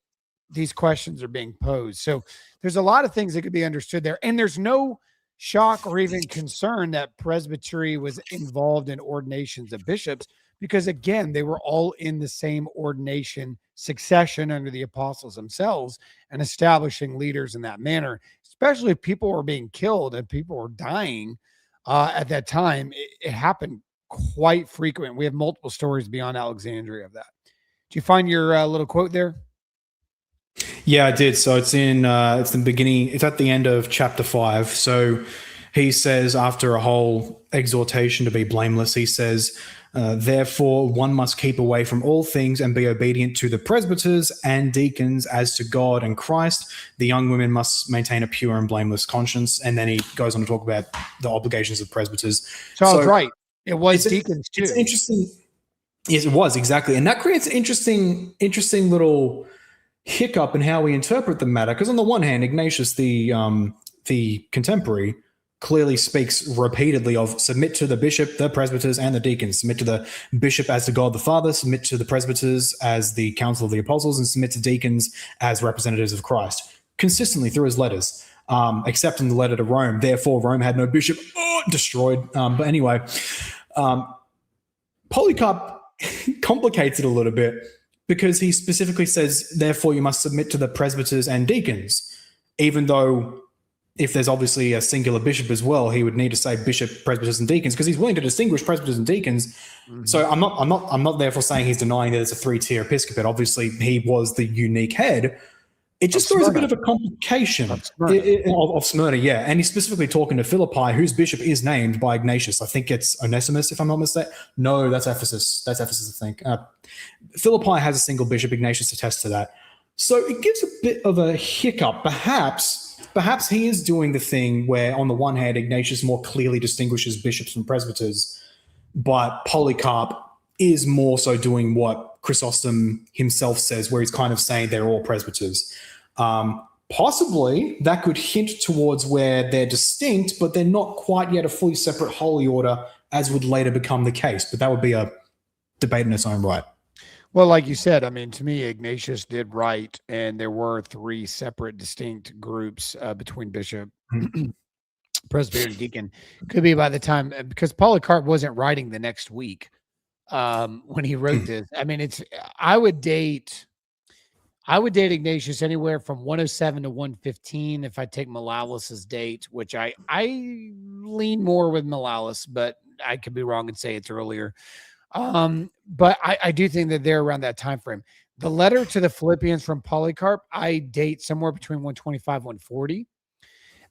these questions are being posed. So there's a lot of things that could be understood there. And there's no shock or even concern that presbytery was involved in ordinations of bishops, because again, they were all in the same ordination succession under the apostles themselves and establishing leaders in that manner, especially if people were being killed and people were dying at that time. It happened quite frequent. We have multiple stories beyond Alexandria of that. Did you find your little quote there? Yeah, I did. So it's it's the beginning. It's at the end of chapter 5. So he says, after a whole exhortation to be blameless, he says, Therefore, one must keep away from all things and be obedient to the presbyters and deacons as to God and Christ. The young women must maintain a pure and blameless conscience. And then he goes on to talk about the obligations of presbyters. Charles, right. It was deacons too. It's interesting. Yes, it was, exactly. And that creates an interesting little hiccup in how we interpret the matter. Because on the one hand, Ignatius, the contemporary, clearly speaks repeatedly of submit to the bishop, the presbyters, and the deacons. Submit to the bishop as to God the Father, submit to the presbyters as the council of the apostles, and submit to deacons as representatives of Christ, consistently through his letters, except in the letter to Rome. Therefore, Rome had no bishop, destroyed. But anyway, Polycarp complicates it a little bit because he specifically says, therefore, you must submit to the presbyters and deacons, even though if there's obviously a singular bishop as well, he would need to say bishop, presbyters, and deacons because he's willing to distinguish presbyters and deacons. Mm-hmm. So I'm not therefore saying he's denying that it's a 3-tier episcopate. Obviously, he was the unique head. It just throws a bit of a complication of Smyrna, yeah. And he's specifically talking to Philippi, whose bishop is named by Ignatius. I think it's Onesimus, if I'm not mistaken. No, that's Ephesus. That's Ephesus, I think. Philippi has a single bishop. Ignatius attests to that. So it gives a bit of a hiccup. Perhaps he is doing the thing where, on the one hand, Ignatius more clearly distinguishes bishops from presbyters, but Polycarp is more so doing what Chrysostom himself says, where he's kind of saying they're all presbyters. Possibly that could hint towards where they're distinct, but they're not quite yet a fully separate holy order, as would later become the case. But that would be a debate in its own right. Well, like you said, I mean, to me, Ignatius did write, and there were 3 separate distinct groups between bishop, presbyter, and deacon. Could be by the time, because Polycarp wasn't writing the next week when he wrote this. I mean, I would date Ignatius anywhere from 107 to 115 if I take Malleus's date, which I lean more with Malleus, but I could be wrong and say it's earlier. But I do think that they're around that time frame. The letter to the Philippians from Polycarp, I date somewhere between 125, 140.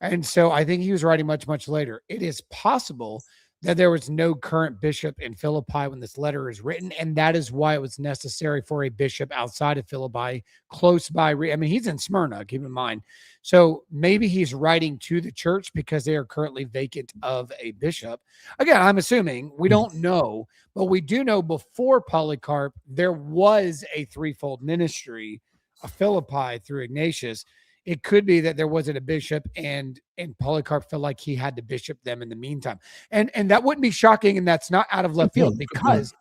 And so I think he was writing much, much later. It is possible that there was no current bishop in Philippi when this letter is written, and that is why it was necessary for a bishop outside of Philippi, close by. I mean, he's in Smyrna, keep in mind. So maybe he's writing to the church because they are currently vacant of a bishop. Again, I'm assuming, we don't know, but we do know before Polycarp, there was a threefold ministry of Philippi through Ignatius. It could be that there wasn't a bishop and Polycarp felt like he had to bishop them in the meantime. And that wouldn't be shocking, and that's not out of left field because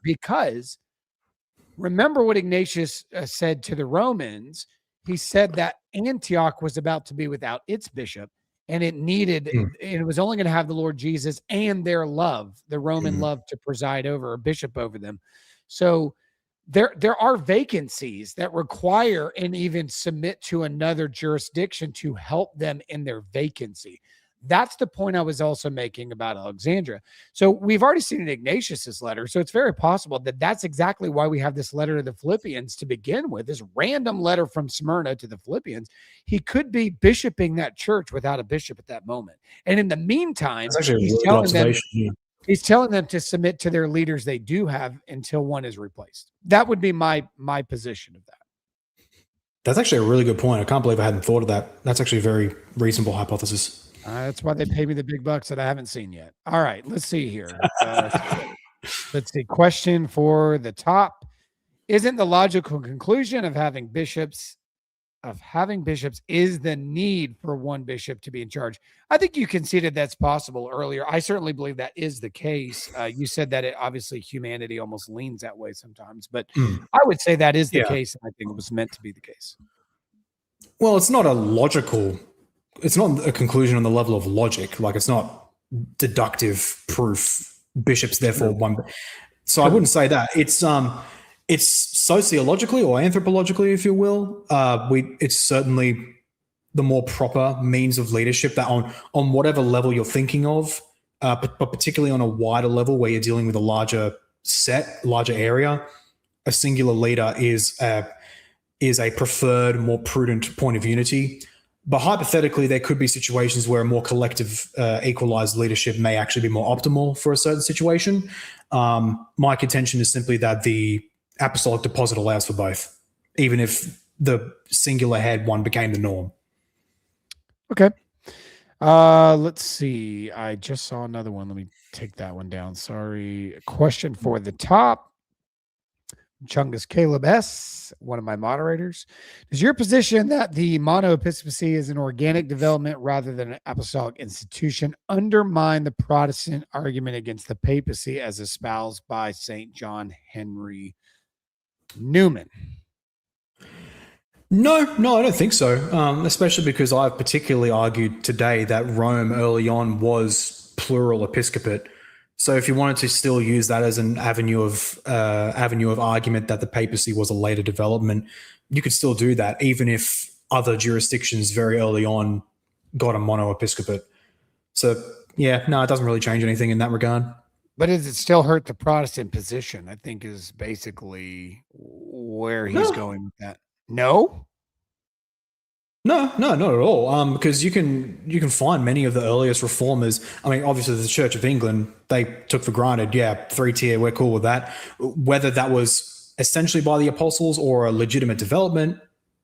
remember what Ignatius said to the Romans. He said that Antioch was about to be without its bishop, and it was only going to have the Lord Jesus and their love, the Roman love, to preside over or bishop over them. So there are vacancies that require and even submit to another jurisdiction to help them in their vacancy. That's the point I was also making about Alexandria. So we've already seen in Ignatius's letter. So it's very possible that that's exactly why we have this letter to the Philippians to begin with, this random letter from Smyrna to the Philippians. He could be bishoping that church without a bishop at that moment. And in the meantime, he's telling them to submit to their leaders they do have until one is replaced. That would be my position of that. That's actually a really good point. I can't believe I hadn't thought of that. That's actually a very reasonable hypothesis. That's why they pay me the big bucks that I haven't seen yet. All right, let's see here. Let's see. Question for the top. Isn't the logical conclusion of having bishops is the need for one bishop to be in charge? I think you conceded that's possible earlier. I certainly believe that is the case. You said that obviously humanity almost leans that way sometimes, but I would say that is the case, and I think it was meant to be the case. Well, it's not a conclusion on the level of logic. Like, it's not deductive proof. Bishops, therefore, one. So I wouldn't say that. It's sociologically or anthropologically, if you will. It's certainly the more proper means of leadership that on whatever level you're thinking of, but particularly on a wider level where you're dealing with a larger area, a singular leader is a preferred, more prudent point of unity. But hypothetically, there could be situations where a more collective, equalized leadership may actually be more optimal for a certain situation. My contention is simply that the apostolic deposit allows for both, even if the singular head one became the norm. Okay. Let's see. I just saw another one. Let me take that one down. Sorry. A question for the top. Chungus Caleb S., one of my moderators. Is your position that the monoepiscopacy is an organic development rather than an apostolic institution undermine the Protestant argument against the papacy as espoused by St. John Henry Newman? No, I don't think so, especially because I've particularly argued today that Rome early on was plural episcopate. So if you wanted to still use that as an avenue of argument that the papacy was a later development, you could still do that, even if other jurisdictions very early on got a mono-episcopate. So yeah, no, it doesn't really change anything in that regard. But does it still hurt the Protestant position? I think is basically where he's going with that. No? No, not at all. Because you can find many of the earliest reformers. I mean, obviously the Church of England, they took for granted, 3-tier, we're cool with that. Whether that was essentially by the apostles or a legitimate development,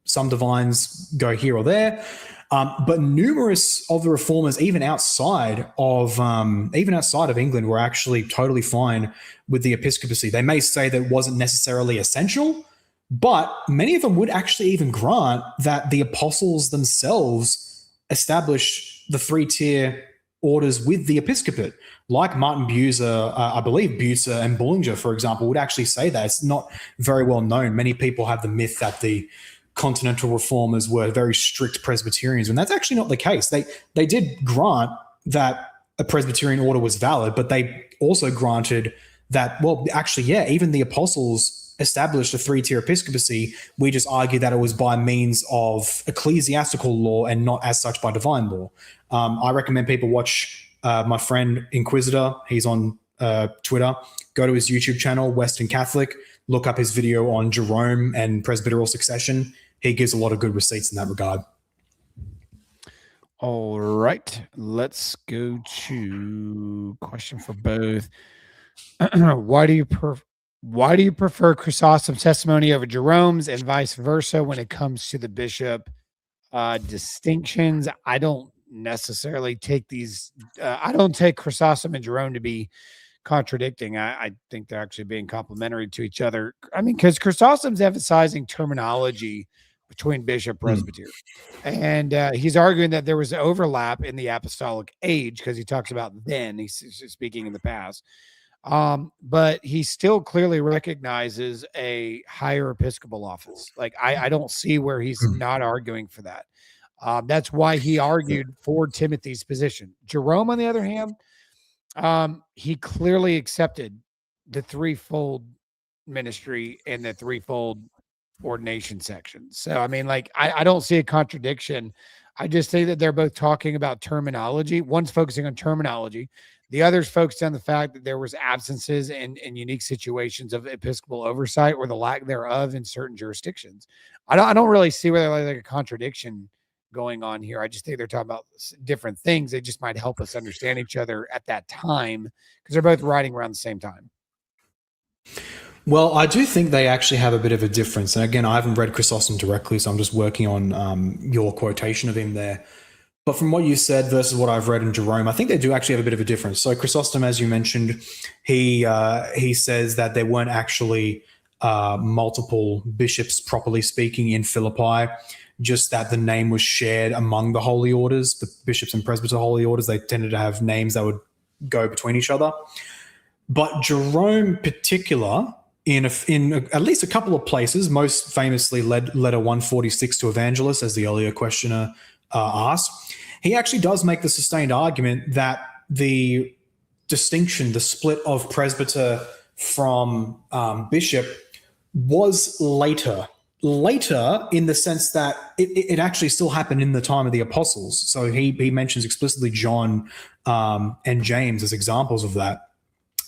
some divines go here or there. But numerous of the reformers, even outside of England, were actually totally fine with the episcopacy. They may say that it wasn't necessarily essential, but many of them would actually even grant that the apostles themselves established the 3-tier orders with the episcopate. Like Martin Bucer, I believe Bucer and Bullinger, for example, would actually say that. It's not very well known. Many people have the myth that the continental reformers were very strict Presbyterians, and that's actually not the case. They did grant that a Presbyterian order was valid, but they also granted that, well, actually, even the apostles established a 3-tier episcopacy. We just argue that it was by means of ecclesiastical law and not as such by divine law. I recommend people watch my friend Inquisitor. He's on Twitter. Go to his YouTube channel, Western Catholic. Look up his video on Jerome and presbyteral succession. He gives a lot of good receipts in that regard. All right. Let's go to question for both. Why do you prefer Chrysostom's testimony over Jerome's and vice versa when it comes to the bishop distinctions? I don't necessarily take these. I don't take Chrysostom and Jerome to be contradicting. I think they're actually being complementary to each other. I mean, because Chrysostom's emphasizing terminology between bishop presbyter, and he's arguing that there was overlap in the apostolic age because he talks about then. He's speaking in the past. But he still clearly recognizes a higher episcopal office. Like I don't see where he's not arguing for that. That's why he argued for Timothy's position. Jerome, on the other hand, he clearly accepted the threefold ministry and the threefold ordination section. So, I mean, like, I don't see a contradiction. I just think that they're both talking about terminology. One's focusing on terminology. The other's focused on the fact that there was absences and unique situations of episcopal oversight or the lack thereof in certain jurisdictions. I don't really see where there's like a contradiction going on here. I just think they're talking about different things. They just might help us understand each other at that time because they're both writing around the same time. Well, I do think they actually have a bit of a difference. And again, I haven't read Chrysostom directly, so I'm just working on your quotation of him there. But from what you said versus what I've read in Jerome, I think they do actually have a bit of a difference. So Chrysostom, as you mentioned, he says that there weren't actually multiple bishops, properly speaking, in Philippi, just that the name was shared among the holy orders, the bishops and presbyter holy orders. They tended to have names that would go between each other. But Jerome particular, in at least a couple of places, most famously letter 146 to Evangelists, as the earlier questioner asked, he actually does make the sustained argument that the distinction, the split of presbyter from bishop was later in the sense that it actually still happened in the time of the apostles. So he mentions explicitly John and James as examples of that.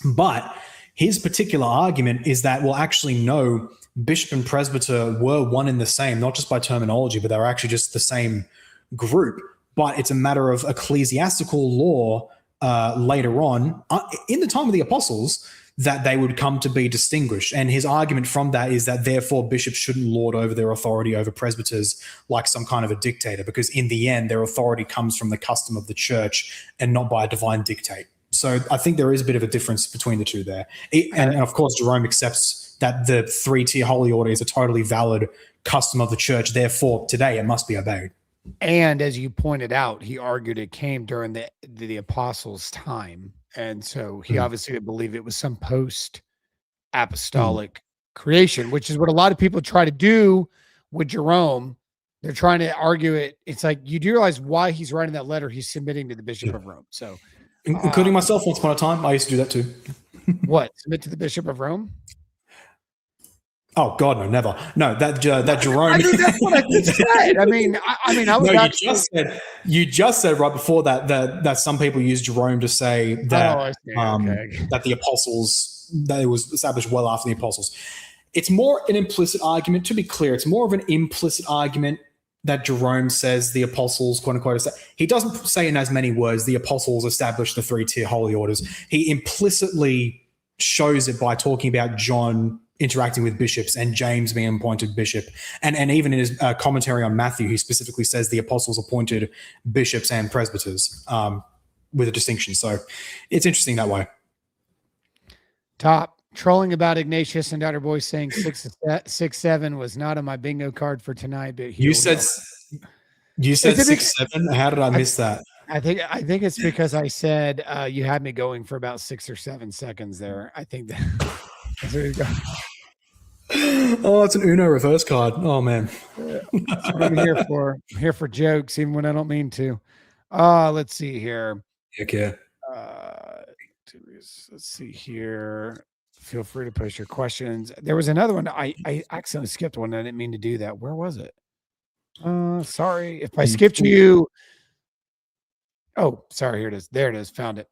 But his particular argument is that, well, actually, no, bishop and presbyter were one and the same, not just by terminology, but they were actually just the same group, but it's a matter of ecclesiastical law later on, in the time of the apostles, that they would come to be distinguished. And his argument from that is that therefore bishops shouldn't lord over their authority over presbyters like some kind of a dictator, because in the end, their authority comes from the custom of the church and not by a divine dictate. So I think there is a bit of a difference between the two there. And of course, Jerome accepts that the three-tier holy order is a totally valid custom of the church. Therefore, today it must be obeyed. And as you pointed out, he argued it came during the apostles' time. And so he obviously believed it was some post-apostolic creation, which is what a lot of people try to do with Jerome. They're trying to argue it. It's like, you do realize why he's writing that letter he's submitting to the Bishop of Rome. So, including myself once upon a time, I used to do that too. What? Submit to the Bishop of Rome? Oh God, no, never. No, that Jerome. I mean, that's what I just said. I mean, I was no, actually. You just said right before that some people use Jerome to say that that the apostles, that it was established well after the apostles. It's more an implicit argument. To be clear, it's more of an implicit argument that Jerome says the apostles, quote unquote, he doesn't say in as many words the apostles established the three-tier holy orders. He implicitly shows it by talking about John interacting with bishops and James being appointed bishop. And even in his commentary on Matthew, he specifically says the apostles appointed bishops and presbyters with a distinction. So it's interesting that way. Top trolling about Ignatius and Dr. Boyce saying 6'7" was not on my bingo card for tonight. But you said 6'7". How did I miss that? I think it's because I said you had me going for about 6 or 7 seconds there. I think that. There you go. Oh, it's an Uno reverse card. Oh man, that's what I'm here for. I'm here for jokes, even when I don't mean to. Let's see here. Heck yeah. Let's see here. Feel free to post your questions. There was another one. I accidentally skipped one. I didn't mean to do that. Where was it? Sorry if I skipped you. Oh, sorry. Here it is. There it is. Found it.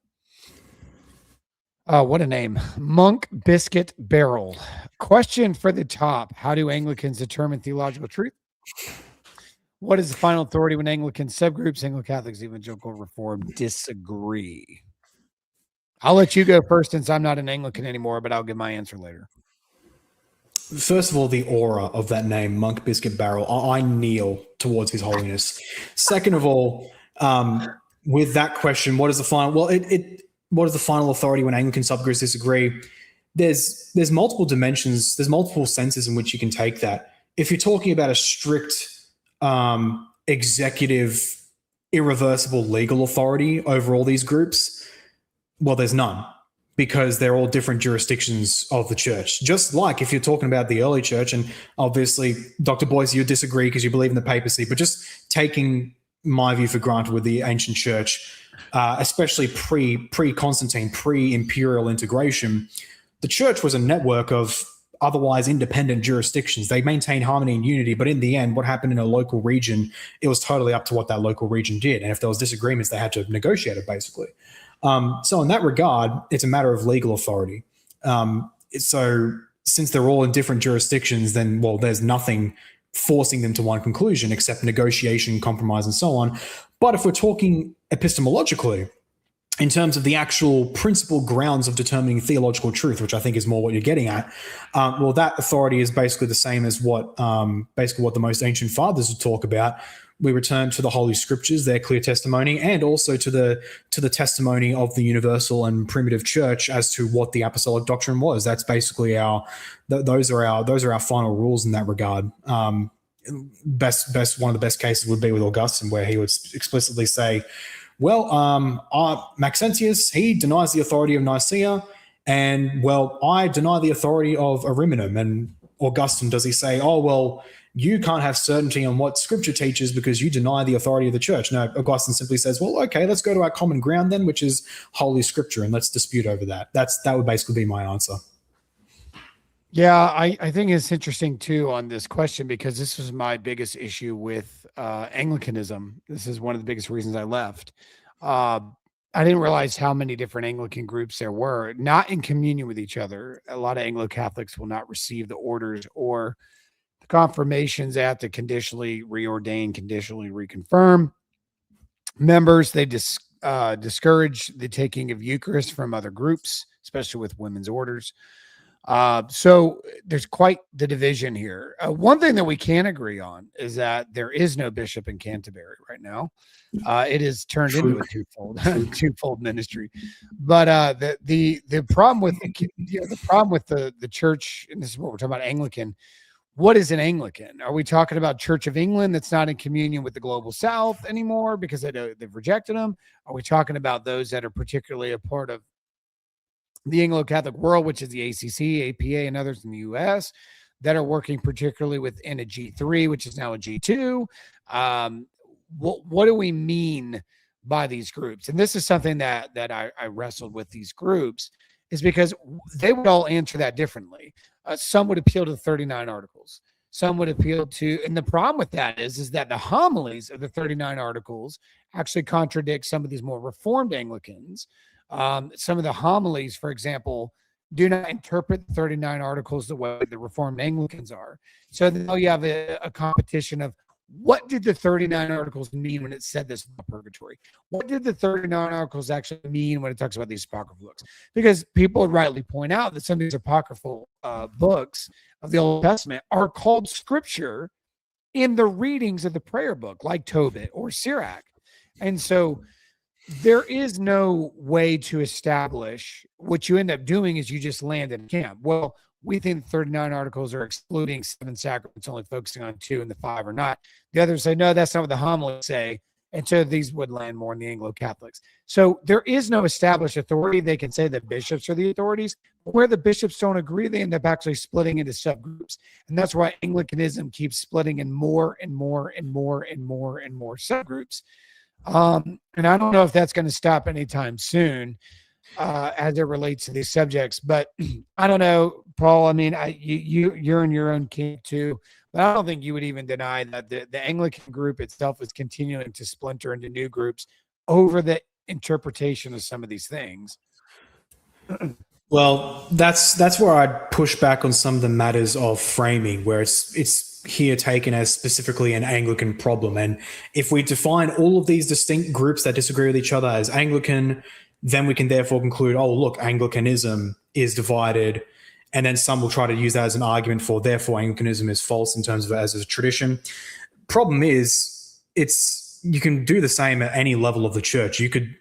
What a name. Monk Biscuit Barrel. Question for the top. How do Anglicans determine theological truth? What is the final authority when Anglican subgroups, Anglo-Catholics, Evangelical Reformed disagree? I'll let you go first since I'm not an Anglican anymore, but I'll give my answer later. First of all, the aura of that name, Monk Biscuit Barrel, I kneel towards His Holiness. Second of all, with that question, what is the final? Well, what is the final authority when Anglican subgroups disagree? There's multiple dimensions. There's multiple senses in which you can take that. If you're talking about a strict executive, irreversible legal authority over all these groups, well, there's none, because they're all different jurisdictions of the church. Just like if you're talking about the early church, and obviously, Dr. Boyce, you disagree because you believe in the papacy, but just taking my view for granted with the ancient church, especially pre-Constantine, pre-imperial integration, the church was a network of otherwise independent jurisdictions. They maintained harmony and unity, but in the end, what happened in a local region, it was totally up to what that local region did. And if there was disagreements, they had to negotiate it, basically. So in that regard, it's a matter of legal authority. So since they're all in different jurisdictions, then, well, there's nothing forcing them to one conclusion except negotiation, compromise, and so on. But if we're talking epistemologically, in terms of the actual principal grounds of determining theological truth, which I think is more what you're getting at, well, that authority is basically the same as what the most ancient fathers would talk about. We return to the Holy Scriptures, their clear testimony, and also to the testimony of the universal and primitive church as to what the apostolic doctrine was. That's basically those are our final rules in that regard. One of the best cases would be with Augustine, where he would explicitly say, well, Maxentius, he denies the authority of Nicaea, and, well, I deny the authority of Ariminum. And Augustine, does he say, oh, well, you can't have certainty on what Scripture teaches because you deny the authority of the church? No, Augustine simply says, well, okay, let's go to our common ground then, which is Holy Scripture, and let's dispute over that. That would basically be my answer. Yeah, I think it's interesting too on this question, because this was my biggest issue with Anglicanism. This is one of the biggest reasons I left. I didn't realize how many different Anglican groups there were, not in communion with each other. A lot of Anglo-Catholics will not receive the orders or the Confirmations, they have to conditionally reordain, conditionally reconfirm. Members, they discourage the taking of Eucharist from other groups, especially with women's orders. So there's quite the division here. One thing that we can agree on is that there is no bishop in Canterbury right now. It is turned into a twofold ministry. But the problem with the church, and this is what we're talking about, Anglican. What is an Anglican? Are we talking about Church of England that's not in communion with the global South anymore because they've rejected them? Are we talking about those that are particularly a part of the Anglo-Catholic world, which is the ACC, APA, and others in the U.S. that are working particularly within a G3, which is now a G2? What do we mean by these groups? And this is something that I wrestled with these groups, is because they would all answer that differently. Some would appeal to the 39 articles. Some would appeal to, and the problem with that is that the homilies of the 39 articles actually contradict some of these more Reformed Anglicans. Some of the homilies, for example, do not interpret the 39 articles the way the Reformed Anglicans are. So now you have a competition of, what did the 39 articles mean when it said this about purgatory? What did the 39 articles actually mean when it talks about these apocryphal books? Because people would rightly point out that some of these apocryphal books of the Old Testament are called scripture in the readings of the prayer book, like Tobit or Sirach. And so there is no way to establish. What you end up doing is you just land in camp. Well, we think 39 articles are excluding 7 sacraments, only focusing on 2, and the 5 are not. The others say, no, that's not what the homilies say. And so these would land more in the Anglo-Catholics. So there is no established authority. They can say that bishops are the authorities. But where the bishops don't agree, they end up actually splitting into subgroups. And that's why Anglicanism keeps splitting in more and more and more and more and more subgroups. And I don't know if that's going to stop anytime soon. As it relates to these subjects, but I don't know, Paul. I mean, you're in your own camp too, but I don't think you would even deny that the Anglican group itself is continuing to splinter into new groups over the interpretation of some of these things. Well, that's where I'd push back on some of the matters of framing, where it's here taken as specifically an Anglican problem. And if we define all of these distinct groups that disagree with each other as Anglican, then we can therefore conclude, oh, look, Anglicanism is divided. And then some will try to use that as an argument for, therefore, Anglicanism is false in terms of it as a tradition. Problem is, you can do the same at any level of the church. You could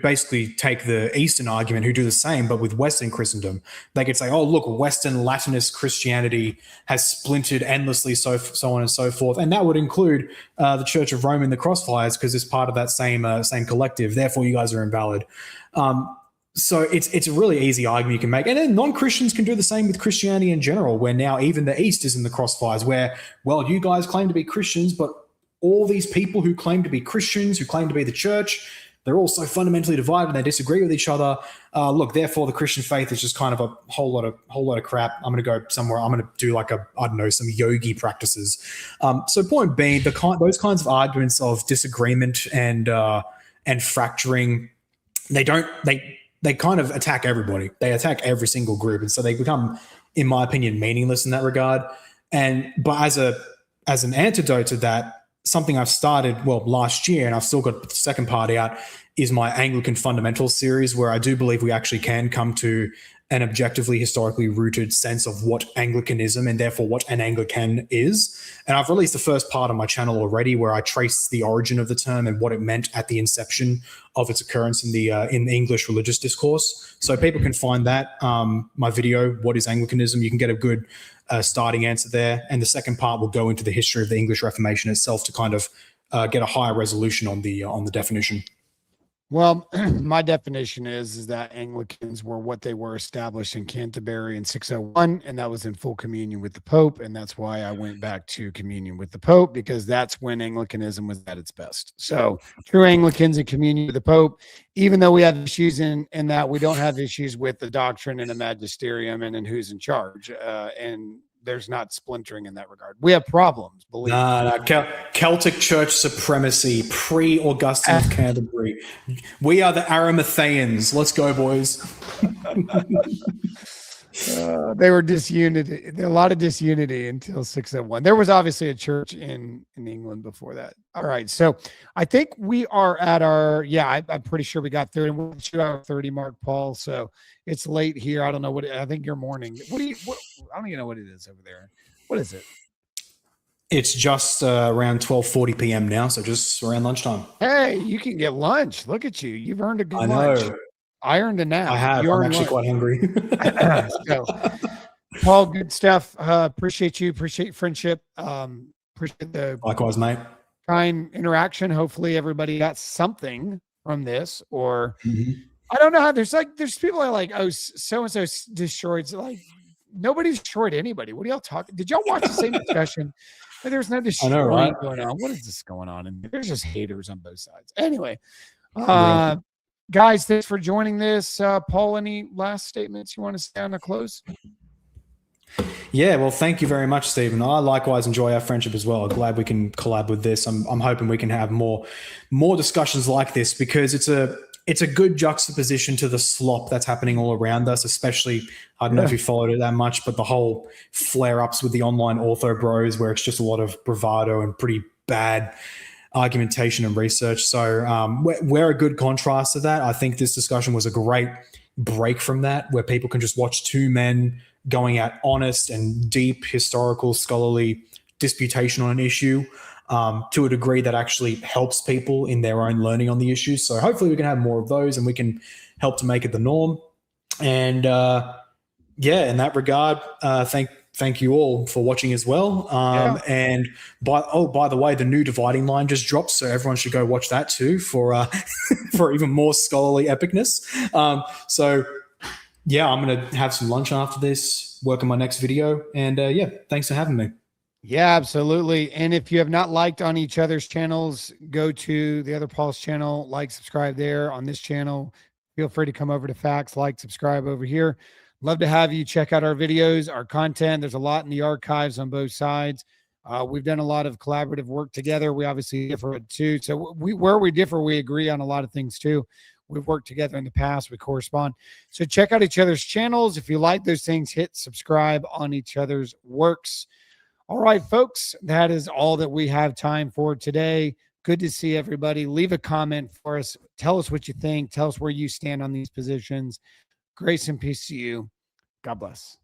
basically take the Eastern argument, who do the same, but with Western Christendom. They could say, oh, look, Western Latinist Christianity has splintered endlessly, so on and so forth. And that would include the Church of Rome in the Crossfires, because it's part of that same collective. Therefore, you guys are invalid. So it's a really easy argument you can make. And then non-Christians can do the same with Christianity in general, where now even the East is in the crossfires, where, well, you guys claim to be Christians, but all these people who claim to be Christians, who claim to be the church, they're all so fundamentally divided and they disagree with each other. Look, therefore, the Christian faith is just kind of a whole lot of crap. I'm going to go somewhere. I'm going to do some yogi practices. So point being, those kinds of arguments of disagreement and fracturing, they kind of attack everybody. They attack every single group, and so they become, in my opinion, meaningless in that regard. But as an antidote to that, something I've started, last year, and I've still got the second part out, is my Anglican Fundamentals series, where I do believe we actually can come to an objectively, historically rooted sense of what Anglicanism and therefore what an Anglican is. And I've released the first part on my channel already, where I trace the origin of the term and what it meant at the inception of its occurrence in the English religious discourse. So people can find that, my video, What is Anglicanism? You can get a good starting answer there. And the second part will go into the history of the English Reformation itself to kind of get a higher resolution on the definition. Well, my definition is that Anglicans were what they were established in Canterbury in 601, and that was in full communion with the Pope. And that's why I went back to communion with the Pope, because that's when Anglicanism was at its best. So true Anglicans in communion with the Pope, even though we have issues in that, we don't have issues with the doctrine and the magisterium and in who's in charge. And there's not splintering in that regard. We have problems, believe me. Celtic Church supremacy, pre-Augustine of Canterbury. We are the Arimatheans. Let's go, boys. They were disunity. A lot of disunity until 601. There was obviously a church in England before that. All right, so I think we are at our. Yeah, I'm pretty sure we got 30. We're 2 hour 30 mark, Paul. So it's late here. I don't know what. I think you're morning. What do you? What, I don't even know what it is over there. What is it? It's just around 12:40 p.m. now, so just around lunchtime. Hey, you can get lunch. Look at you. You've earned a good I lunch. know. I earned a nap. I have. You I'm earned actually quite hungry. so, Paul, good stuff. Appreciate you. Appreciate friendship. Appreciate the Likewise, mate. kind interaction. Hopefully, everybody got something from this. Or I don't know how. There's people that are like, oh, so and so destroyed. Like nobody's destroyed anybody. What are y'all talking? Did y'all watch the same discussion? There's no destroying right? going on. What is this going on? And there's just haters on both sides. Anyway, guys, thanks for joining this. Paul, any last statements you want to say on the close? Yeah, well, thank you very much, Stephen. I likewise enjoy our friendship as well. I'm glad we can collab with this. I'm hoping we can have more discussions like this, because it's a good juxtaposition to the slop that's happening all around us, especially, I don't know if you followed it that much, but the whole flare-ups with the online ortho bros, where it's just a lot of bravado and pretty bad argumentation and research. So we're a good contrast to that. I think this discussion was a great break from that, where people can just watch two men going at honest and deep historical scholarly disputation on an issue to a degree that actually helps people in their own learning on the issue. So hopefully we can have more of those and we can help to make it the norm. And in that regard, thank you all for watching as well. And by the way, the new dividing line just dropped, so everyone should go watch that too for for even more scholarly epicness. I'm going to have some lunch after this, work on my next video, and thanks for having me. Yeah, absolutely. And if you have not liked on each other's channels, go to the other Paul's channel, like, subscribe there. On this channel, feel free to come over to Facts, like, subscribe over here. Love to have you check out our videos, our content. There's a lot in the archives on both sides. We've done a lot of collaborative work together. We obviously differ too. So where we differ, we agree on a lot of things too. We've worked together in the past. We correspond. So check out each other's channels. If you like those things, hit subscribe on each other's works. All right, folks, that is all that we have time for today. Good to see everybody. Leave a comment for us. Tell us what you think. Tell us where you stand on these positions. Grace and peace to you. God bless.